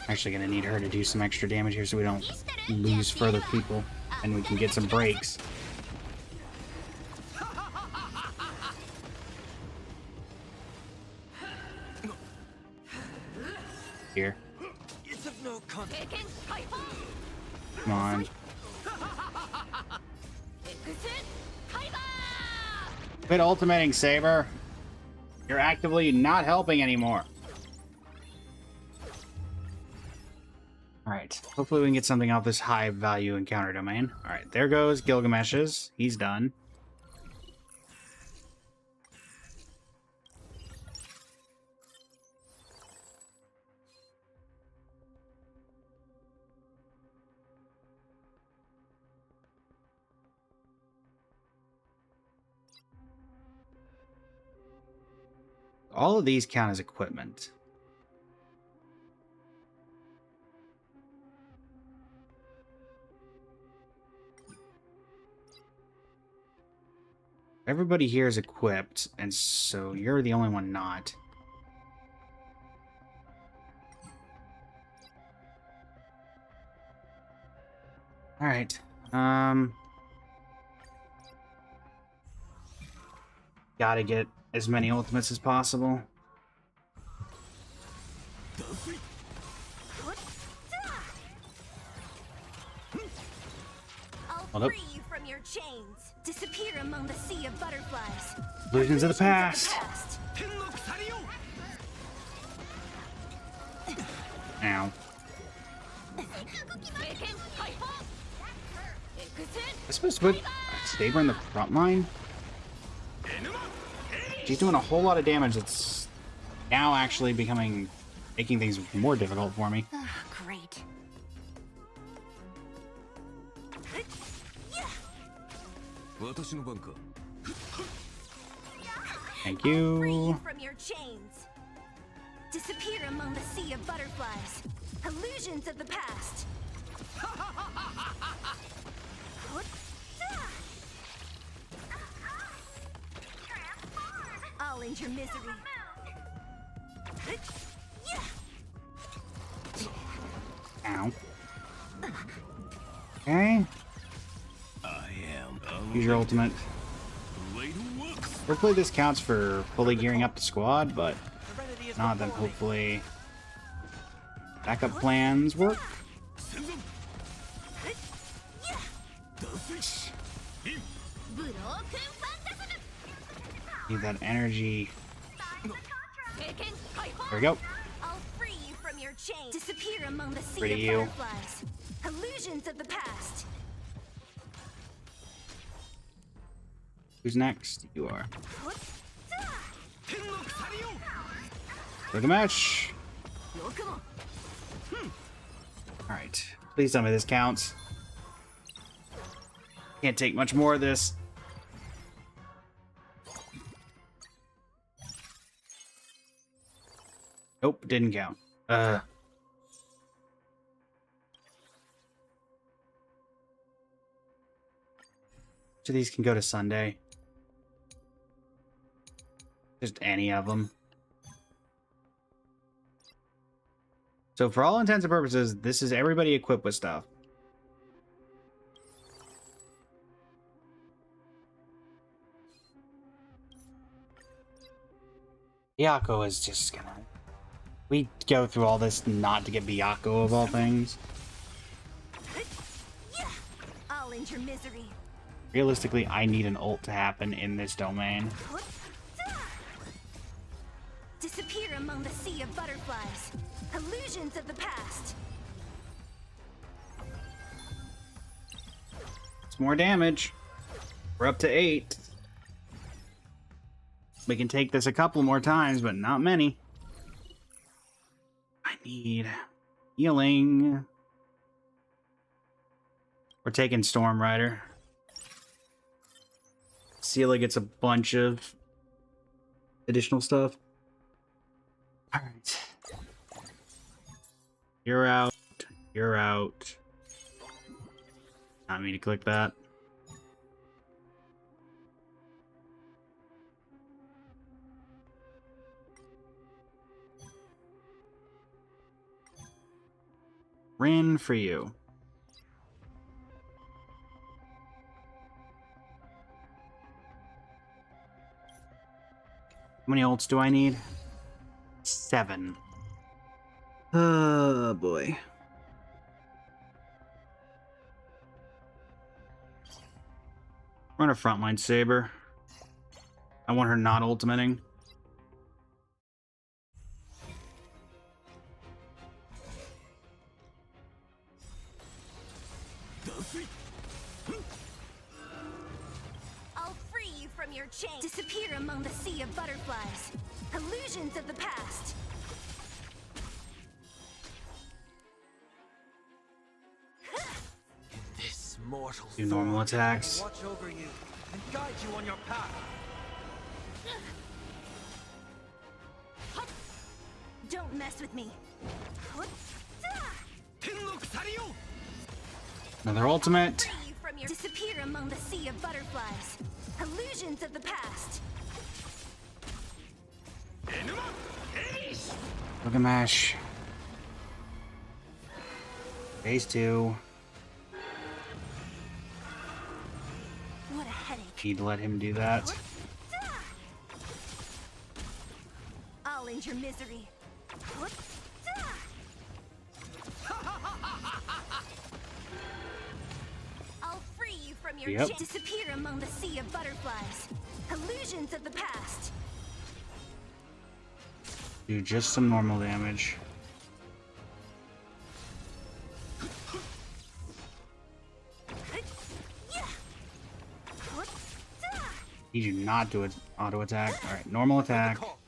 Actually gonna need her to do some extra damage here so we don't lose further people and we can get some breaks. Here. It's of no consequence. Come on. Quit ultimating, Saber. You're actively not helping anymore. Alright, hopefully we can get something off this high value encounter domain. Alright, there goes Gilgamesh's. He's done. All of these count as equipment. Everybody here is equipped, and so you're the only one not. Alright. Gotta get as many ultimates as possible. I'll free you from your chains. Disappear among the sea of butterflies. Illusions of the past. Ow. I suppose to put Saber in the front line. She's doing a whole lot of damage that's now actually making things more difficult for me. Great. Thank Free you. you from your chains. Disappear among the sea of butterflies. Illusions of the past. I'll end your misery. Ow. Okay. Use your ultimate. Hopefully this counts for fully gearing up the squad, but if not, then hopefully backup plans work. Need that energy. There we go. I'll free you from your chains. Disappear among the sea Free of you. butterflies. Illusions of the past. Who's next? You are. Look a match. Alright. Please tell me this counts. Can't take much more of this. Nope, didn't count. Each of these can go to Sunday. Just any of them. So for all intents and purposes, this is everybody equipped with stuff. Byaku is just gonna... We go through all this not to get Byaku of all things. I'll end your misery. Realistically, I need an ult to happen in this domain. Disappear among the sea of butterflies. Illusions of the past. It's more damage. We're up to 8. We can take this a couple more times, but not many. I need healing. We're taking Storm Rider. Seela gets a bunch of additional stuff. Alright. You're out. You're out. Not me to click that. Rin for you. How many ults do I need? 7. Oh boy. Run a frontline Saber. I want her not ultimating. I'll free you from your chain. Disappear among the sea of butterflies. Illusions of the past. This mortal Do normal form attacks. watch over you and guide you on your path. Don't mess with me. Another ultimate. Free you from your disappear among the sea of butterflies. Illusions of the past. Look at Mash. Phase 2. What a headache. Need to let him do that. I'll end your misery. I'll free you from your Yep. disappear among the sea of butterflies. Illusions of the past. Do just some normal damage. Need you not do an auto attack. Alright, normal attack. Torment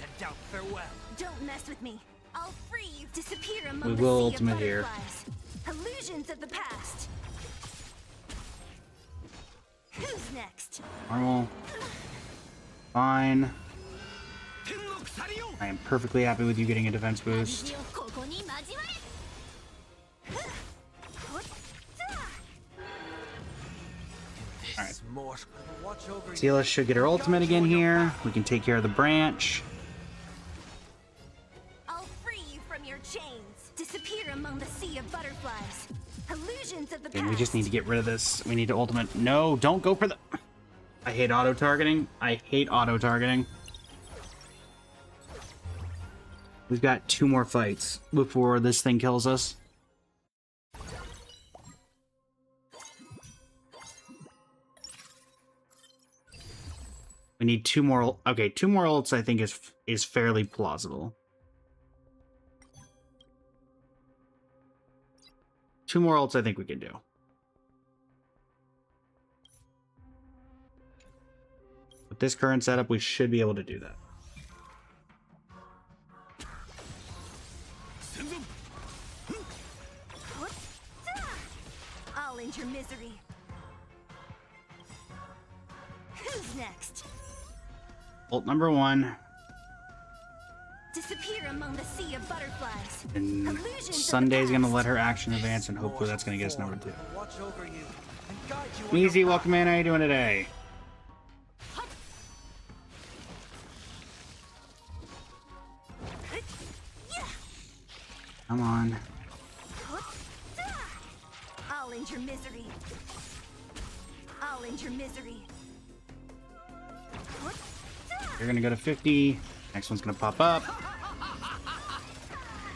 and doubt, farewell. Don't mess with me. I'll free you. Disappear among We the will sea ultimate of here. butterflies. Illusions of the past. Who's next? Normal. Fine. I am perfectly happy with you getting a defense boost. This mortal watch over you. Seela should get her ultimate again here. We can take care of the branch. I'll free you from your chains. Disappear among the sea of butterflies. Illusions of the And past. we just need to get rid of this. We need to ultimate. No, don't go for the... I hate auto-targeting. I hate auto-targeting. We've got 2 more fights before this thing kills us. We need 2 more. Okay, 2 more ults I think is fairly plausible. 2 more ults I think we can do. With this current setup, we should be able to do that. end your misery. Who's next? Bolt number 1. Disappear among the sea of butterflies. And Illusions of the Sunday's gonna past. let her action advance, and hopefully that's gonna get us number 2. Watch over you and guide you on Easy, your welcome in. How you doing today? Come on. I'll end your misery. I'll end your misery. You're gonna go to 50. Next one's gonna pop up.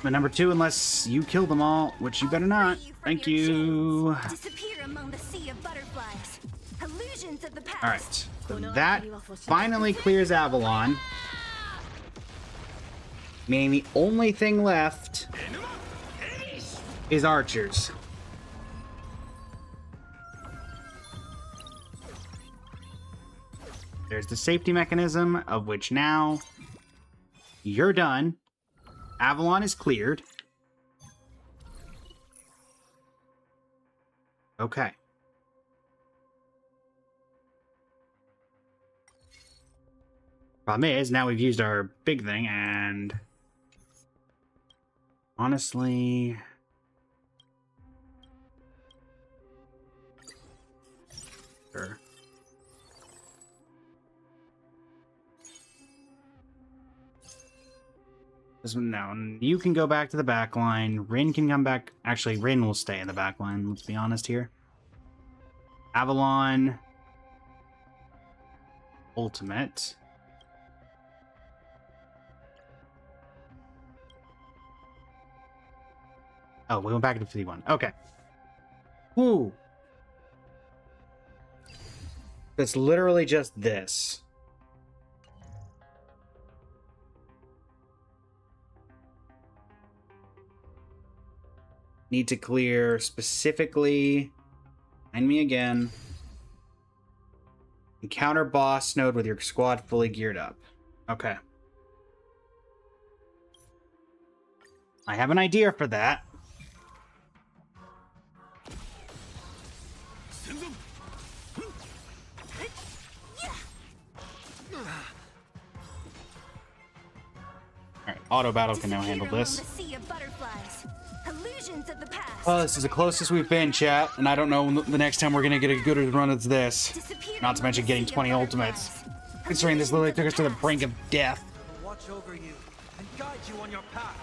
But number 2, unless you kill them all, which you better not. Thank you. Disappear among the sea of butterflies. Illusions of the past. All right, so that finally clears Avalon. Meaning the only thing left is archers. There's the safety mechanism, of which now you're done. Avalon is cleared. Okay. Problem is, now we've used our big thing, and honestly, sure. This one now, you can go back to the back line. Rin can come back. Actually, Rin will stay in the back line. Let's be honest here. Avalon, ultimate. Oh, we went back to 51. Okay. Woo. It's literally just this. Need to clear specifically. Find me again. Encounter boss node with your squad fully geared up. Okay. I have an idea for that. Alright, auto battle can now handle this. Oh, this is the closest we've been, chat, and I don't know the next time we're gonna get a good run of this. Not to mention getting 20 ultimates. Considering this literally took us to the brink of death. watch over you and guide you on your path.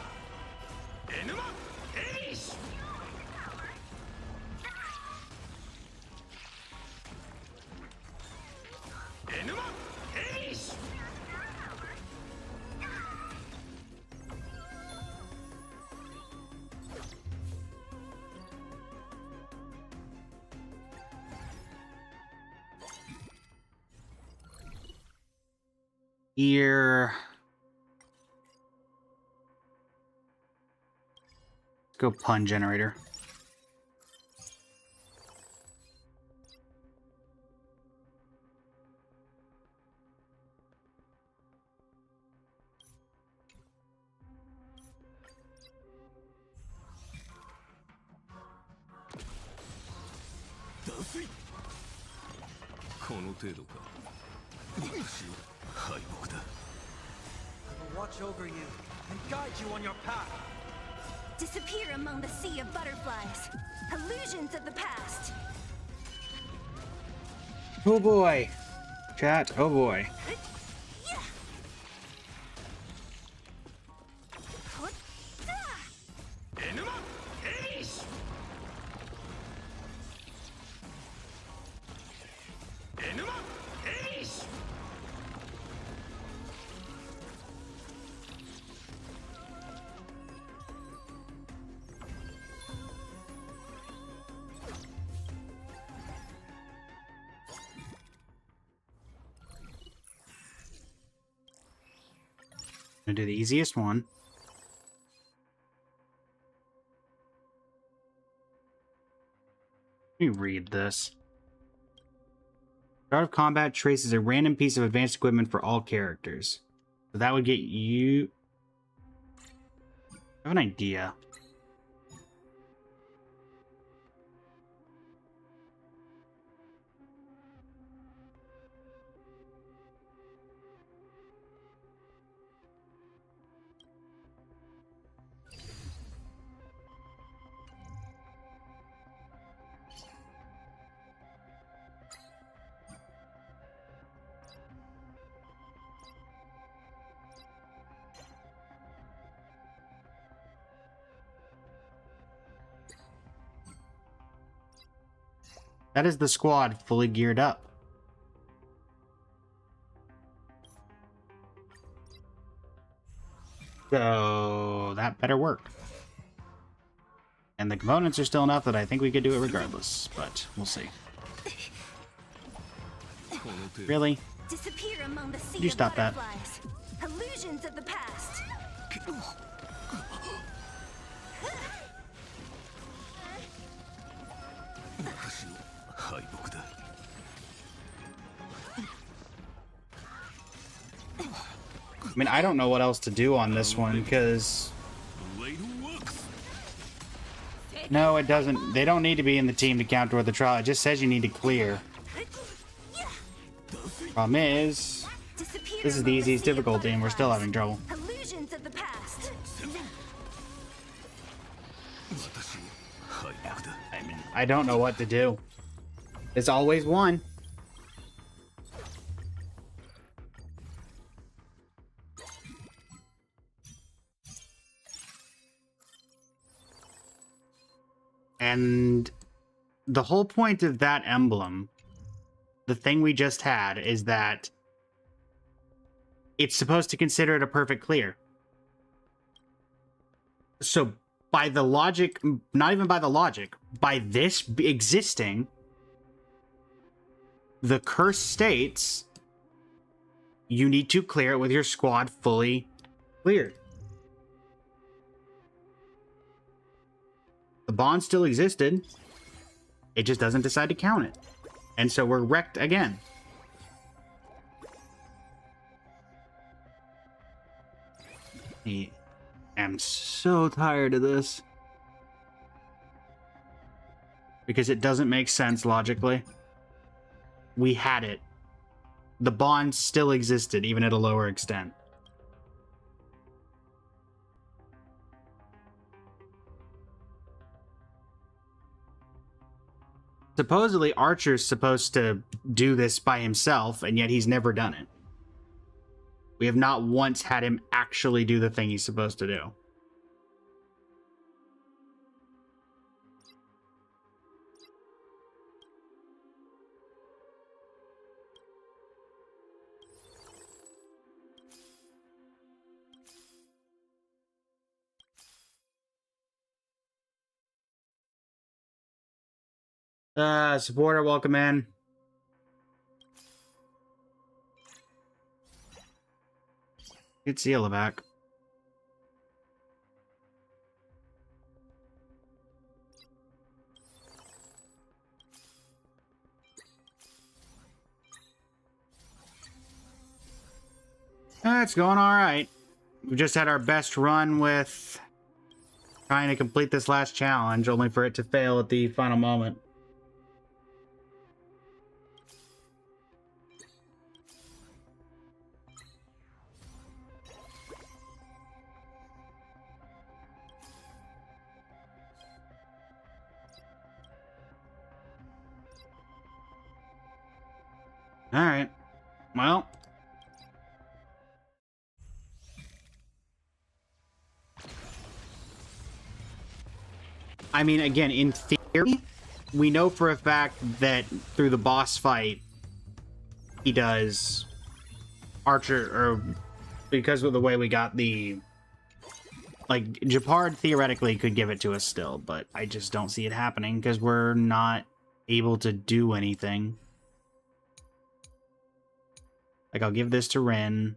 Here. Let's go pun generator. Watch over you and guide you on your path. Disappear among the sea of butterflies. Illusions of the past. Oh boy. Chat, oh boy. Gonna do the easiest one. Let me read this. Start of combat traces a random piece of advanced equipment for all characters. So that would get you... I have an idea. That is the squad fully geared up. So that better work. And the components are still enough that I think we could do it regardless, but we'll see. Really? Disappear among the sea You of stop that. butterflies. Illusions of the past. I mean, I don't know what else to do on this one, because... No, it doesn't. They don't need to be in the team to count toward the trial. It just says you need to clear. Problem is, this is the easiest difficulty, and we're still having trouble. Illusions of the past. I mean, I don't know what to do. There's always one. And the whole point of that emblem, the thing we just had, is that it's supposed to consider it a perfect clear. So by the logic, not even by the logic, by this existing, the curse states you need to clear it with your squad fully cleared. The bond still existed. It just doesn't decide to count it. And so we're wrecked again. I am so tired of this. Because it doesn't make sense logically. We had it. The bond still existed, even at a lower extent. Supposedly, Archer's supposed to do this by himself, and yet he's never done it. We have not once had him actually do the thing he's supposed to do. Supporter, welcome in. Get Zila back. It's going all right. We just had our best run with trying to complete this last challenge, only for it to fail at the final moment. All right. Well. I mean, again, in theory, we know for a fact that through the boss fight, he does Archer, or because of the way we got the... Like, Japard theoretically could give it to us still, but I just don't see it happening because we're not able to do anything. Like, I'll give this to Rin.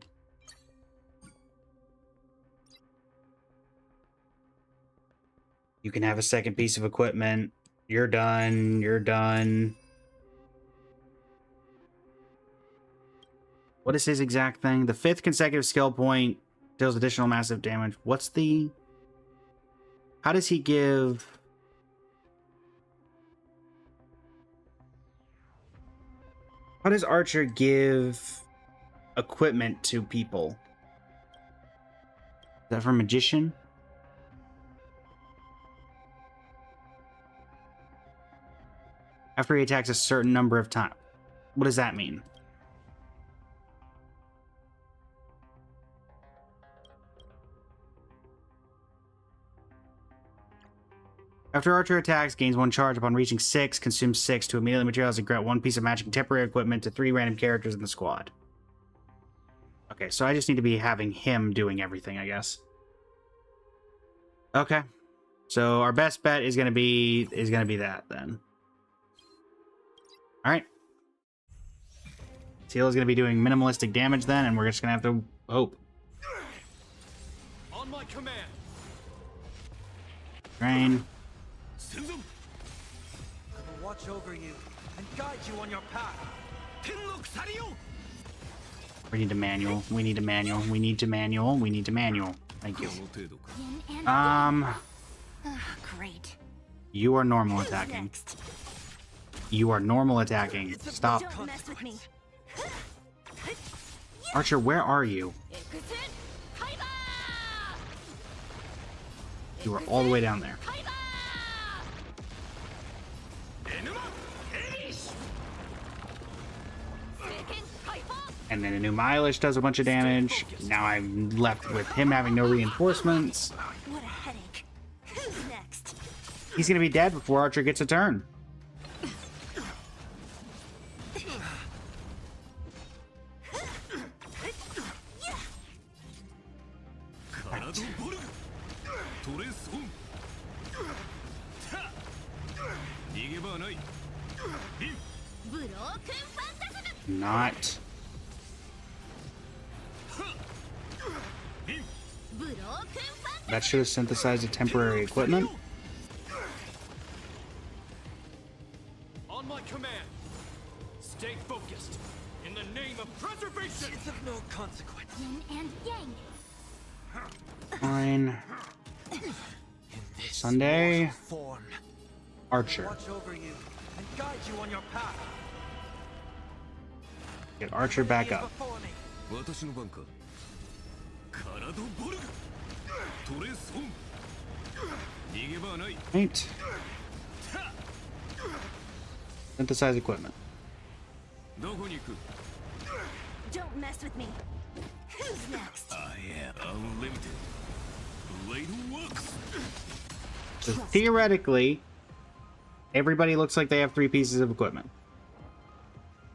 You can have a second piece of equipment. You're done. You're done. What is his exact thing? The 5th consecutive skill point deals additional massive damage. What's the... How does he give... How does Archer give equipment to people? Is that for Magician? After he attacks a certain number of times. What does that mean? After Archer attacks, gains 1 charge upon reaching 6, consumes 6 to immediately materialize and grant 1 piece of magic and temporary equipment to 3 random characters in the squad. Okay, so I just need to be having him doing everything, I guess. Okay. So our best bet is gonna be that then. Alright. Seal is gonna be doing minimalistic damage then, and we're just gonna have to hope. On my command. Train. I will watch over you and guide you on your path. We need a manual. We need a manual. We need to manual. We need to manual. Thank you. Yin and great. You are normal attacking. Next. You are normal attacking. Stop. Don't mess with me. Archer, where are you? You are all the way down there. And then a new Mileage does a bunch of damage. Now I'm left with him having no reinforcements. What a headache. Who's next? He's gonna be dead before Archer gets a turn. Not. That should have synthesized a temporary equipment. On my command. Stay focused. In the name of preservation. It's of no consequence. Yin and yang. Fine. Sunday. Form. Archer. Watch over you and guide you on your path. Get Archer back up. Before me. Right. Synthesize equipment. Don't mess with me. Who's next? I am unlimited. Blade works. So theoretically, everybody looks like they have 3 pieces of equipment.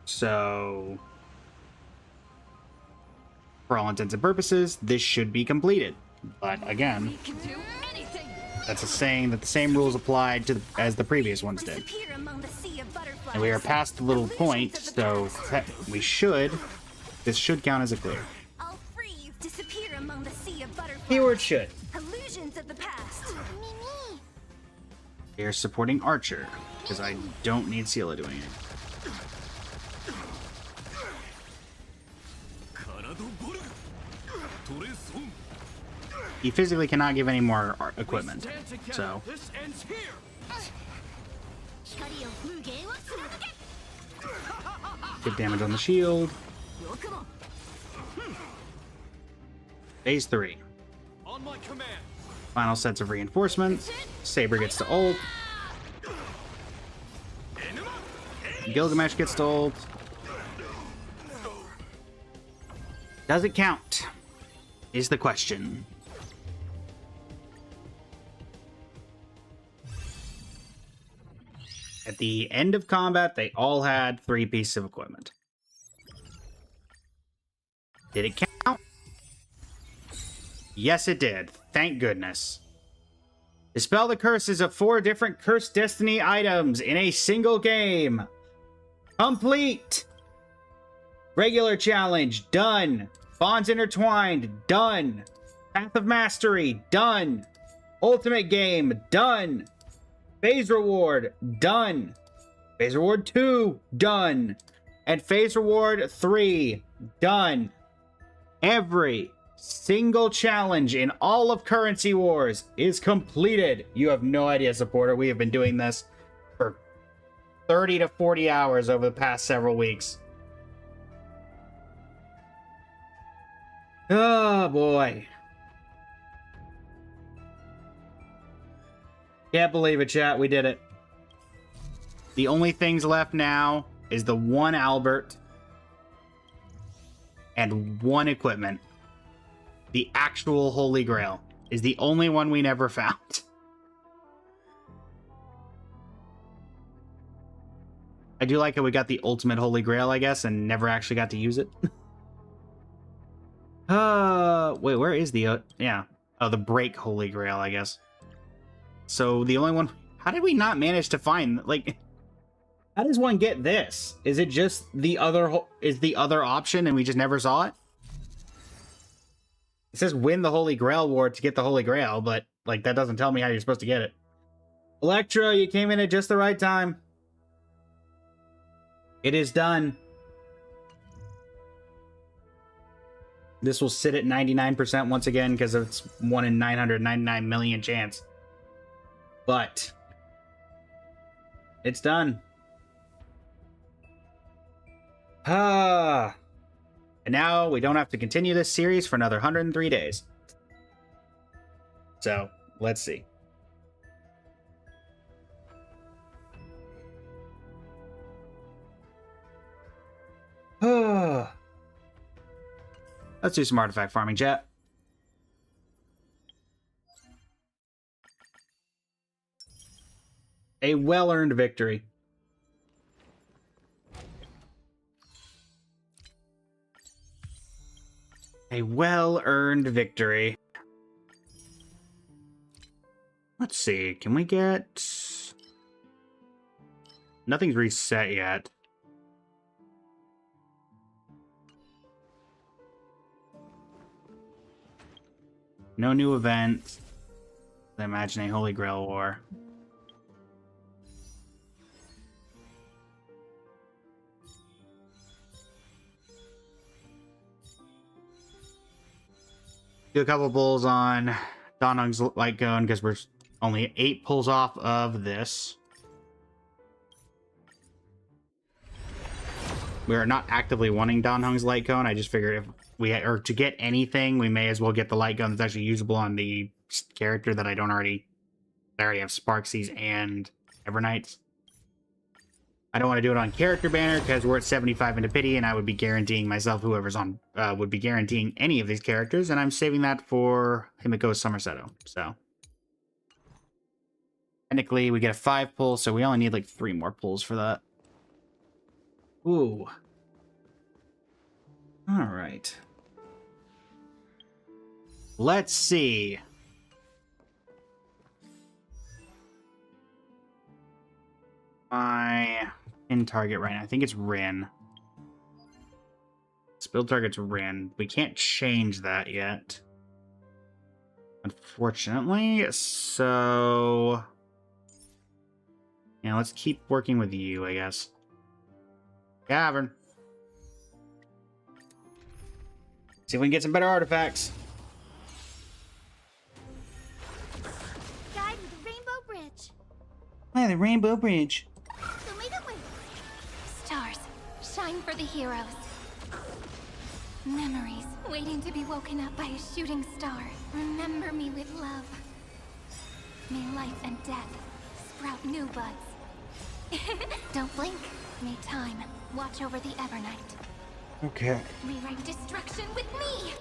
So, for all intents and purposes, this should be completed. But again, We can do anything. that's a saying that the same rules applied to as the previous ones did. Disappear among the sea of butterflies. And we are past the little point, so this should count as a clear. I'll free you. Disappear among the sea of butterflies. Keyword should. Illusions of the past. We are supporting Archer, because I don't need Sela doing it. He physically cannot give any more equipment, Stand together. so This ends here. good damage on the shield. Phase 3. On my command. Final sets of reinforcements. Saber gets to ult. Gilgamesh gets to ult. Does it count? Is the question. At the end of combat, they all had 3 pieces of equipment. Did it count? Yes, it did. Thank goodness. Dispel the curses of 4 different Cursed Destiny items in a single game. Complete! Regular challenge, done. Bonds intertwined, done. Path of Mastery, done. Ultimate game, done. Phase reward, done. Phase reward 2, done. And phase reward 3, done. Every single challenge in all of Currency Wars is completed. You have no idea, supporter. We have been doing this for 30 to 40 hours over the past several weeks. Oh boy. Can't believe it, chat. We did it. The only things left now is the 1 Albert and 1 equipment. The actual Holy Grail is the only one we never found. I do like how we got the ultimate Holy Grail, I guess, and never actually got to use it. Wait, where is the, yeah. Oh, the break Holy Grail, I guess. So the only one, how did we not manage to find, like, how does one get this? Is it just the other, is the other option and we just never saw it? It says win the Holy Grail War to get the Holy Grail, but, like, that doesn't tell me how you're supposed to get it. Electra, you came in at just the right time. It is done. This will sit at 99% once again because it's 1 in 999 million chance. But it's done. And now we don't have to continue this series for another 103 days. So, let's see. Let's do some artifact farming, chat. A well-earned victory. A well-earned victory. Let's see, can we get... Nothing's reset yet. No new event. I imagine a Holy Grail War. Do a couple pulls on Donhung's Light Cone because we're only 8 pulls off of this. We are not actively wanting Donhung's Light Cone. I just figured if we or to get anything, we may as well get the light gun that's actually usable on the character that I already have Sparksies and Evernights. I don't want to do it on character banner because we're at 75 into pity, and I would be guaranteeing myself whoever's on would be guaranteeing any of these characters, and I'm saving that for Himiko Somersetto. So technically, we get a 5 pull, so we only need like 3 more pulls for that. Ooh. All right. Let's see. My pin target right now, I think it's Rin. Build target's Rin. We can't change that yet, unfortunately. So yeah, let's keep working with you, I guess. Cavern. See if we can get some better artifacts. Guide with the Rainbow Bridge. Hi, the Rainbow Bridge. Show me the way. Stars, shine for the heroes. Memories waiting to be woken up by a shooting star. Remember me with love. May life and death sprout new buds. Don't blink. May time watch over the Evernight. Okay. Rewrite destruction with me!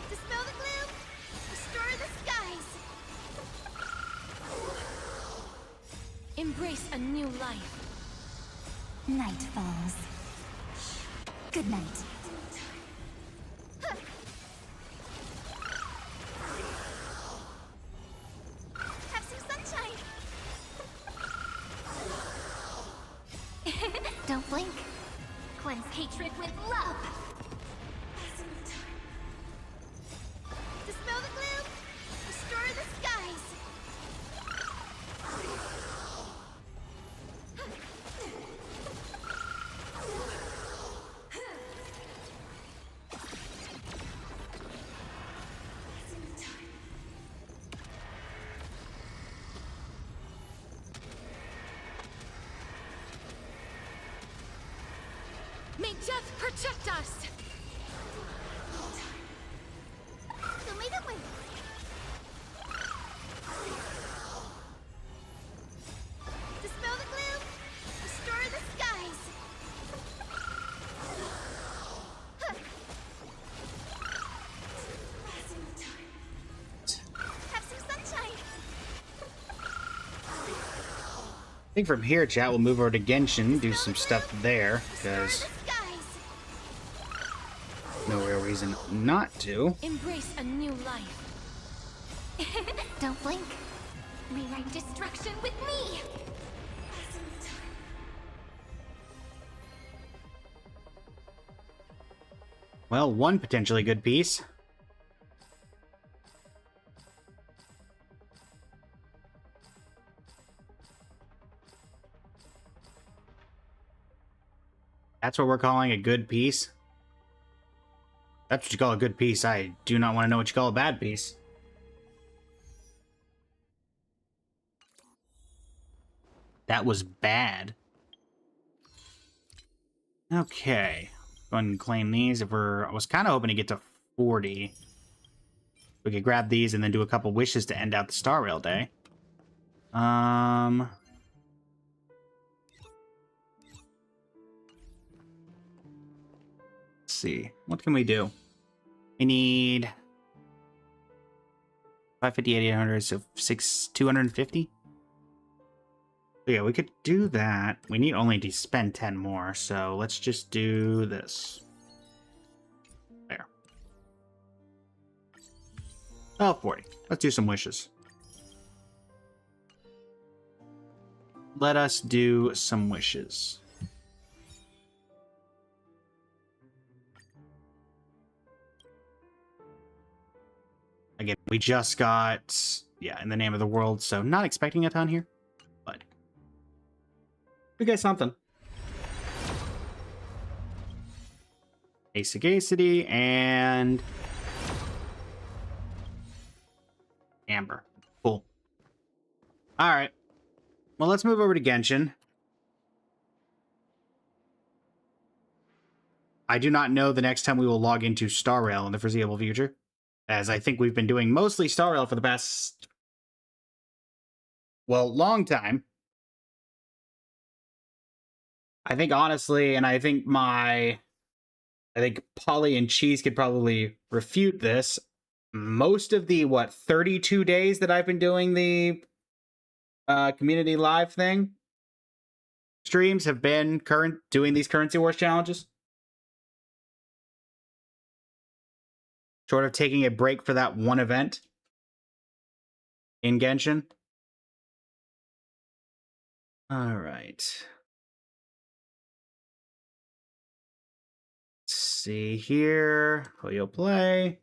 Dispel the gloom! Restore the skies! Embrace a new life. Night falls. Good night. Have some sunshine! Don't blink. Cleanse hatred with love. Dispel the gloom. Restore the skies. May death protect us! Show me the way. Dispel the gloom. Restore the skies. Have some sunshine. think from here, chat, we'll move over to Genshin, do some stuff there, because no real reason not to. Embrace a new life. Don't blink. Rewrite destruction with me. Well, one potentially good piece. That's what we're calling a good piece. That's what you call a good piece. I do not want to know what you call a bad piece. That was bad. Okay. Go ahead and claim these. If we're, I was kind of hoping to get to 40. We could grab these and then do a couple wishes to end out the Star Rail day. Let's see. What can we do? We need 550, 800, so 250. Yeah, we could do that. We need only to spend 10 more, so let's just do this. There. Oh, 40. Let's do some wishes. Let us do some wishes. Again, we just got, yeah, in the name of the world, so not expecting a ton here, but we got something. A Sagacity and Amber. Cool. All right. Well, let's move over to Genshin. I do not know the next time we will log into Star Rail in the foreseeable future, as I think we've been doing mostly Star Rail for the past, well, long time. I think honestly, and I think Polly and Cheese could probably refute this. Most of the, 32 days that I've been doing the community live thing, streams have been doing these Currency Wars challenges. Short of taking a break for that one event in Genshin. All right. Let's see here. Who you'll play.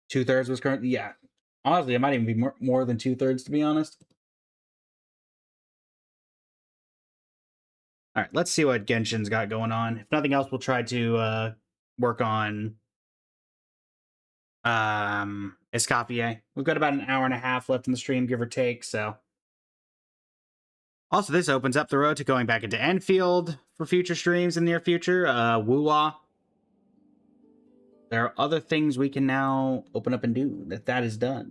Two-thirds was current. Yeah. Honestly, it might even be more than two-thirds, to be honest. All right, let's see what Genshin's got going on. If nothing else, we'll try to work on ESCOFFIER. We've got about an hour and a half left in the stream, give or take, so. Also, this opens up the road to going back into Enfield for future streams in the near future. Woo-wah. There are other things we can now open up and do that is done.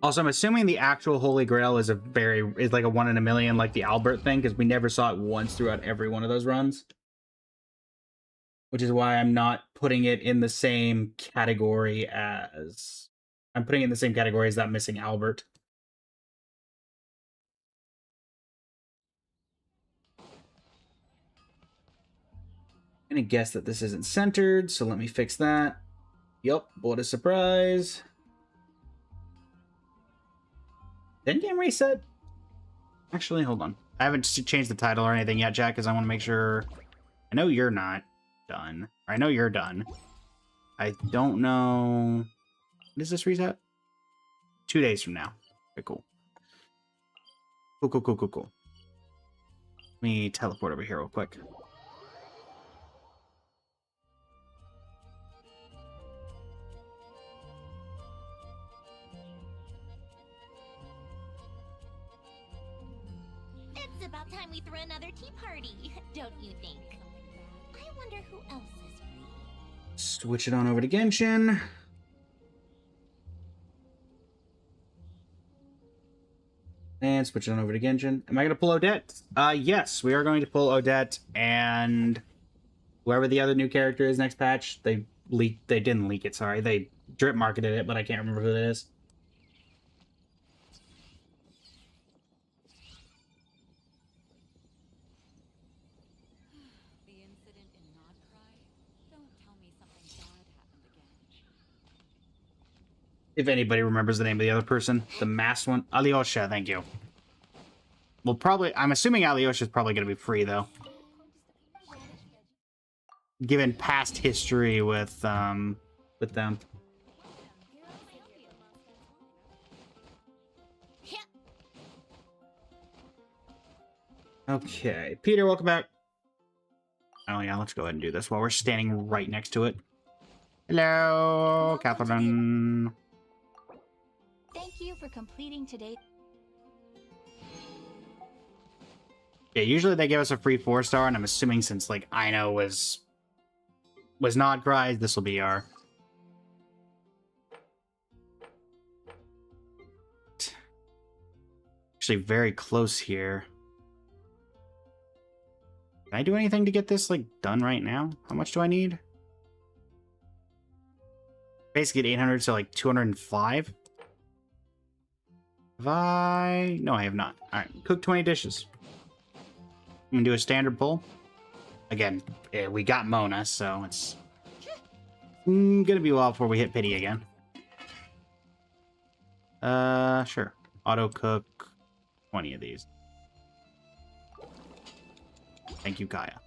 Also, I'm assuming the actual Holy Grail is like a 1 in a million, like the Albert thing, because we never saw it once throughout every one of those runs. Which is why I'm not putting it in the same category as... I'm putting it in the same category as that missing Albert. I'm gonna guess that this isn't centered, so let me fix that. Yup, what a surprise. Didn't game reset? Actually, hold on. I haven't changed the title or anything yet, Jack, because I want to make sure... I know you're not done. Or I know you're done. I don't know... When does this reset? 2 days from now. Okay, cool. Cool. Let me teleport over here real quick. It's about time we threw another tea party, don't you think? I wonder who else is free. Switch it on over to Genshin. And switch it on over to Genshin. Am I going to pull Odette? Yes, we are going to pull Odette, and whoever the other new character is next patch, they didn't leak it, sorry. They drip marketed it, but I can't remember who it is. The incident in Nodcry? Don't tell me something bad happened again. If anybody remembers the name of the other person, the masked one. Alyosha, thank you. Well, probably, I'm assuming Alyosha is probably going to be free, though. Given past history with them. Okay, Peter, welcome back. Oh yeah, let's go ahead and do this while we're standing right next to it. Hello, Catherine. Thank you for completing today. Yeah, usually they give us a free 4-star, and I'm assuming since like Aino was not Cry, this will be our. Actually, very close here. Can I do anything to get this like done right now? How much do I need? Basically, at 800 to like 205. Have I? No, I have not. All right, cook 20 dishes. I'm gonna do a standard pull. Again, we got Mona, so it's gonna be a while before we hit pity again. Sure. Auto cook 20 of these. Thank you, Kaya.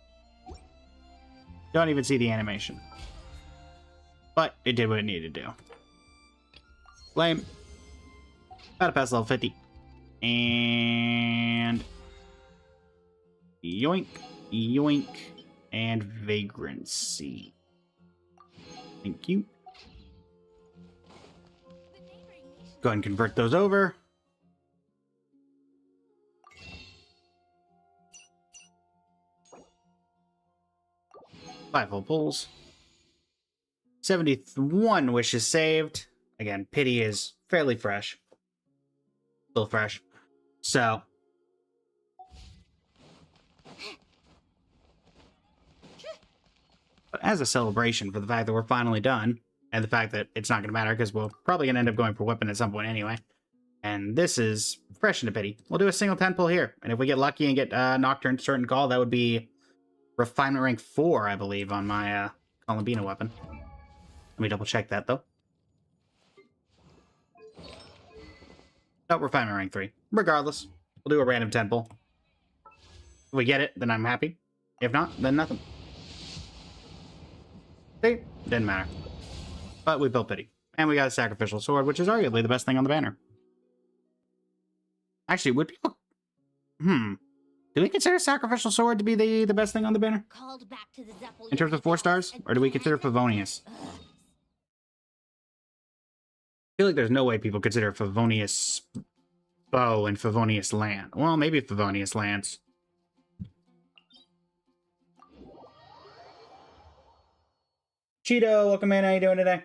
Don't even see the animation. But it did what it needed to do. Lame. About to pass level 50. And yoink, yoink, and vagrancy. Thank you. Go ahead and convert those over. Five full pulls. 71 wishes saved. Again, pity is fairly fresh. Still fresh. So. But as a celebration for the fact that we're finally done, and the fact that it's not going to matter because we're probably going to end up going for weapon at some point anyway. And this is fresh into pity. We'll do a single 10 pull here. And if we get lucky and get Nocturne Certain Call, that would be Refinement rank 4, I believe, on my Columbina weapon. Let me double check that, though. No, Refinement rank 3. Regardless, we'll do a random 10 pull. If we get it, then I'm happy. If not, then nothing. See? Didn't matter. But we built pity. And we got a Sacrificial Sword, which is arguably the best thing on the banner. Actually, would people... Do we consider Sacrificial Sword to be the best thing on the banner? In terms of 4 stars? Or do we consider Favonius? I feel like there's no way people consider Favonius Bow and Favonius Land. Well, maybe Favonius Lance. Cheeto, welcome in. How you doing today?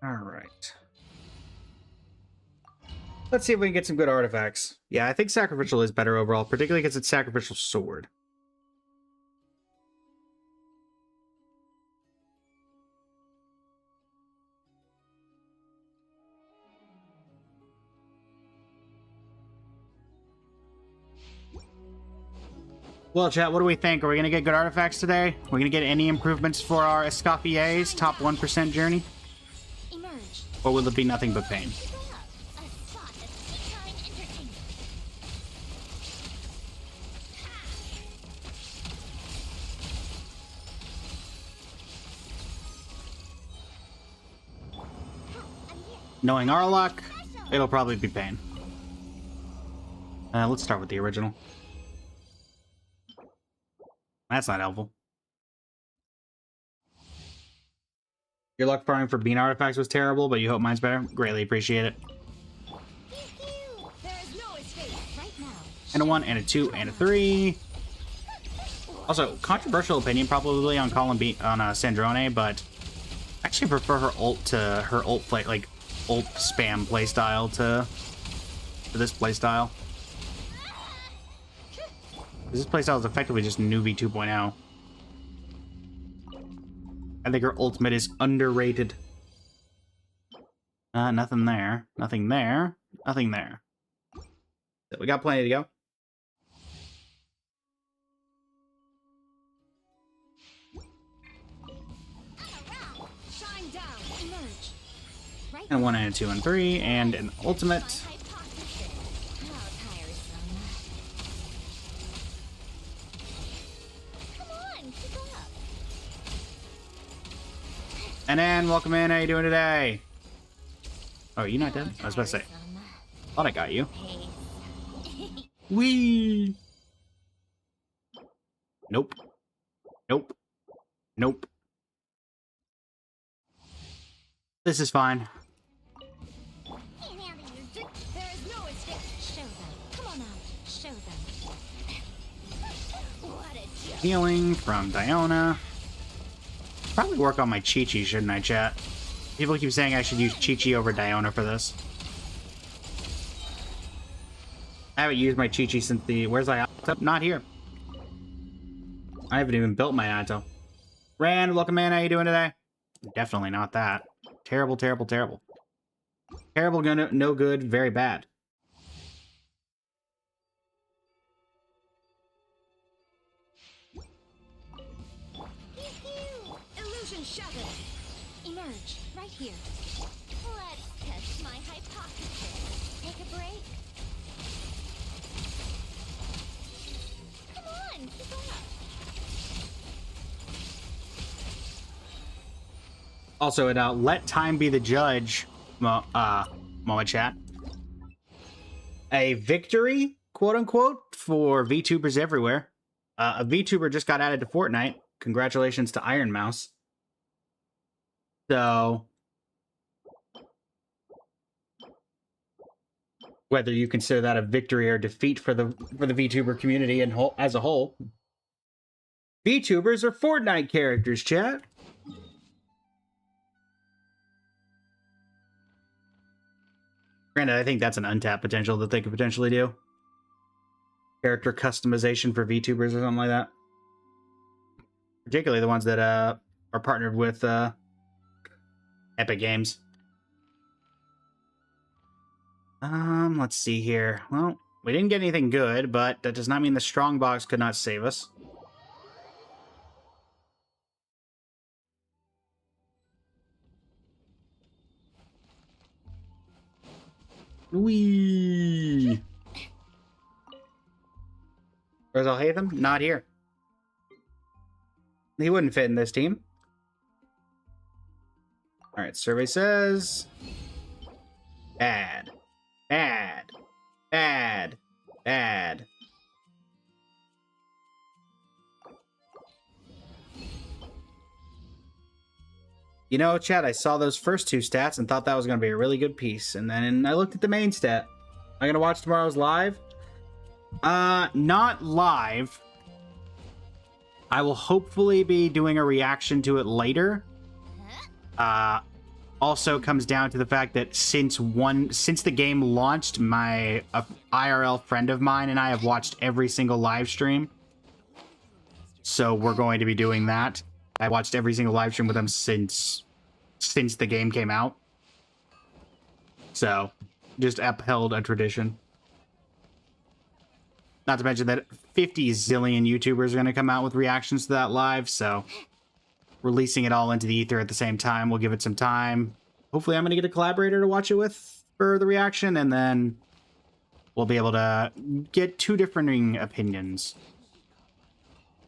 Alright. Let's see if we can get some good artifacts. Yeah, I think Sacrificial is better overall, particularly because it's Sacrificial Sword. Well, chat, what do we think? Are we going to get good artifacts today? Are we going to get any improvements for our ESCOFFIER's top 1% journey? Or will it be nothing but pain? Knowing our luck, it'll probably be pain. Let's start with the original. That's not helpful. Your luck farming for bean artifacts was terrible, but you hope mine's better. Greatly appreciate it. And a 1, and a 2, and a 3. Also, controversial opinion probably on Sandrone, but I actually prefer her ult to her ult play, like ult spam playstyle to this playstyle. This playstyle is effectively just Newbie 2.0. I think her ultimate is underrated. Nothing there. Nothing there. Nothing there. So we got plenty to go. Shine down, emerge. Right And 1 and 2 and 3 and an ultimate. hypothesis. How tiresome. Come on, keep up. And then welcome in. How you doing today? Oh, are you not dead? I was about to say. Thought I got you. Wee. Nope. Nope. Nope. This is fine. There is no escape. Show them. Come on out. Show them. What a joke. Healing from Diona. Probably work on my Chi-Chi, shouldn't I, chat? People keep saying I should use Chi-Chi over Diona for this. I haven't used my Chi-Chi since the... Where's Ayato? Not here. I haven't even built my Ayato. Rand, welcome in. How you doing today? Definitely not that. Terrible, terrible, terrible. Terrible, no good, very bad. Illusion shattered. Emerge right here. Let's test my hypothesis. Take a break. Come on, keep up. Also, it let time be the judge, moment chat. A victory, quote unquote, for VTubers everywhere. A VTuber just got added to Fortnite. Congratulations to Iron Mouse. So, whether you consider that a victory or defeat for the VTuber community and as a whole, VTubers are Fortnite characters, chat. Granted, I think that's an untapped potential that they could potentially do. Character customization for VTubers or something like that. Particularly the ones that are partnered with Epic Games. Let's see here. Well, we didn't get anything good, but that does not mean the strong box could not save us. Whee! Where's Alhaitham? Not here. He wouldn't fit in this team. Alright, survey says... Bad. Bad. Bad. Bad. You know, chat, I saw those first two stats and thought that was going to be a really good piece. And then I looked at the main stat. Am I going to watch tomorrow's live? Not live. I will hopefully be doing a reaction to it later. Also comes down to the fact that since the game launched, my IRL friend of mine and I have watched every single live stream. So we're going to be doing that. I watched every single live stream with him since the game came out. So, just upheld a tradition. Not to mention that 50 zillion YouTubers are going to come out with reactions to that live, so releasing it all into the ether at the same time will give it some time. Hopefully I'm going to get a collaborator to watch it with for the reaction, and then we'll be able to get two differing opinions.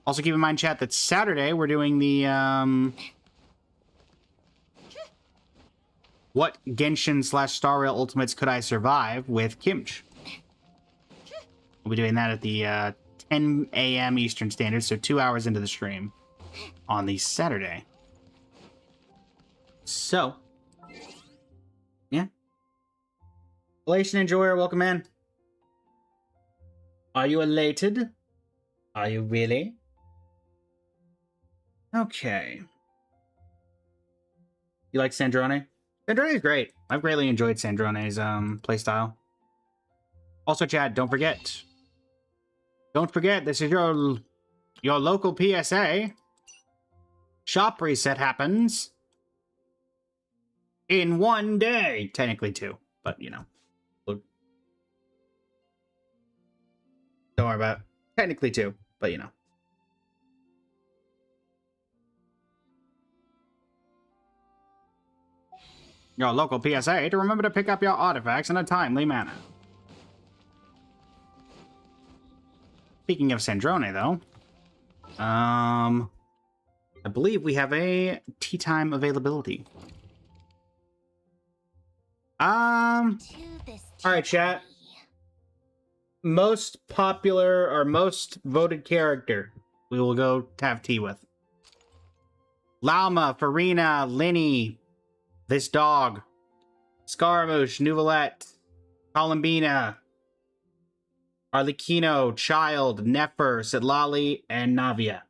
Also, keep in mind, chat, that Saturday we're doing the, what Genshin / Star Rail Ultimates Could I Survive with Kimch. We'll be doing that at the 10 a.m. Eastern Standard, so 2 hours into the stream on the Saturday. So, yeah. Elation Enjoyer, welcome in. Are you elated? Are you really? Okay. You like Sandrone? Sandrone is great. I've greatly enjoyed Sandrone's playstyle. Also, Chad, don't forget. Don't forget, this is your local PSA. Shop reset happens in 1 day. Technically 2, but you know. Look. Don't worry about it. Technically 2, but you know. Your local PSA to remember to pick up your artifacts in a timely manner. Speaking of Sandrone, though, I believe we have a tea time availability. All right, chat. Most popular or most voted character we will go to have tea with. Lalma, Farina, Linny, this dog, Scaramouche, Nuvolette, Columbina, Arlecchino, Child, Nefer, Sitlali, and Navia.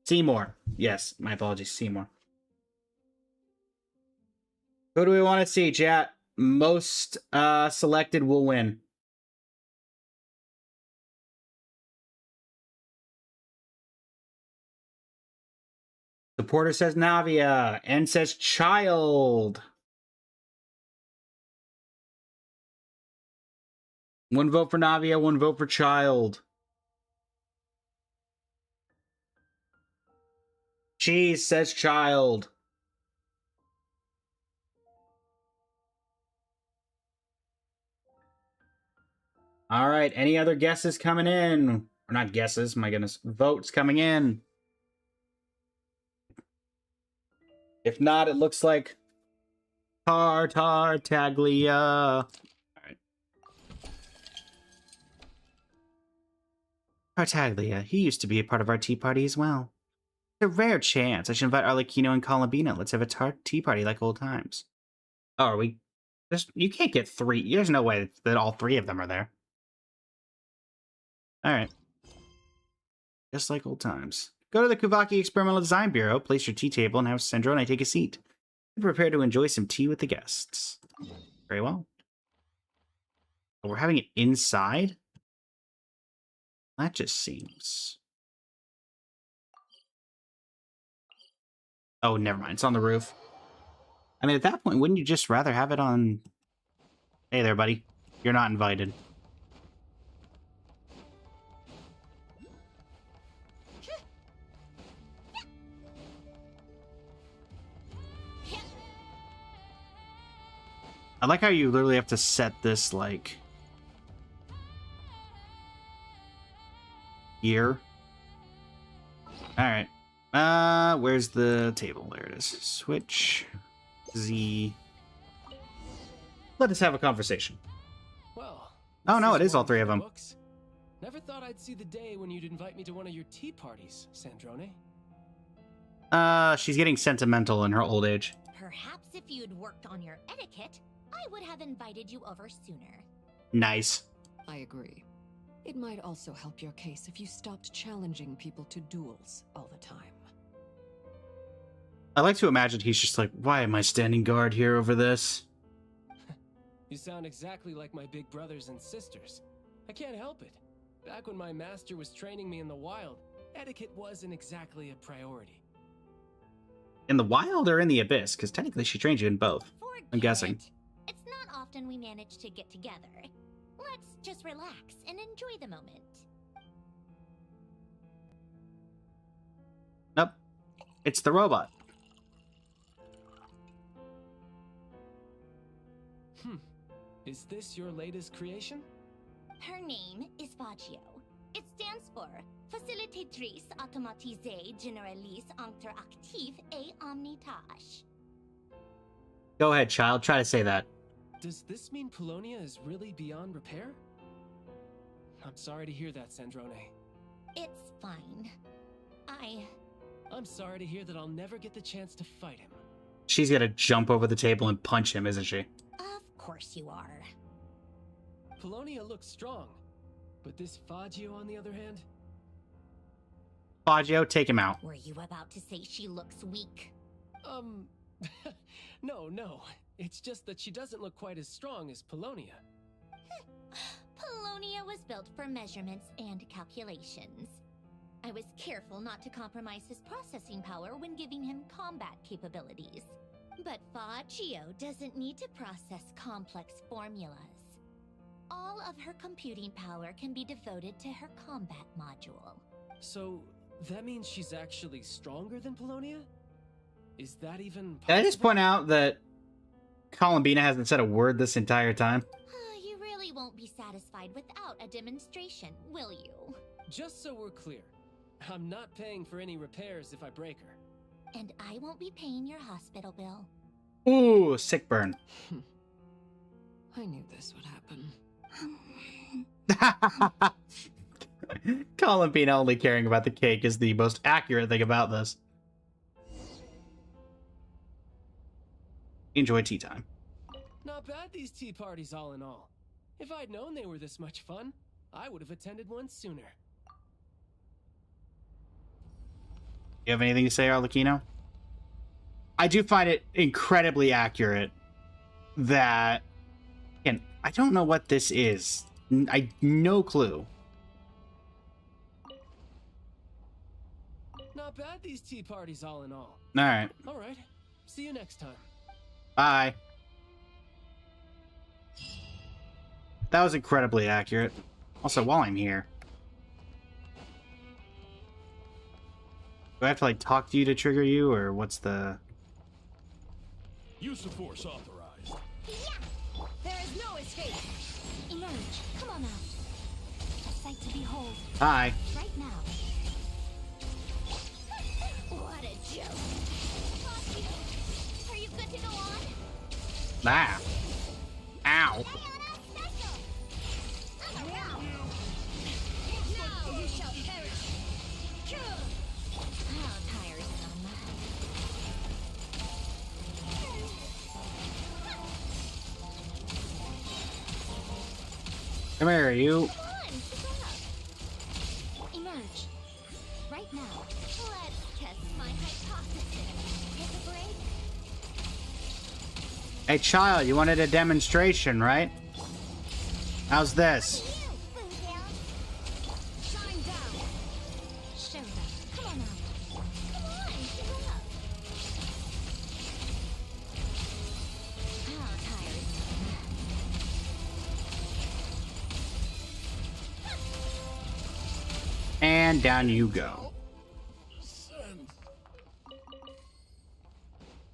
Seymour. Yes, my apologies, Seymour. Who do we want to see, chat? Most selected will win. Supporter says Navia, and says Child. 1 vote for Navia, 1 vote for Child. Cheese says Child. All right, any other guesses coming in? Or not guesses, my goodness. Votes coming in. If not, it looks like Tartaglia. All right. Tartaglia, he used to be a part of our tea party as well. It's a rare chance. I should invite Arlecchino and Columbina. Let's have a tea party like old times. Oh, are we? You can't get 3. There's no way that all 3 of them are there. All right. Just like old times. Go to the Kuvaki Experimental Design Bureau, place your tea table, and have Sandrone take a seat. Be prepared to enjoy some tea with the guests. Very well. Oh, we're having it inside? That just seems... Oh, never mind. It's on the roof. I mean, at that point, wouldn't you just rather have it on... Hey there, buddy. You're not invited. I like how you literally have to set this, like... here. Alright. Where's the table? There it is. Switch. Z. Let us have a conversation. Well, oh no, it is all 3 of them. Books. Never thought I'd see the day when you'd invite me to one of your tea parties, Sandrone. She's getting sentimental in her old age. Perhaps if you'd worked on your etiquette, I would have invited you over sooner. Nice. I agree. It might also help your case if you stopped challenging people to duels all the time. I like to imagine he's just like, why am I standing guard here over this? You sound exactly like my big brothers and sisters. I can't help it. Back when my master was training me in the wild, etiquette wasn't exactly a priority. In the wild or in the abyss? Because technically she trained you in both. I'm guessing. It's not often we manage to get together. Let's just relax and enjoy the moment. Nope. It's the robot. Is this your latest creation? Her name is Baggio. It stands for Facilitatrice Automatisée Généralise Interactive et Omnitâche. Go ahead, child. Try to say that. Does this mean Polonia is really beyond repair? I'm sorry to hear that, Sandrone. It's fine. I'm sorry to hear that I'll never get the chance to fight him. She's gonna jump over the table and punch him, isn't she? Of course you are. Polonia looks strong, but this Faggio, on the other hand? Baggio, take him out. Were you about to say she looks weak? No. It's just that she doesn't look quite as strong as Polonia. Polonia was built for measurements and calculations. I was careful not to compromise his processing power when giving him combat capabilities. But Fagio doesn't need to process complex formulas. All of her computing power can be devoted to her combat module. So, that means she's actually stronger than Polonia? Is that even possible? Can I just point out that Columbina hasn't said a word this entire time? You really won't be satisfied without a demonstration, will you? Just so we're clear, I'm not paying for any repairs if I break her. And I won't be paying your hospital bill. Ooh, sick burn. I knew this would happen. Columbina only caring about the cake is the most accurate thing about this. Enjoy tea time. Not bad, these tea parties all in all. If I'd known they were this much fun, I would have attended one sooner. You have anything to say, Arlecchino? I do find it incredibly accurate that... Again, I don't know what this is. No clue. Not bad, these tea parties all in all. Alright. Alright, see you next time. Bye. That was incredibly accurate. Also, while I'm here... Do I have to, like, talk to you to trigger you, or what's the... Use of force authorized. There is no escape. Emerge. Come on out. A sight to behold. Hi. Right now. What a joke. Fagio, are you good to go on? Ah. Ow. Now you shall perish. How tiresome. Come here, you. Come on, keep up. Emerge. Right now. Let's test my hypothesis. Take a break. Hey, child, you wanted a demonstration, right? How's this? Shine down. Show them. Come on now. Come on, keep up. How tiresome. And down you go.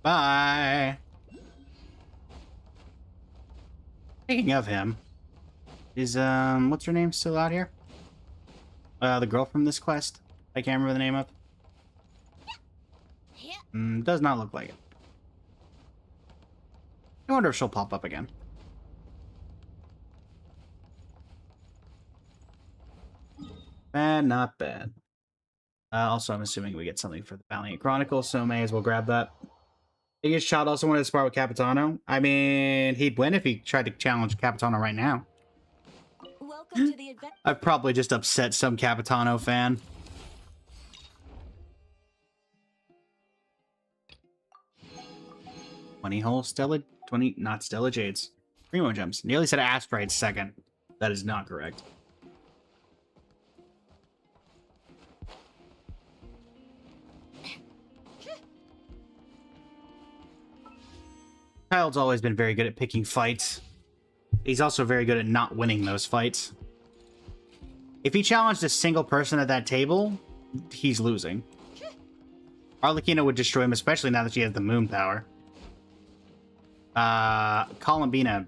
Bye. Speaking of him, is, what's her name still out here? The girl from this quest? I can't remember the name of. Yeah. Does not look like it. I wonder if she'll pop up again. Bad, not bad. Also, I'm assuming we get something for the Valiant Chronicle, so may as well grab that. Biggest Child also wanted to spar with Capitano. I mean, he'd win if he tried to challenge Capitano right now. Welcome to the adventure. I've probably just upset some Capitano fan. Whole Stella, 20, not Stella Jades. Primo Gems. Nearly said Asteroid second. That is not correct. Child's always been very good at picking fights. He's also very good at not winning those fights. If he challenged a single person at that table, he's losing. Arlecchino would destroy him, especially now that she has the moon power. Columbina,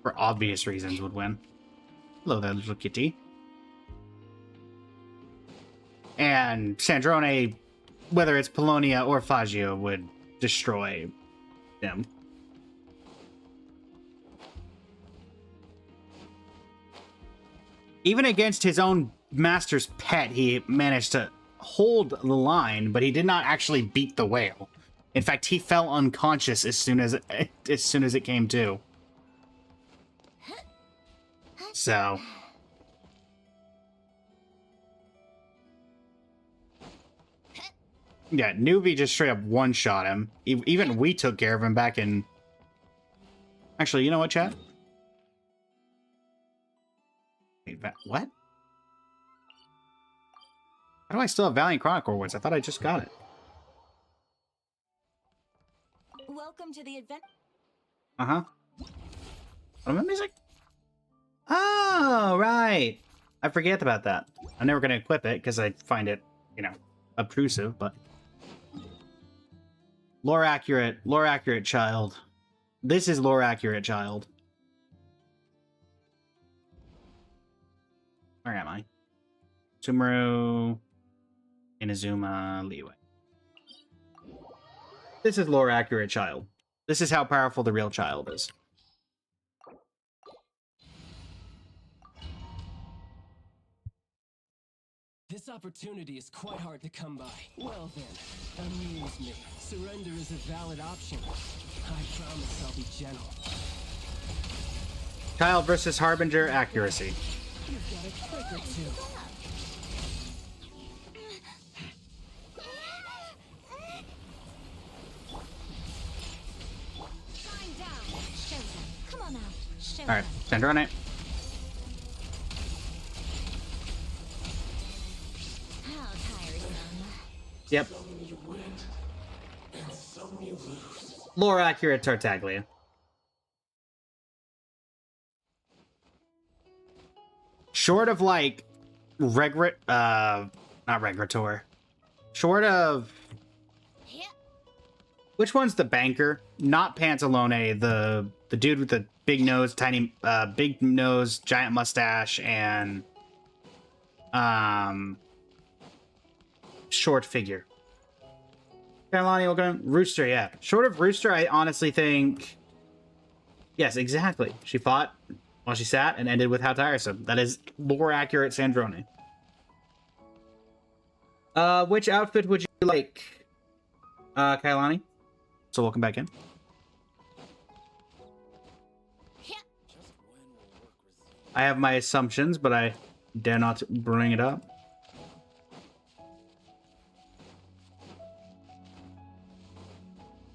for obvious reasons, would win. Hello there, little kitty. And Sandrone, whether it's Polonia or Fagio, would destroy him. Even against his own master's pet, he managed to hold the line, but he did not actually beat the whale. In fact, he fell unconscious as soon as it came to. So, Yeah, Nuvi just straight up one-shot him. Even we took care of him back in... Actually, you know what, chat? Wait, what? How do I still have Valiant Chronicle Awards? I thought I just got it. Welcome to the event. Uh-huh. What am I missing? Oh, right. I forget about that. I'm never going to equip it because I find it, you know, obtrusive, but... Lore accurate child. This is lore accurate child. Where am I? Sumeru, Inazuma, Leeway. This is lore accurate child. This is how powerful the real child is. This opportunity is quite hard to come by. Well then, amuse me. Surrender is a valid option. I promise I'll be gentle. Child versus Harbinger accuracy. You've got a trick or two. Shine down. Show them. Come on out. Show All right, them. send her on it. How tiresome. Yep. Lore accurate Tartaglia. Short of like not Regrator. Short of Yeah. which one's the banker? Not Pantalone, the dude with the big nose, big nose, giant mustache, and short figure. Carolani, welcome. Rooster, yeah. Short of Rooster, I honestly think... Yes, exactly. She fought while she sat and ended with how tiresome. That is lore-accurate Sandrone. Which outfit would you like, Kailani? So welcome back in. Yeah. I have my assumptions, but I dare not bring it up.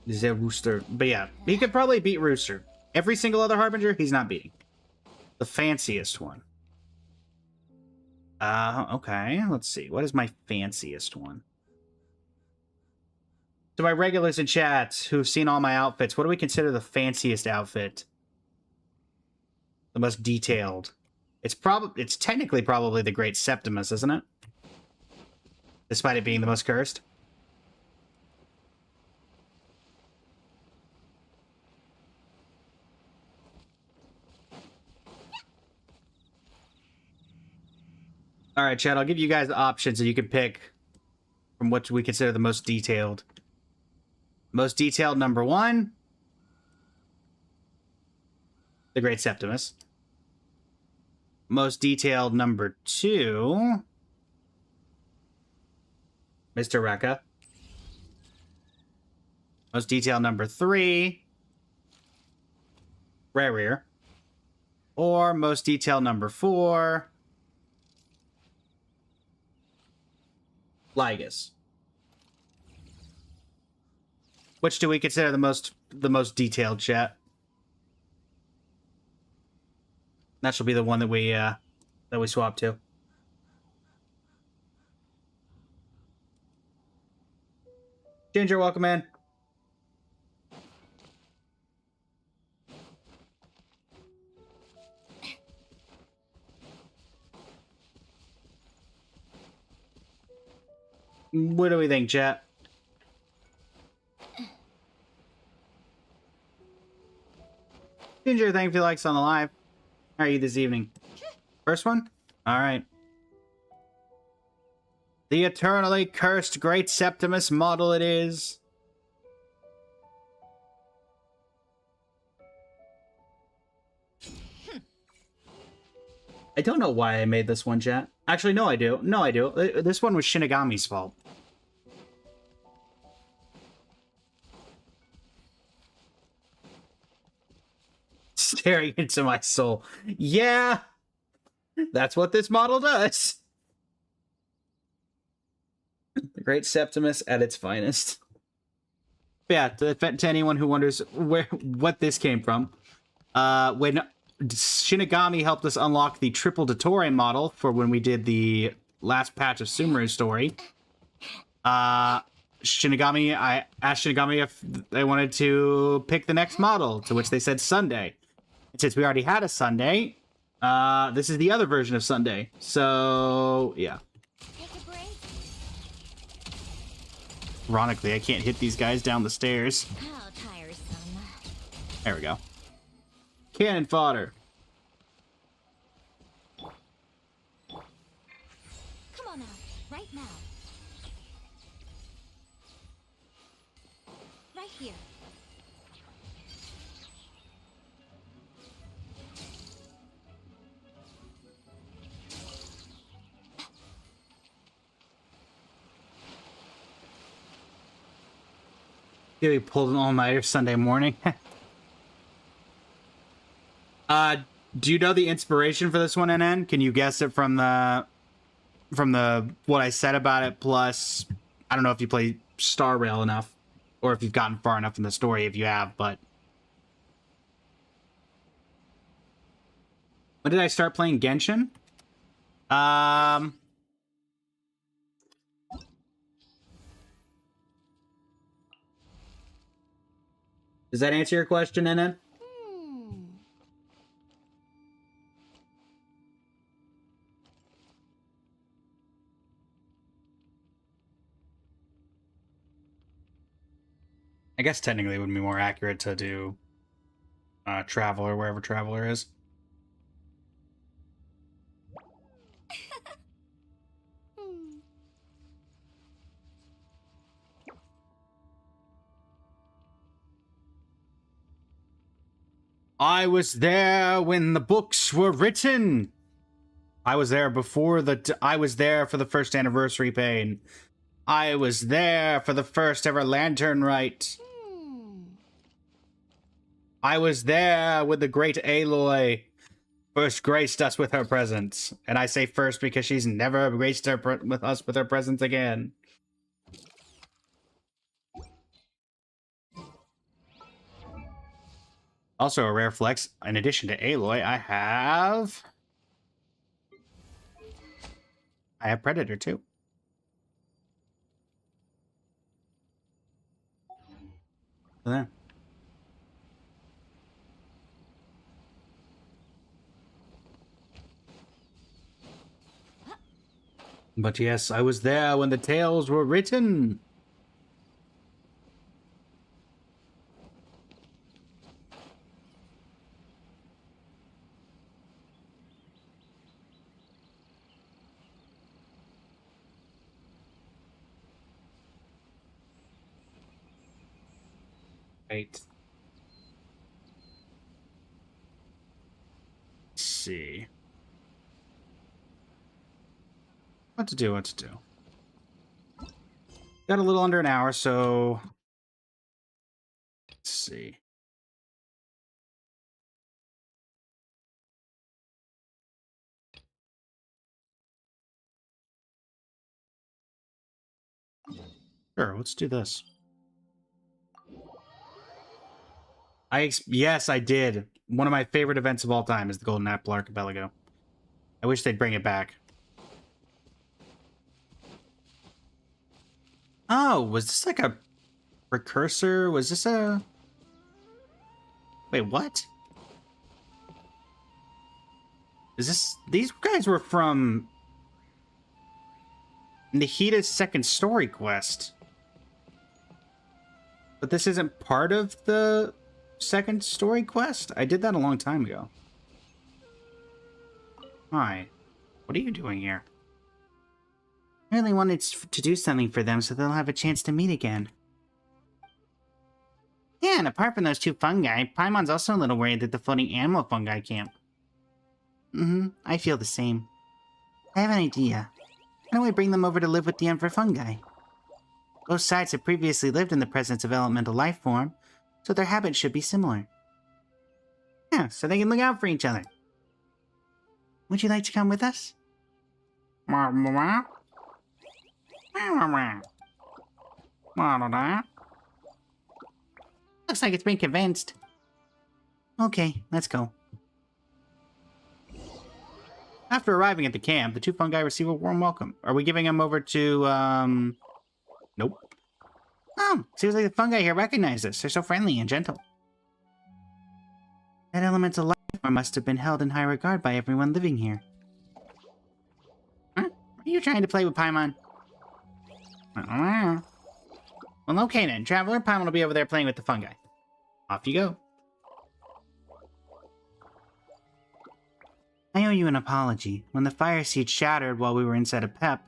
The Rooster. But yeah, he could probably beat Rooster. Every single other Harbinger, he's not beating. The fanciest one. Okay. Let's see. What is my fanciest one? To my regulars in chat who've seen all my outfits, what do we consider the fanciest outfit? The most detailed. It's technically probably the Great Septimus, isn't it? Despite it being the most cursed. All right, Chad, I'll give you guys the options and you can pick from what we consider the most detailed. Most detailed number 1, the Great Septimus. Most detailed number 2, Mr. Rekka. Most detailed number 3, Rerir. Or most detailed number 4, Lygus. Which do we consider the most detailed, chat? That shall be the one that we swap to. Ginger, welcome in. What do we think, chat? Ginger, thank you for the likes on the live. How are you this evening? First one? Alright. The eternally cursed Great Septimus model it is. I don't know why I made this one, chat. Actually, no, I do. No, I do. This one was Shinigami's fault. Staring into my soul. Yeah, that's what this model does. The Great Septimus at its finest. Yeah, to anyone who wonders what this came from, when Shinigami helped us unlock the triple Dottore model for when we did the last patch of Sumeru's story, I asked Shinigami if they wanted to pick the next model, to which they said Sunday. And since we already had a Sunday, this is the other version of Sunday. So, yeah. Take a break. Ironically, I can't hit these guys down the stairs. How tiresome. There we go. Cannon fodder. Come on out, right now. Right here. Yeah, we pulled an all-nighter Sunday morning. Do you know the inspiration for this one, NN? Can you guess it from the what I said about it? Plus, I don't know if you play Star Rail enough, or if you've gotten far enough in the story. If you have, but when did I start playing Genshin? Does that answer your question, NN? I guess technically it would be more accurate to do Traveler wherever Traveler is. I was there when the books were written. I was there before I was there for the first anniversary pain. I was there for the first ever lantern rite. I was there when the great Aloy first graced us with her presence. And I say first because she's never graced us with her presence again. Also a rare flex, in addition to Aloy, I have Predator too. There. But yes, I was there when the tales were written. Right. Let's see. What to do. Got a little under an hour, so let's see. Sure, let's do this. Yes, I did. One of my favorite events of all time is the Golden Apple Archipelago. I wish they'd bring it back. Oh, was this like a precursor? Was this a... Wait, what? Is this... These guys were from... Nahita's second story quest. But this isn't part of the second story quest? I did that a long time ago. Hi. What are you doing here? I really wanted to do something for them so they'll have a chance to meet again. Yeah, and apart from those two fungi, Paimon's also a little worried that the floating animal fungi camp. I feel the same. I have an idea. Why don't we bring them over to live with the Emperor fungi? Both sides have previously lived in the presence of elemental life form, so their habits should be similar. Yeah, so they can look out for each other. Would you like to come with us? Looks like it's been convinced. Okay, let's go. After arriving at the camp, the two fungi receive a warm welcome. Are we giving them over to, Nope. Oh, seems like the fungi here recognize us. They're so friendly and gentle. That elemental life form must have been held in high regard by everyone living here. Huh? Are you trying to play with Paimon? Well, okay then. Traveler, Paimon will be over there playing with the fungi. Off you go. I owe you an apology. When the fire seed shattered while we were inside a PEP,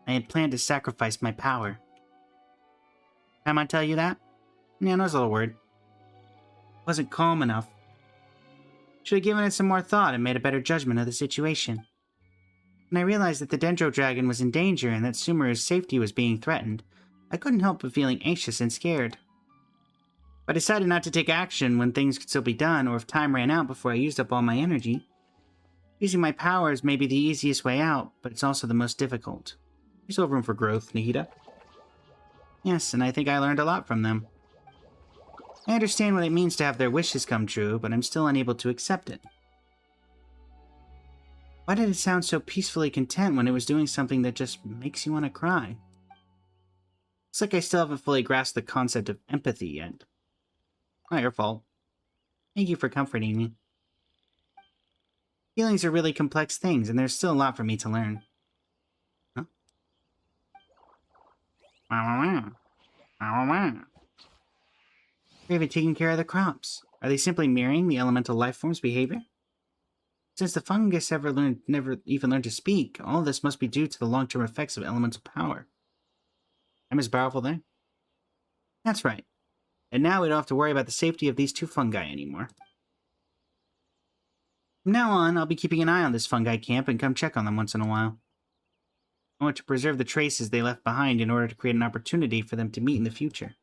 I had planned to sacrifice my power. Paimon tell you that? Yeah, no, it's a little word. Wasn't calm enough. Should have given it some more thought and made a better judgment of the situation. When I realized that the Dendro Dragon was in danger and that Sumeru's safety was being threatened, I couldn't help but feeling anxious and scared. I decided not to take action when things could still be done or if time ran out before I used up all my energy. Using my powers may be the easiest way out, but it's also the most difficult. There's still room for growth, Nahida. Yes, and I think I learned a lot from them. I understand what it means to have their wishes come true, but I'm still unable to accept it. Why did it sound so peacefully content when it was doing something that just makes you want to cry? It's like I still haven't fully grasped the concept of empathy yet. Not your fault. Thank you for comforting me. Feelings are really complex things, and there's still a lot for me to learn. Huh? They're even taking care of the crops. Are they simply mirroring the elemental life form's behavior? Since the fungus never even learned to speak, all of this must be due to the long-term effects of elemental power. I'm as powerful then? That's right. And now we don't have to worry about the safety of these two fungi anymore. From now on, I'll be keeping an eye on this fungi camp and come check on them once in a while. I want to preserve the traces they left behind in order to create an opportunity for them to meet in the future.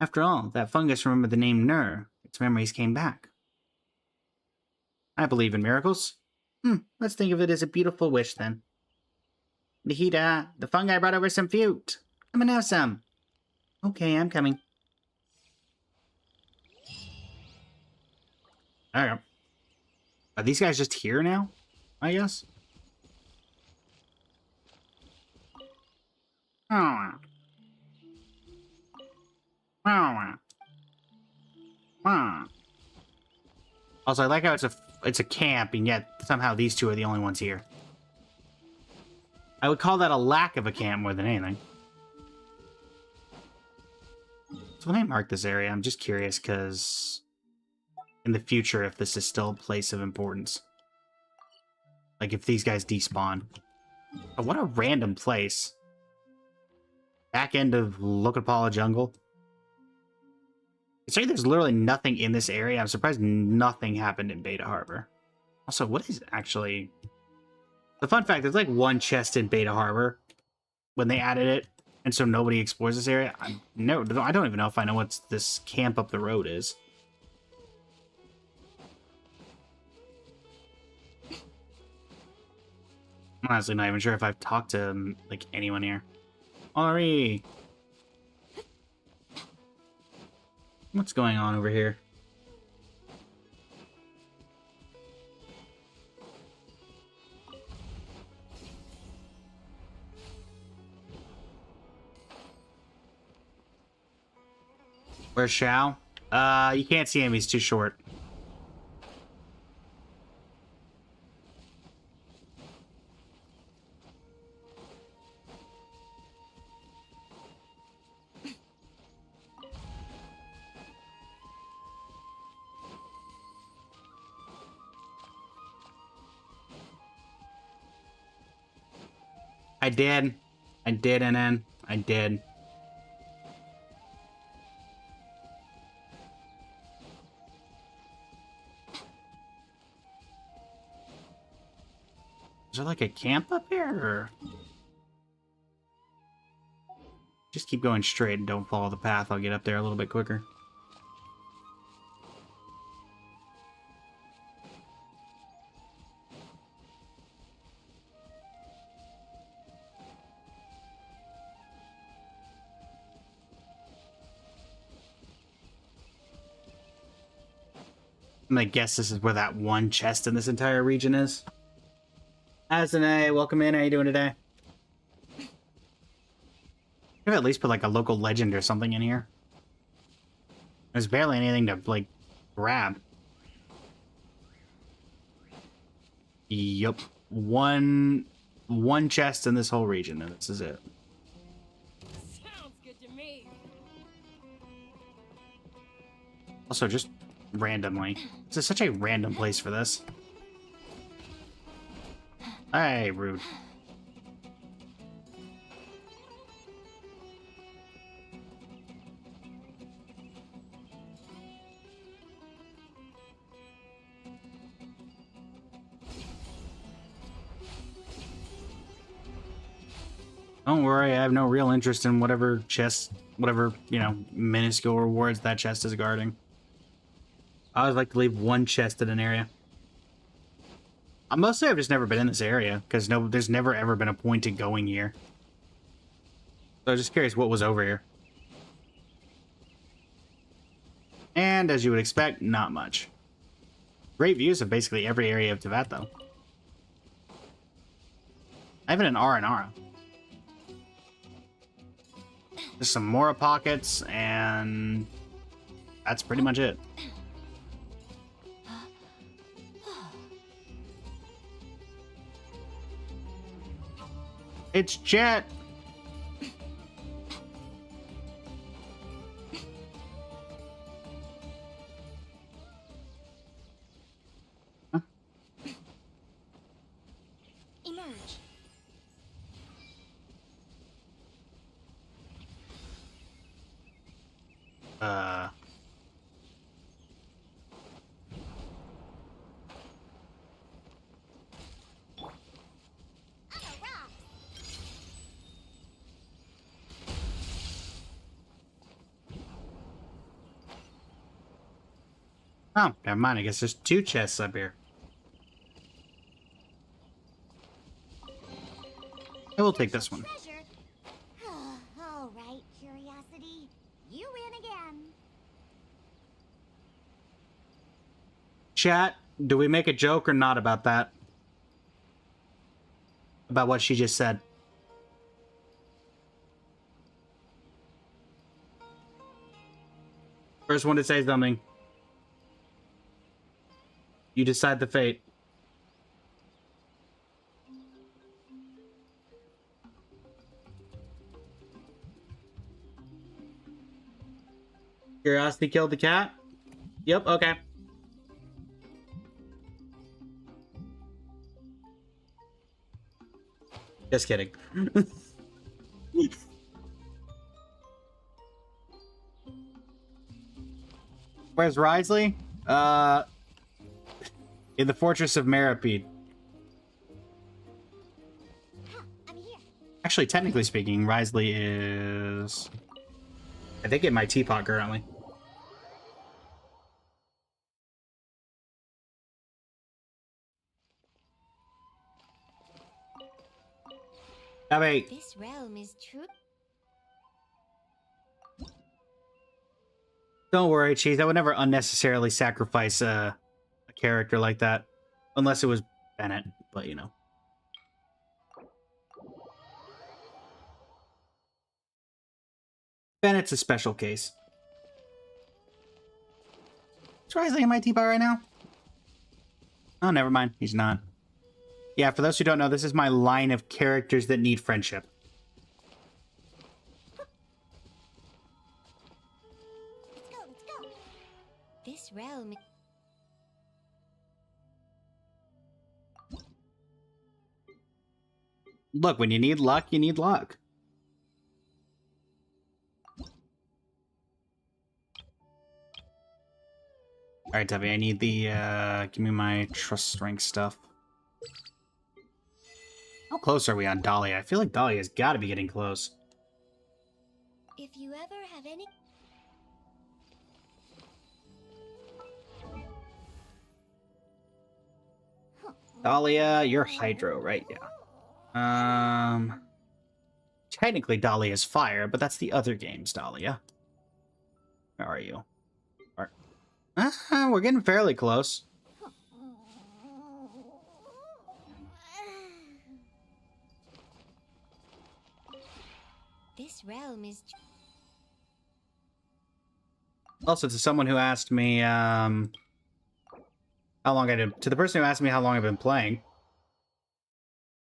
After all, that fungus remembered the name Nur. Its memories came back. I believe in miracles. Let's think of it as a beautiful wish, then. Nahida, the fungi brought over some fruit. Come and have some. Okay, I'm coming. Alright. Are these guys just here now? I guess? Also, I like how it's a camp, and yet somehow these two are the only ones here. I would call that a lack of a camp more than anything. So when I mark this area, I'm just curious, because in the future, if this is still a place of importance. Like, if these guys despawn. Oh, what a random place. Back end of Lokapala Jungle. Considering there's literally nothing in this area, I'm surprised nothing happened in Beta Harbor. Also, what is actually... The fun fact, there's like one chest in Beta Harbor when they added it, and so nobody explores this area. I don't even know if I know what this camp up the road is. I'm honestly not even sure if I've talked to, like, anyone here. Ari! What's going on over here? Where's Shao? You can't see him, he's too short. I did, NN. I did. Is there like a camp up here, or... Just keep going straight and don't follow the path. I'll get up there a little bit quicker. I'm gonna guess this is where that one chest in this entire region is. Asane, welcome in. How you doing today? Could have at least put like a local legend or something in here. There's barely anything to like grab. Yup. One chest in this whole region, and this is it. Sounds good to me. Also, just randomly. This is such a random place for this. Hey, rude. Don't worry, I have no real interest in whatever chest, whatever, you know, minuscule rewards that chest is guarding. I always like to leave one chest in an area. Mostly I've just never been in this area, because there's never ever been a point to going here. So I was just curious what was over here. And as you would expect, not much. Great views of basically every area of Teyvat, though. I have an R and R. There's some Mora pockets, and that's pretty much it. It's Jet! Huh? Emerge. Oh, never mind. I guess there's two chests up here. I will take this one. Treasure. All right, curiosity. You win again. Chat, do we make a joke or not about that? About what she just said? First one to say something. You decide the fate. Curiosity killed the cat? Yep, okay. Just kidding. Where's Risley? In the Fortress of Maripede. I'm here. Actually, technically speaking, Risley is... I think in my teapot currently. I mean, This realm is true. don't worry, Cheese. I would never unnecessarily sacrifice a character like that. Unless it was Bennett, but you know. Bennett's a special case. Is Risley in my teapot right now? Oh, never mind. He's not. Yeah, for those who don't know, this is my line of characters that need friendship. Let's go, let's go. This realm. Look, when you need luck, you need luck. Alright, Tubby, I need the, give me my trust strength stuff. How close are we on Dahlia? I feel like Dahlia's gotta be getting close. If you ever have any. Dahlia, you're Hydro, right? Yeah. Technically Dahlia's fire, but that's the other game's Dahlia. Where are you? We're getting fairly close. This realm is... Also, to someone who asked me, how long I did... To the person who asked me how long I've been playing,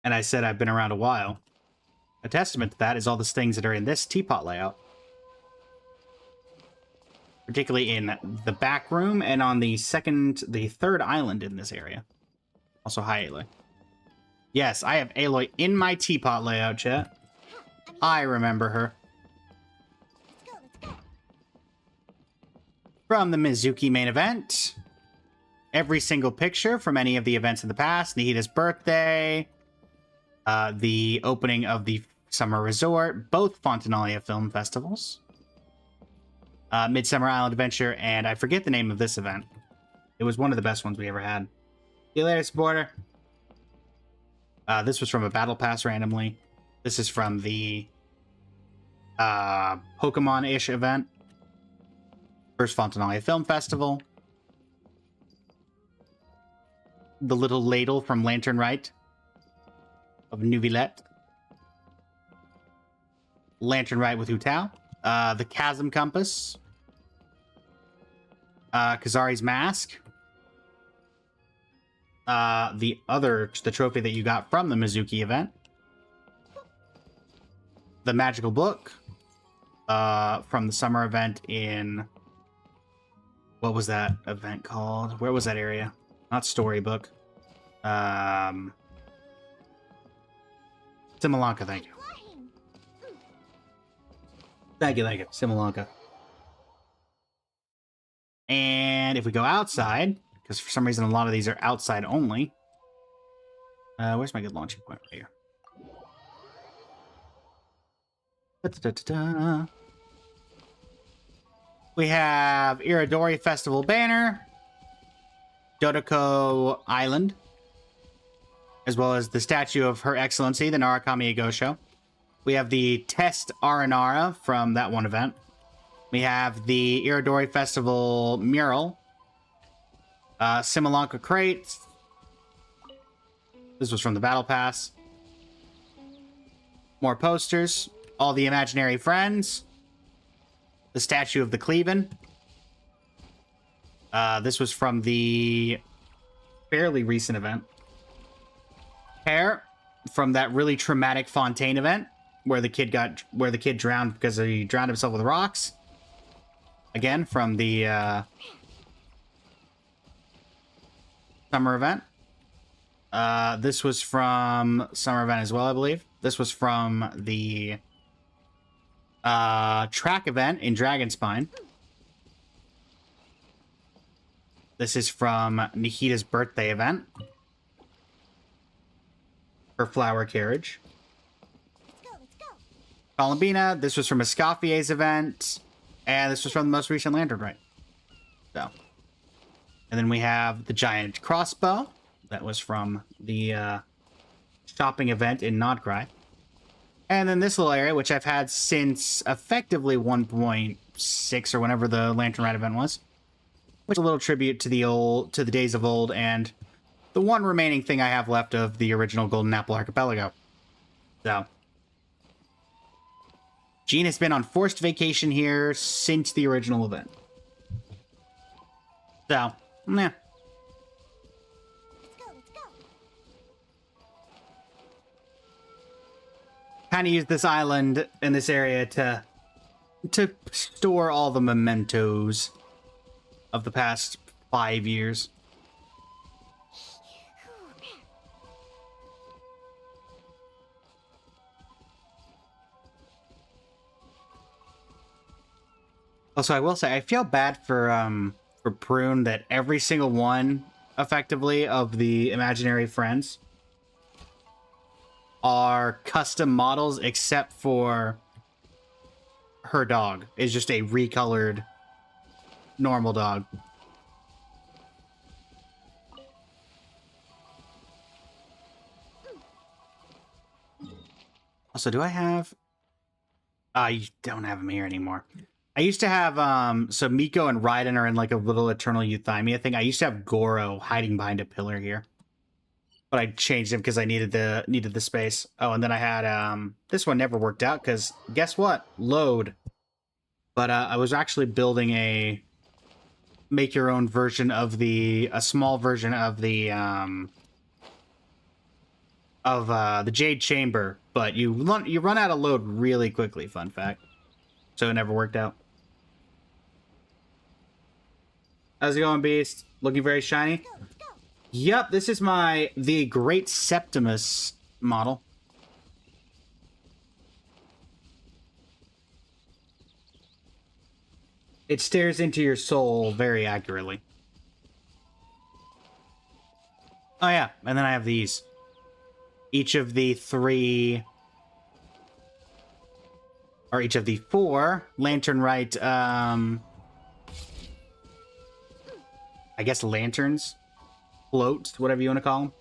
and I said I've been around a while, a testament to that is all the things that are in this teapot layout. Particularly in the back room and on the third island in this area. Also, hi, Aloy. Yes, I have Aloy in my teapot layout, chat. I remember her. Let's go. From the Mizuki main event. Every single picture from any of the events in the past. Nahida's birthday. The opening of the Summer Resort. Both Fontanalia Film Festivals. Midsummer Island Adventure, and I forget the name of this event. It was one of the best ones we ever had. See you later, supporter. This was from a Battle Pass randomly. This is from the Pokemon-ish event. First Fontanalia Film Festival. The little ladle from Lantern Rite of Neuvillette. Lantern Rite with Hu Tao. The Chasm Compass. Kazari's Mask. The trophy that you got from the Mizuki event. The Magical Book. From the summer event in... What was that event called? Where was that area? Not Storybook. Simulanka, thank you. Thank you. Simulanka. And if we go outside, because for some reason a lot of these are outside only. Where's my good launching point right here? Da-da-da-da-da. We have Iridori Festival banner, Dodoko Island, as well as the statue of Her Excellency, the Narukami Egosho. We have the Test Aranara from that one event. We have the Iridori Festival mural. Simulanka crate. This was from the Battle Pass. More posters. All the imaginary friends. The statue of the Cleaven. This was from the fairly recent event. Hair from that really traumatic Fontaine event where the kid drowned because he drowned himself with rocks. Again, from the summer event. This was from summer event as well, I believe. This was from the track event in Dragonspine. This is from Nahida's birthday event. Her flower carriage. Let's go. Columbina, this was from ESCOFFIER's event. And this was from the most recent Lantern Rite. So. And then we have the giant crossbow. That was from the shopping event in Nodcry. And then this little area, which I've had since effectively 1.6 or whenever the Lantern Rite event was. Which is a little tribute to the days of old and the one remaining thing I have left of the original Golden Apple Archipelago. So. Jean has been on forced vacation here since the original event. So, nah. Let's go. Kind of use this island in this area to store all the mementos of the past 5 years. Also, I will say, I feel bad for Prune that every single one, effectively, of the imaginary friends are custom models, except for her dog is just a recolored normal dog. Also, do I have... you don't have him here anymore. I used to have so Miko and Raiden are in like a little eternal euthymia thing. I used to have Goro hiding behind a pillar here. But I changed him because I needed the space. Oh, and then I had this one never worked out because guess what? Load. But I was actually building a make your own version of a small version of the Jade Chamber, but you run out of load really quickly, fun fact. So it never worked out. How's it going, Beast? Looking very shiny? Yep, this is the Great Septimus model. It stares into your soul very accurately. Oh yeah, and then I have these. Each of the three, or each of the four Lantern Rite, I guess lanterns, floats, whatever you want to call them.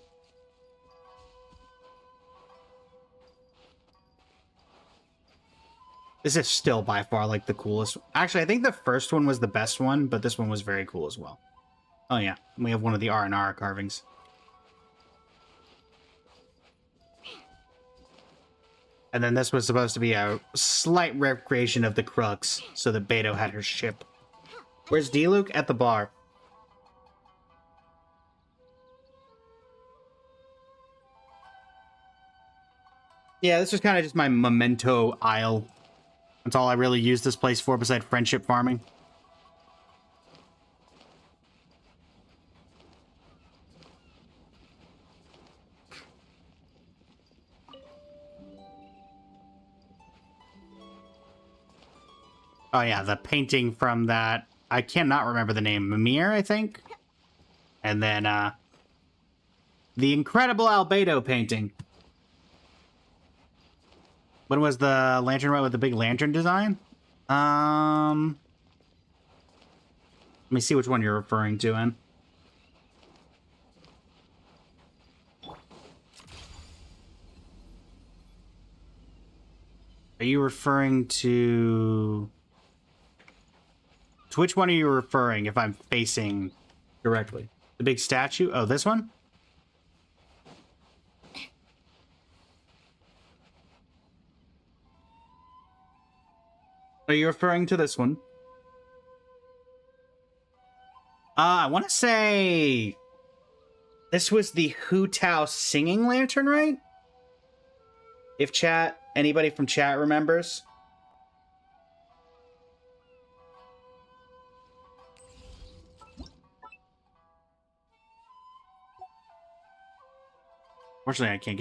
This is still by far like the coolest. Actually, I think the first one was the best one, but this one was very cool as well. Oh yeah, we have one of the R&R carvings. And then this was supposed to be a slight recreation of the Crux, so that Beto had her ship. Where's D-Luke? At the bar. Yeah, this was kind of just my memento isle. That's all I really used this place for besides friendship farming. Oh yeah, the painting from that, I cannot remember the name, Mimir, I think? And then, the incredible Albedo painting. When was the lantern right with the big lantern design? Let me see which one you're referring to, in. Are you referring to which one are you referring if I'm facing directly? The big statue? Oh, this one? Are you referring to this one? I want to say this was the Hu Tao singing lantern, right? If anybody from chat remembers. Fortunately, I can't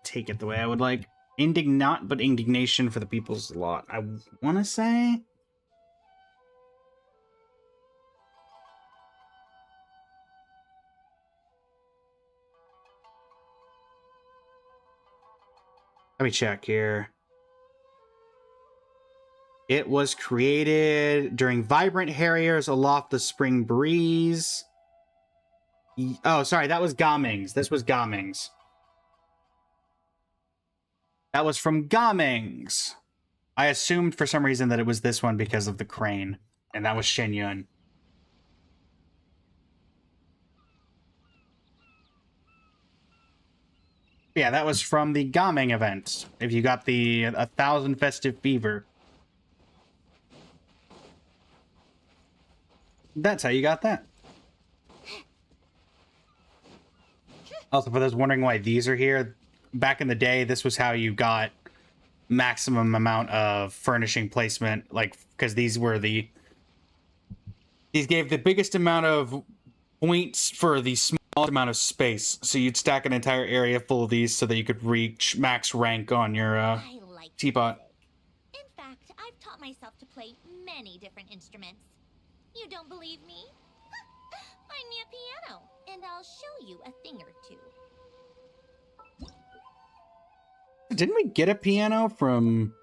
take it the way I would like. Indignant, but indignation for the people's lot. I want to say. Let me check here. It was created during Vibrant Harriers aloft the Spring Breeze. Oh, sorry, that was Gaming's. This was Gaming's. That was from Gaming's. I assumed for some reason that it was this one because of the crane. And that was Shen Yun. Yeah, that was from the Gaming event. If you got the 1,000 Festive Fever. That's how you got that. Also, for those wondering why these are here, back in the day, this was how you got maximum amount of furnishing placement, like, because these gave the biggest amount of points for the small amount of space. So you'd stack an entire area full of these so that you could reach max rank on your teapot. In fact, I've taught myself to play many different instruments. You don't believe me? Find me a piano, and I'll show you a thing or two. Didn't we get a piano from...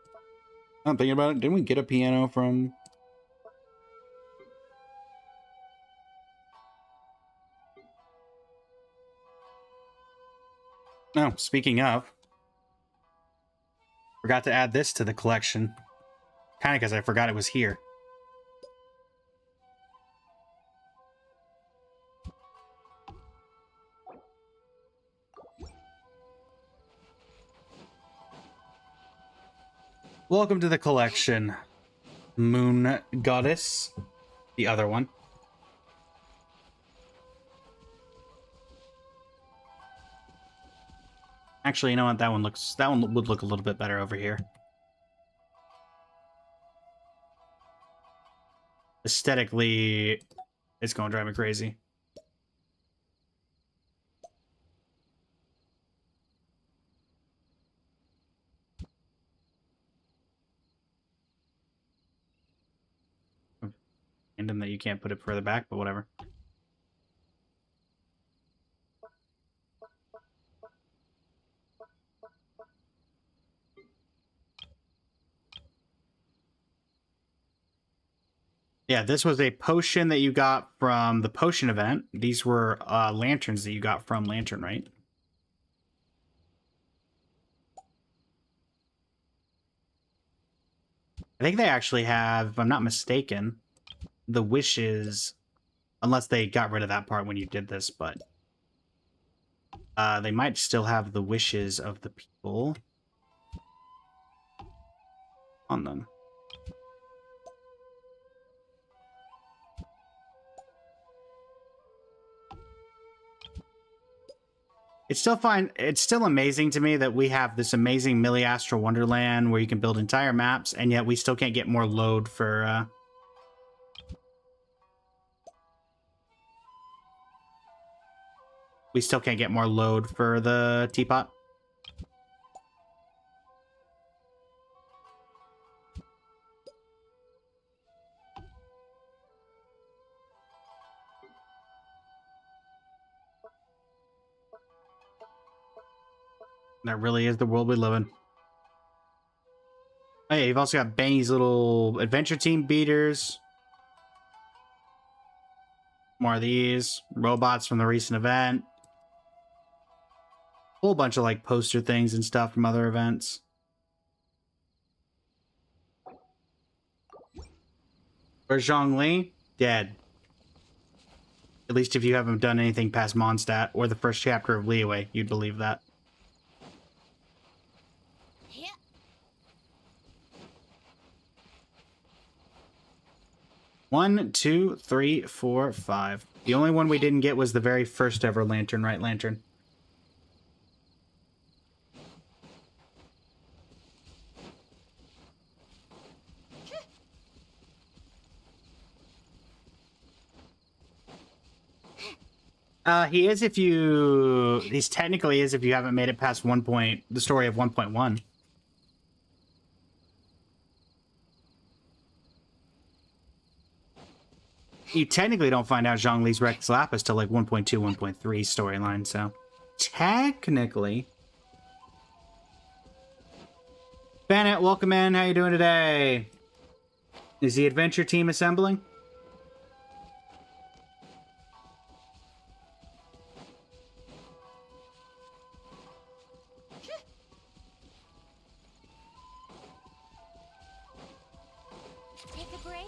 I'm thinking about it. Didn't we get a piano from... No, speaking of... Forgot to add this to the collection. Kind of because I forgot it was here. Welcome to the collection, Moon Goddess. The other one. Actually, you know what? That one would look a little bit better over here. Aesthetically, it's going to drive me crazy. And then that you can't put it further back, but whatever. Yeah, this was a potion that you got from the potion event. These were lanterns that you got from Lantern, right? I think they actually have, if I'm not mistaken, the wishes, unless they got rid of that part when you did this, but they might still have the wishes of the people on them. It's still fine. It's still amazing to me that we have this amazing Millie-Astral Wonderland where you can build entire maps, and yet we still can't get more load for we still can't get more load for the teapot. That really is the world we live in. Oh yeah, you've also got Benny's little adventure team beaters. More of these. Robots from the recent event. Whole bunch of like poster things and stuff from other events. Where's Zhongli? Dead. At least if you haven't done anything past Mondstadt or the first chapter of Liyue, you'd believe that. 1, 2, 3, 4, 5. The only one we didn't get was the very first ever lantern, right? Lantern. He is if you... He's technically is if you haven't made it past the story of 1.1. You technically don't find out Zhongli's Rex Lapis till like 1.2, 1.3 storyline, so... Technically... Bennett, welcome in. How you doing today? Is the adventure team assembling? Take a break.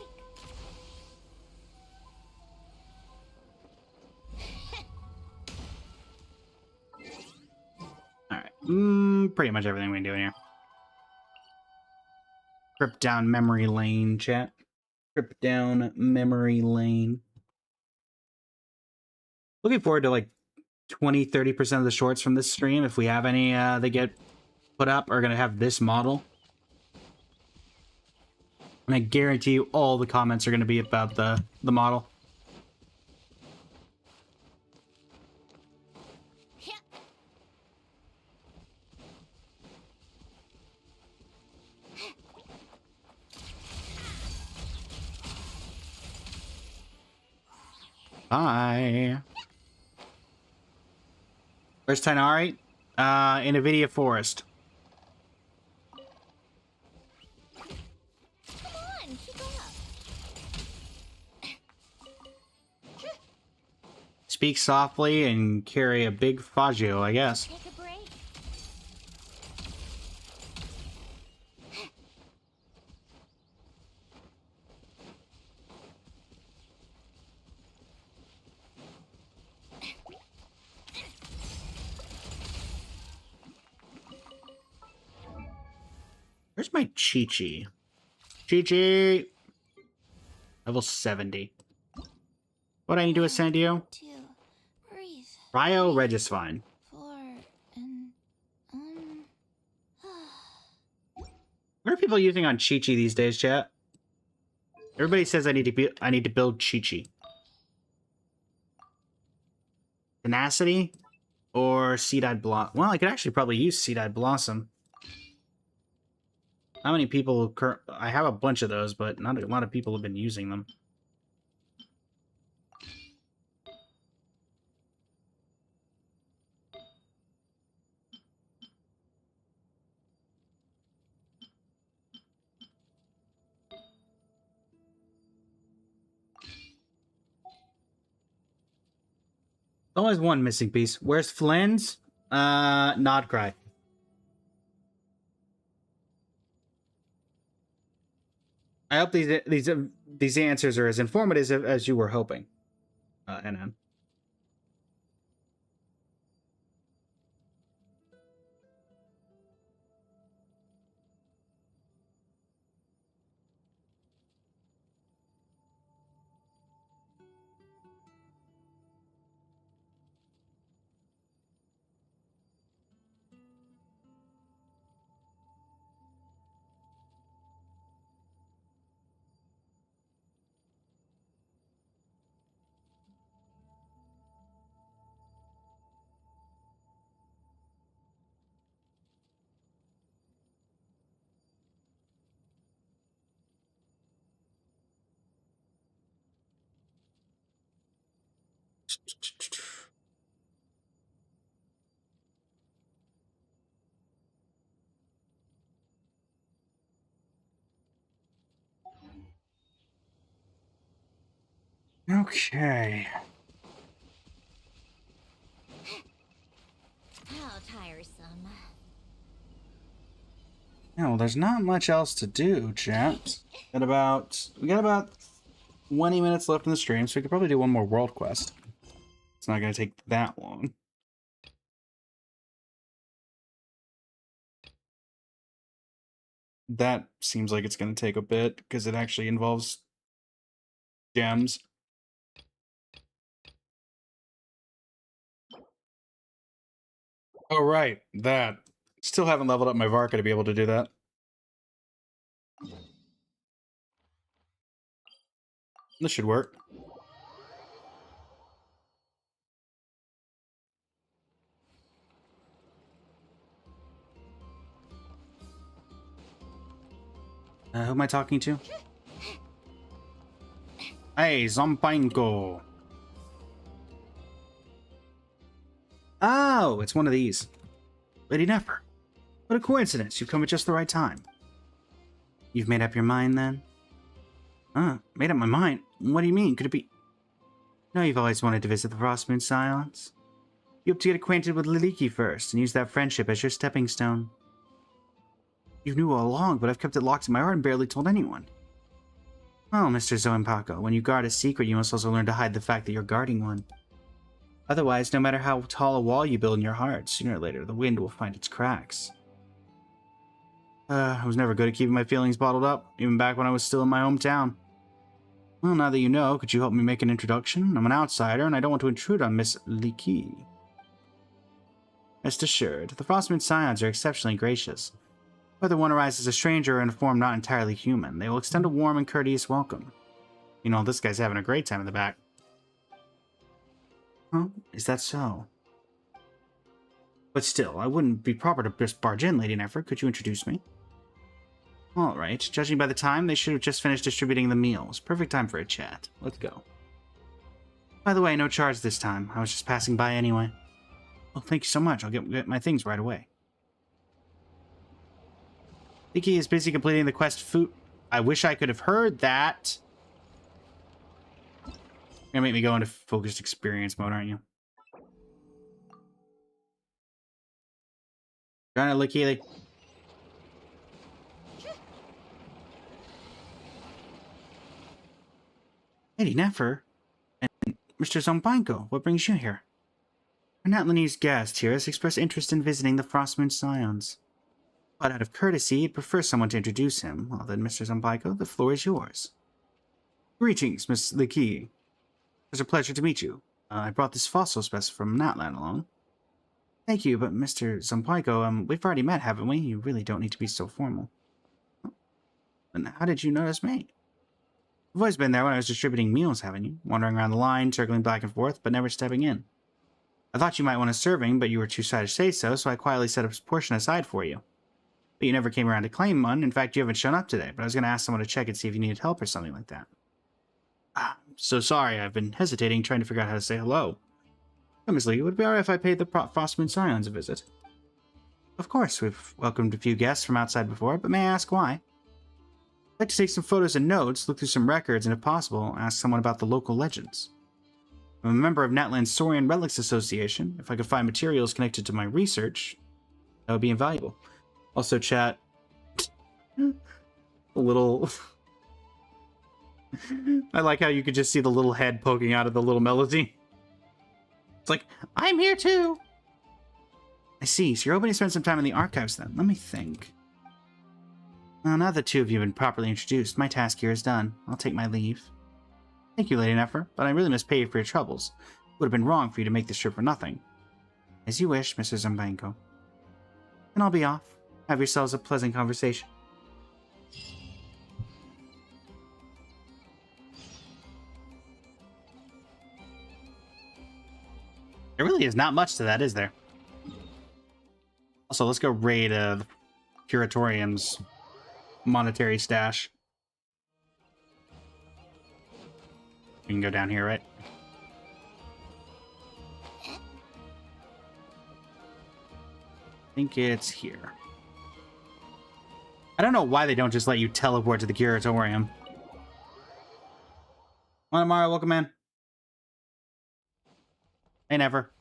Alright. Pretty much everything we can do in here. Trip down memory lane, chat. Trip down memory lane. Looking forward to like 20-30% of the shorts from this stream. If we have any that get put up, are going to have this model. And I guarantee you all the comments are going to be about the model. Bye. Where's Tainari? In Avidia Forest. Come on, keep up. Speak softly and carry a big Faggio, I guess. Take a break. Where's my Chi-Chi? Chi-Chi! Level 70. What I need to ascend you? To breathe. Ryo Regisfine. For an What are people using on Chi-Chi these days, chat? Everybody says I need to build Chi-Chi. Tenacity or Seed-Eyed Blossom? Well, I could actually probably use Seed-Eyed Blossom. How many people... I have a bunch of those, but not a lot of people have been using them. Always one missing piece. Where's Flynn's? Nod Cry. I hope these answers are as informative as you were hoping. NN. Okay. How tiresome. No, there's not much else to do, chat. We got about 20 minutes left in the stream, so we could probably do one more world quest. It's not going to take that long. That seems like it's going to take a bit, because it actually involves gems. Oh, right, that. Still haven't leveled up my Varka to be able to do that. This should work. Who am I talking to? Hey, Zompanko. Oh, it's one of these. Lady Nefer. What a coincidence. You've come at just the right time. You've made up your mind, then? Made up my mind? What do you mean? Could it be... No, you've always wanted to visit the Frostmoon Scions. You hope to get acquainted with Liliki first, and use that friendship as your stepping stone. You knew all along, but I've kept it locked in my heart and barely told anyone. Well, Mr. Zoenpako, when you guard a secret, you must also learn to hide the fact that you're guarding one. Otherwise, no matter how tall a wall you build in your heart, sooner or later the wind will find its cracks. I was never good at keeping my feelings bottled up, even back when I was still in my hometown. Well, now that you know, could you help me make an introduction? I'm an outsider, and I don't want to intrude on Miss Liki. Rest assured, the Frostmoon Scions are exceptionally gracious. Whether one arrives as a stranger or in a form not entirely human, they will extend a warm and courteous welcome. You know, this guy's having a great time in the back. Huh? Is that so? But still, I wouldn't be proper to just barge in, Lady Nefer. Could you introduce me? Alright, judging by the time, they should have just finished distributing the meals. Perfect time for a chat. Let's go. By the way, no charge this time. I was just passing by anyway. Well, thank you so much. I'll get my things right away. Liki is busy completing the quest food. I wish I could have heard that. You're gonna make me go into focused experience mode, aren't you? Trying to Liki. Lady Nefer and Mr. Zombanko, what brings you here? Our Natlanese guest here has expressed interest in visiting the Frostmoon Scions. But out of courtesy, he'd prefer someone to introduce him. Well then, Mr. Zambaiko, the floor is yours. Greetings, Miss Liki. It's a pleasure to meet you. I brought this fossil specimen from Natlan along. Thank you, but Mr. Zambaiko, we've already met, haven't we? You really don't need to be so formal. And how did you notice me? You've always been there when I was distributing meals, haven't you? Wandering around the line, circling back and forth, but never stepping in. I thought you might want a serving, but you were too shy to say so, so I quietly set a portion aside for you. But you never came around to claim one. In fact, you haven't shown up today, but I was going to ask someone to check and see if you needed help or something like that. So sorry, I've been hesitating, trying to figure out how to say hello. Miss Lee, would it be alright if I paid the Frostmoon Scions a visit? Of course, we've welcomed a few guests from outside before, but may I ask why? I'd like to take some photos and notes, look through some records, and if possible, ask someone about the local legends. I'm a member of Natlan's Saurian Relics Association. If I could find materials connected to my research, that would be invaluable. Also, chat, a little... I like how you could just see the little head poking out of the little melody. It's like, I'm here too! I see, so you're hoping to spend some time in the archives then. Let me think. Well, now the two of you have been properly introduced, my task here is done. I'll take my leave. Thank you, Lady Nefer, but I really must pay you for your troubles. It would have been wrong for you to make this trip for nothing. As you wish, Mr. Zambanko. And I'll be off. Have yourselves a pleasant conversation. There really is not much to that, is there? Also, let's go raid the Curatorium's monetary stash. We can go down here, right? I think it's here. I don't know why they don't just let you teleport to the Curatorium. Come on, Mario, welcome in. Hey, Never.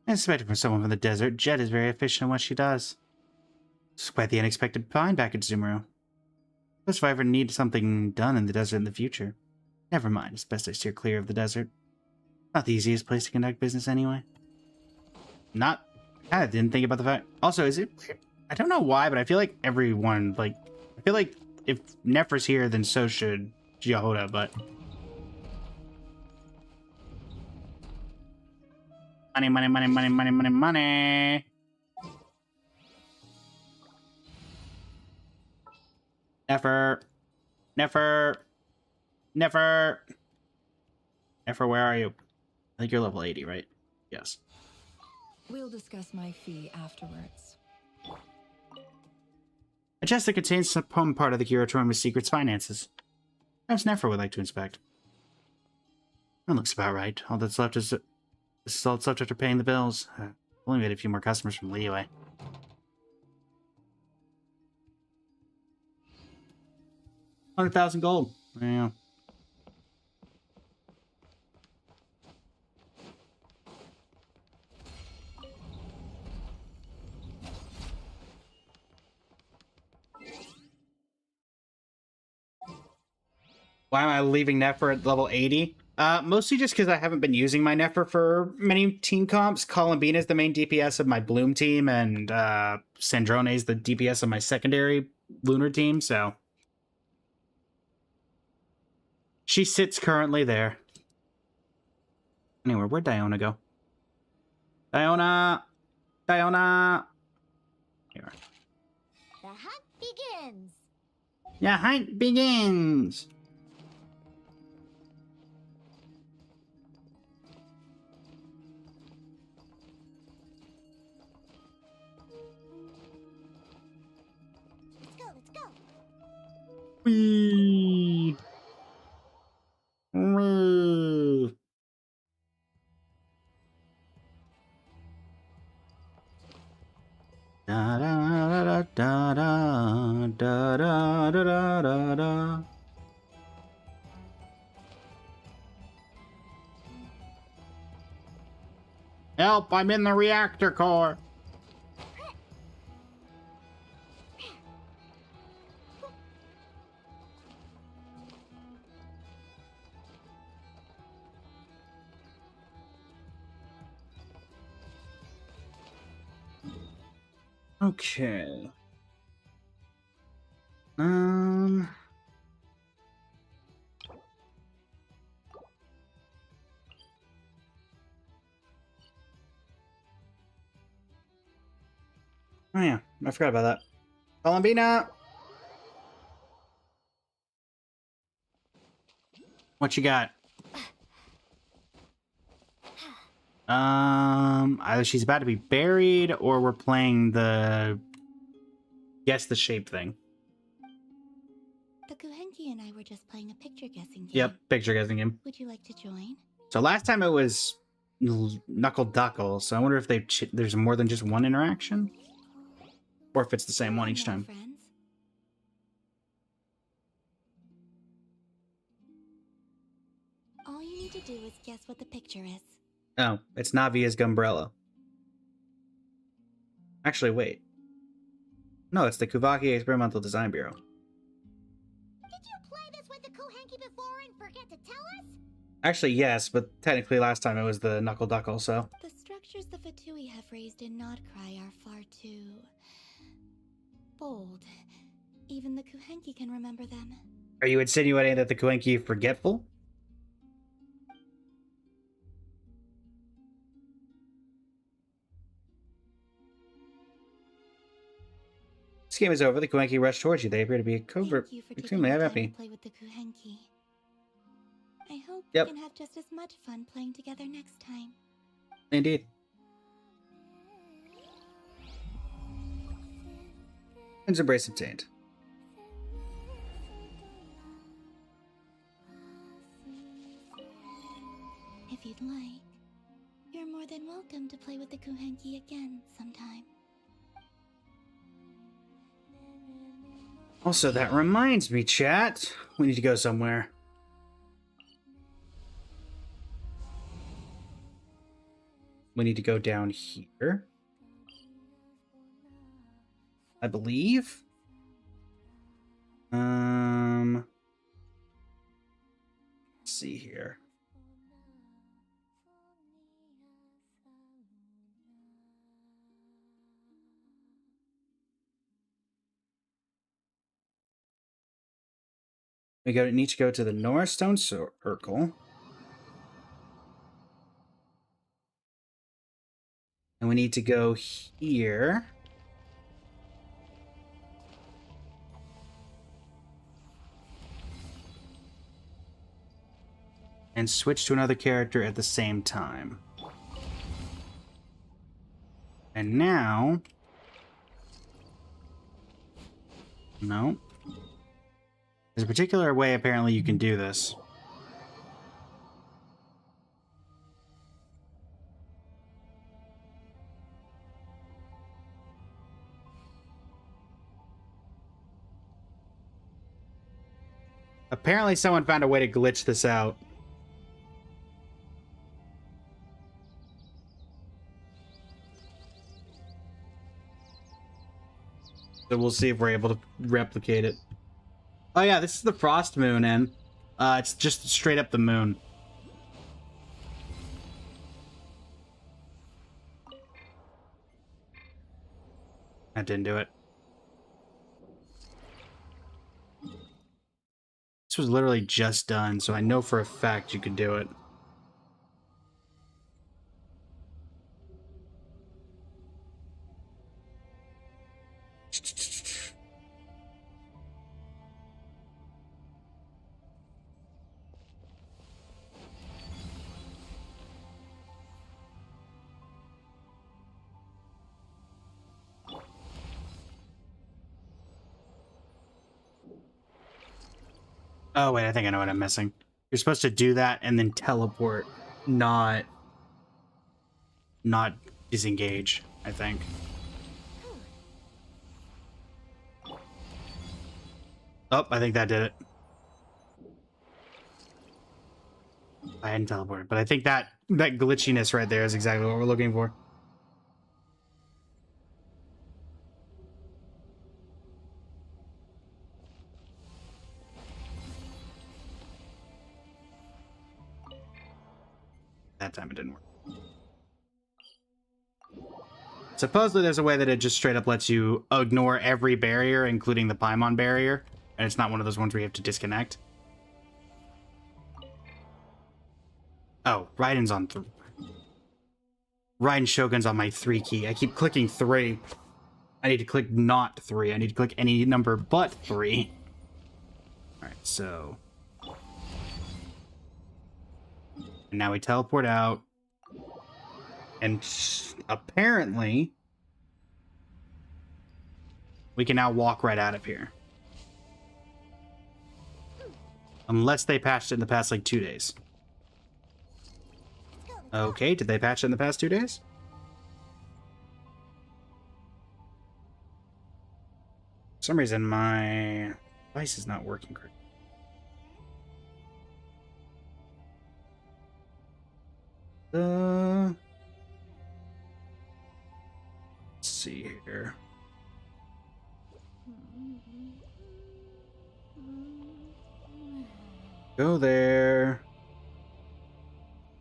I expected from someone from the desert. Jet is very efficient in what she does. It's quite the unexpected find back at Sumeru. Plus, if I ever need something done in the desert in the future. Never mind, it's best I steer clear of the desert. Not the easiest place to conduct business anyway. I kind of didn't think about the fact. Also, is it... I don't know why, but I feel like everyone, like... I feel like if Nefer's here, then so should Jehoda, but... Money, money, money, money, money, money, money! Nefer! Nefer! Nefer! Nefer, where are you? I think you're level 80, right? Yes. We'll discuss my fee afterwards. A chest that contains some part of the Curatorium's secrets finances. Perhaps Nefer would like to inspect. That looks about right. All that's left is... This is all that's left after paying the bills. Only made a few more customers from Liyue. 100,000 gold. Yeah. Why am I leaving Nefer at level 80? Mostly just because I haven't been using my Nefer for many team comps. Columbine is the main DPS of my Bloom team, and Sandrone is the DPS of my secondary Lunar team, so... She sits currently there. Anyway, where'd Diona go? Diona! Diona! Here. The hunt begins. The hunt begins! Let's go. Whee! Whee! Da da da da da da da da da da. Help! I'm in the reactor core. Okay. Oh yeah, I forgot about that. Columbina! What you got? Either she's about to be buried or we're playing the guess the shape thing. The Kuhenki and I were just playing a picture guessing game. Yep, picture guessing game. Would you like to join? So last time it was Knuckle Duckle, so I wonder if there's more than just one interaction? Or if it's the same one each time. Friends. All you need to do is guess what the picture is. Oh, it's Navia's Gumbrella. Actually, wait. No, it's the Kuvaki Experimental Design Bureau. Did you play this with the Kuhenki before and forget to tell us? Actually, yes, but technically last time it was the Knuckle Duckle, so... The structures the Fatui have raised in Nodcry are far too... bold. Even the Kuhenki can remember them. Are you insinuating that the Kuenki are forgetful? This game is over. The Kuenki rush towards you. They appear to be covert. Thank you for Extremely taking the happy. time to play with the Kuhenki. I hope Yep. we can have just as much fun playing together next time. Indeed. And embrace obtained. If you'd like, you're more than welcome to play with the Kuhenki again sometime. Also, that reminds me, chat. We need to go somewhere. We need to go down here. I believe. Let's see here. We need to go to the North Stone Circle. And we need to go here. And switch to another character at the same time. And now... No. There's a particular way, apparently, you can do this. Apparently, someone found a way to glitch this out. So we'll see if we're able to replicate it. Oh yeah, this is the Frost Moon, and it's just straight up the moon. That didn't do it. This was literally just done, so I know for a fact you could do it. Oh, wait, I think I know what I'm missing. You're supposed to do that and then teleport, not disengage, I think. Oh, I think that did it. I hadn't teleported, but I think that glitchiness right there is exactly what we're looking for. That time it didn't work. Supposedly there's a way that it just straight up lets you ignore every barrier, including the Paimon barrier, and it's not one of those ones where you have to disconnect. Oh, Raiden's on Raiden Shogun's on my 3 key. I keep clicking 3. I need to click not 3. I need to click any number but 3. Alright, so... And now we teleport out. And apparently... we can now walk right out of here. Unless they patched it in the past, like, 2 days. Okay, did they patch it in the past 2 days? For some reason, my device is not working correctly. Let's see here. Go there.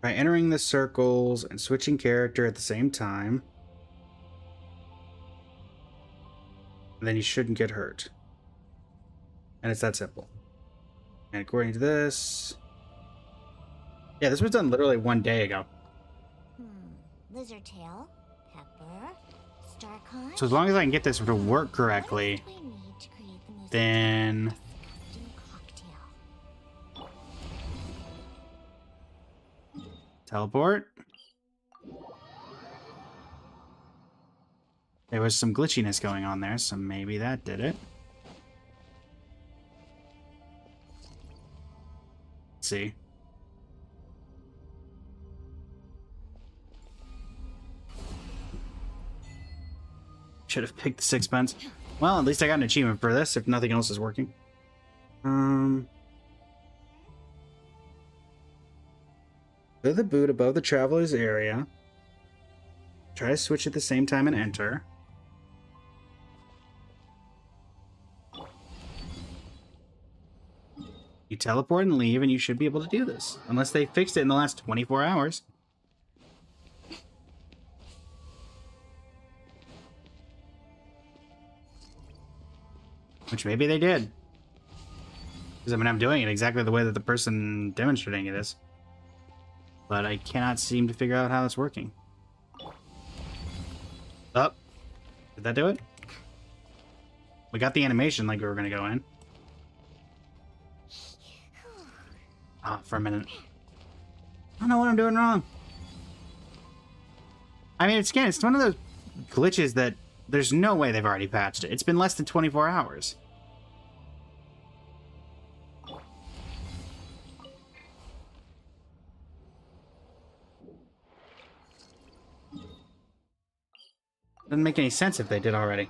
By entering the circles and switching character at the same time. And then you shouldn't get hurt. And it's that simple. And according to this... yeah, this was done literally 1 day ago. Lizard tail, pepper, star conch. So as long as I can get this to work correctly, then... teleport. There was some glitchiness going on there, so maybe that did it. Let's see. Should have picked the sixpence. Well, at least I got an achievement for this, if nothing else is working. Go to the boot above the traveler's area. Try to switch at the same time and enter. You teleport and leave, and you should be able to do this. Unless they fixed it in the last 24 hours. Which maybe they did. Because I mean, I'm doing it exactly the way that the person demonstrating it is. But I cannot seem to figure out how it's working. Oh. Did that do it? We got the animation like we were going to go in. Ah, for a minute. I don't know what I'm doing wrong. I mean, it's one of those glitches that there's no way they've already patched it. It's been less than 24 hours. Doesn't make any sense if they did already.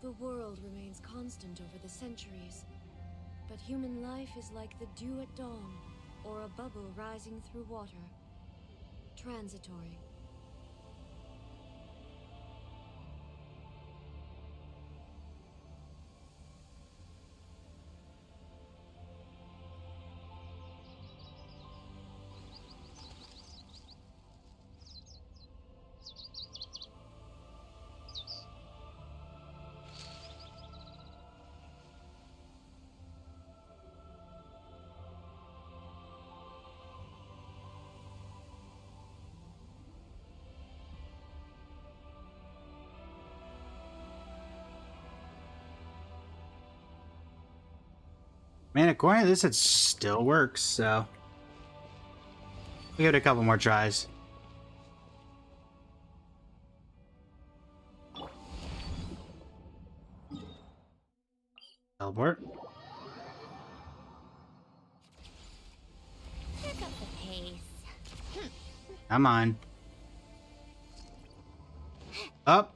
The world remains constant over the centuries, but human life is like the dew at dawn, or a bubble rising through water. Transitory. Man, according to this, it still works, so... we'll give it a couple more tries. Teleport. Pick up the pace. Come on. Up.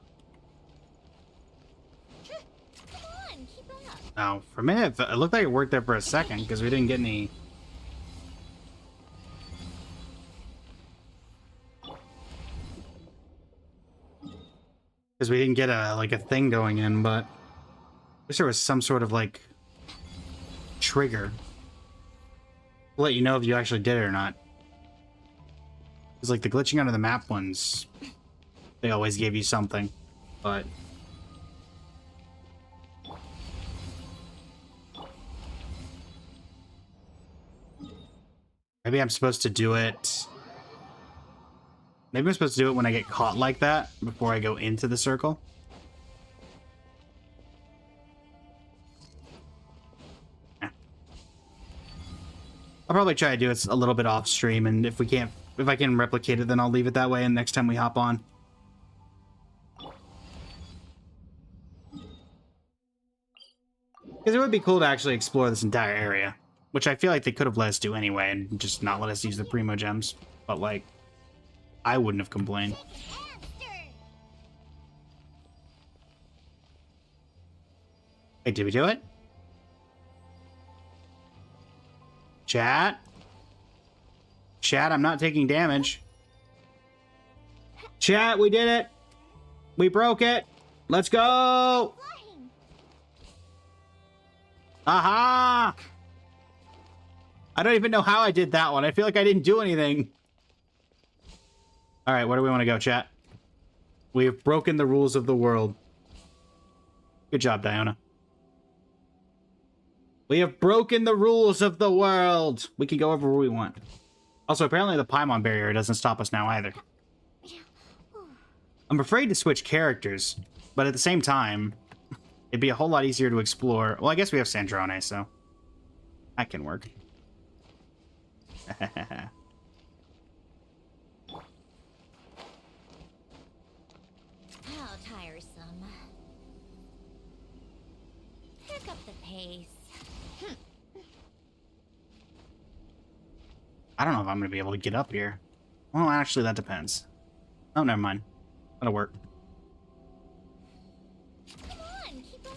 Come on, keep up. Oh, for a minute, it looked like it worked there for a second, because we didn't get any... Because we didn't get a thing going in, but I wish there was some sort of like trigger to let you know if you actually did it or not. Because like the glitching under the map ones, they always gave you something, but maybe I'm supposed to do it. Maybe I'm supposed to do it when I get caught like that before I go into the circle. Yeah. I'll probably try to do it a little bit off stream, and if I can replicate it, then I'll leave it that way, and next time we hop on. Because it would be cool to actually explore this entire area, which I feel like they could have let us do anyway, and just not let us use the Primo Gems. But like, I wouldn't have complained. Wait, did we do it? Chat? Chat, I'm not taking damage. Chat, we did it! We broke it! Let's go! Aha! I don't even know how I did that one. I feel like I didn't do anything. Alright, where do we want to go, chat? We have broken the rules of the world. Good job, Diona. We have broken the rules of the world! We can go over where we want. Also, apparently the Paimon barrier doesn't stop us now either. I'm afraid to switch characters, but at the same time, it'd be a whole lot easier to explore. Well, I guess we have Sandrone, so that can work. How tiresome. Pick up the pace. I don't know if I'm going to be able to get up here. Well, actually, that depends. Oh, never mind. That'll work. Come on, keep up.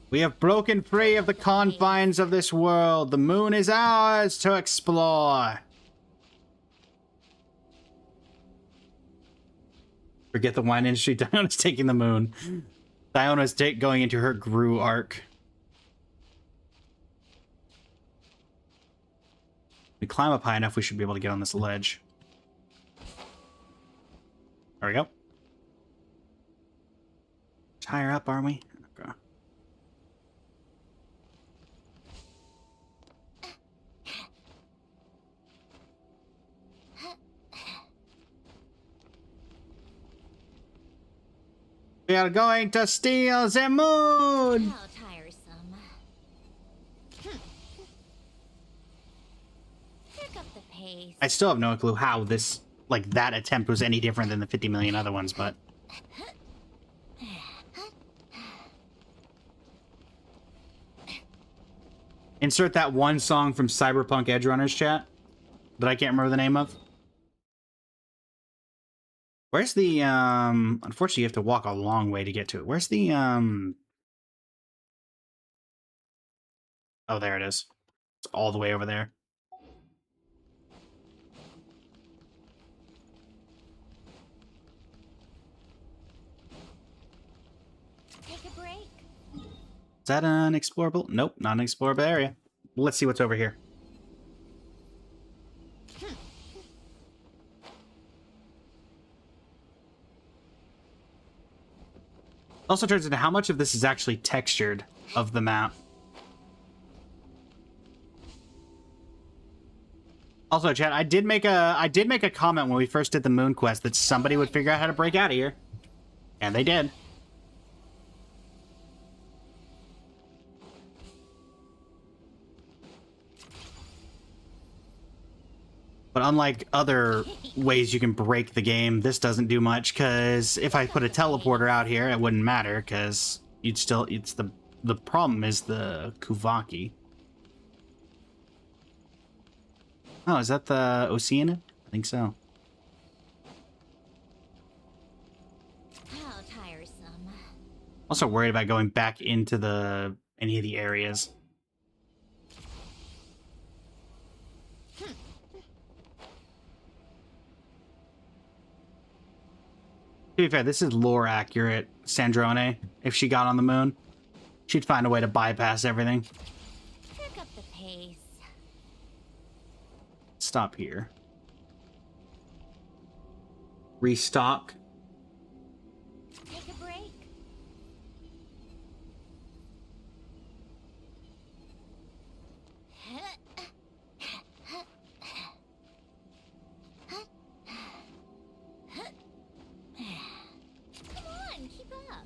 We have broken free of the confines of this world. The moon is ours to explore. Forget the wine industry. Diona's taking the moon. Diona's going into her Gru arc. We climb up high enough, we should be able to get on this ledge. There we go. Higher up, aren't we? Okay. We are going to steal the moon! How tiresome. Pick up the pace. I still have no clue how this, like, that attempt was any different than the 50 million other ones, but... Insert that one song from Cyberpunk Edge Runners chat that I can't remember the name of. Where's the, unfortunately you have to walk a long way to get to it. Where's the, oh, there it is. It's all the way over there. Take a break. Is that an explorable? Nope, not an explorable area. Let's see what's over here. Also turns into how much of this is actually textured of the map. Also, chat, I did make a comment when we first did the moon quest that somebody would figure out how to break out of here. And they did. But unlike other ways you can break the game, this doesn't do much, because if I put a teleporter out here, it wouldn't matter, because you'd still, it's the problem is the Kuvaki. Oh, is that the Oceanid? I think so. How tiresome. Also worried about going back into any of the areas. be fair, this is lore accurate Sandrone. If she got on the moon, she'd find a way to bypass everything. Pick up the pace. Stop here. Restock. Take a break. Come on, keep up.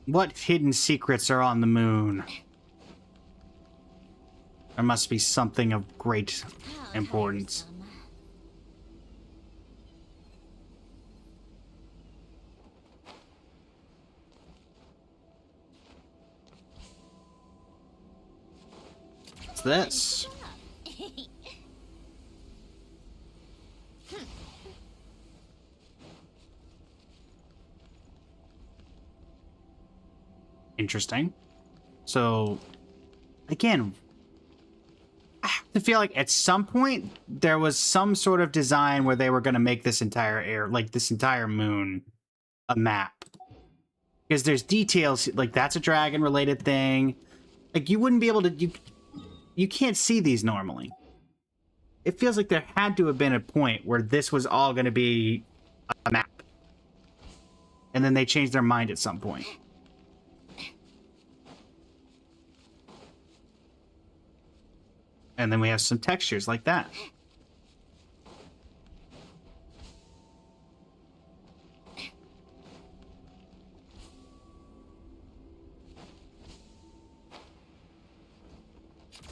What hidden secrets are on the moon? There must be something of great How importance. tiresome. What's this? Interesting. So, again, I have to feel like at some point there was some sort of design where they were going to make this entire this entire moon a map. Because there's details, like that's a dragon related thing. Like you wouldn't be able to, you can't see these normally. It feels like there had to have been a point where this was all going to be a map. And then they changed their mind at some point. And then we have some textures like that.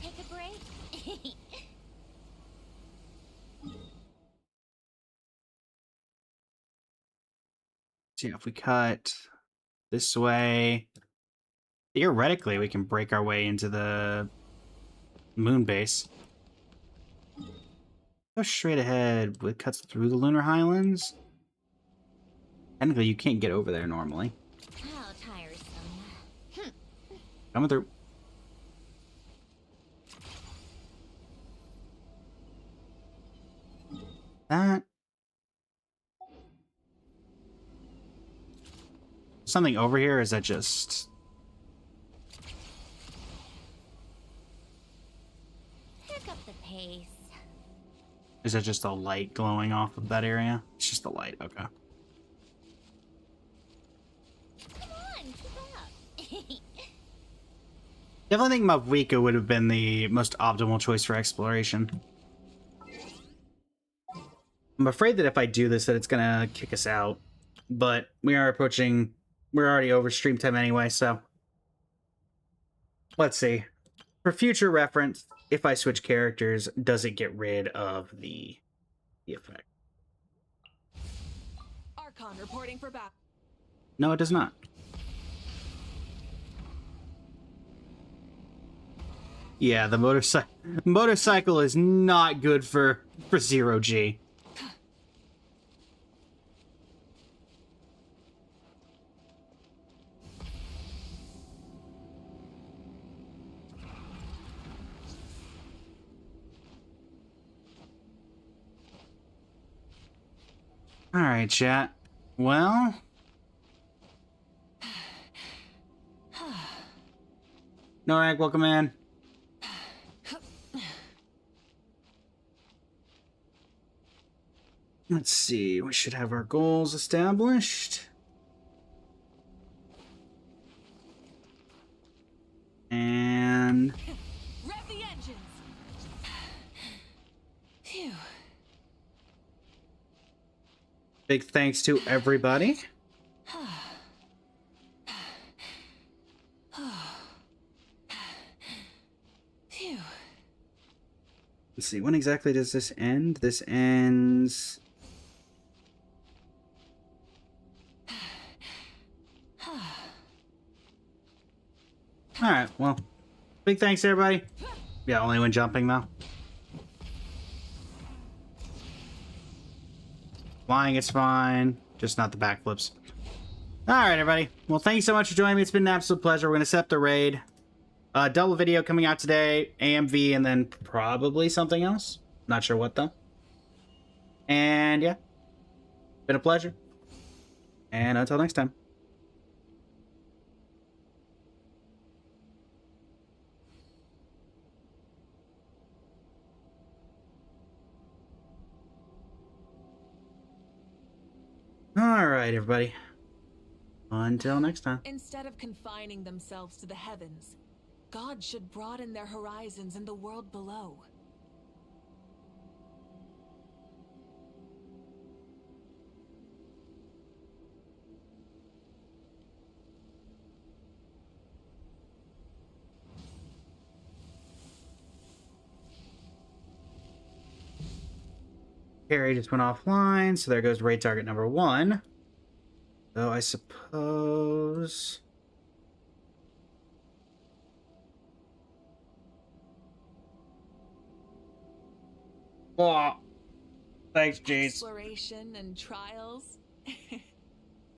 Take a break. So yeah, if we cut this way, theoretically we can break our way into the moon base. Go straight ahead. It cuts through the Lunar Highlands. Technically, you can't get over there normally. How tiresome. Coming through. That. Something over here, or is that just... Pick up the pace. Is that just a light glowing off of that area? It's just the light, okay. Come on, keep up. Definitely think Mavwika would have been the most optimal choice for exploration. I'm afraid that if I do this, that it's gonna kick us out. But we are approaching... We're already over stream time anyway, so... Let's see. For future reference, if I switch characters, does it get rid of the effect? Archon reporting for back. No, it does not. Yeah, the motorcycle is not good for 0G. All right, chat. Well, Norag, welcome in. Let's see. We should have our goals established. And Rev the engines. Phew. big thanks to everybody. Phew. Let's see. When exactly does this end? This ends... Alright, well, big thanks to everybody. Yeah, only when jumping, though. Flying is fine, just not the backflips. Alright, everybody. Well, thank you so much for joining me. It's been an absolute pleasure. We're going to set up the raid. Double video coming out today, AMV, and then probably something else. Not sure what, though. And yeah, been a pleasure. And until next time. All right, everybody. Until next time. Instead of confining themselves to the heavens, God should broaden their horizons in the world below. Carrie just went offline, so there goes raid target number 1. So I suppose... Oh, thanks, Jace. Exploration and trials.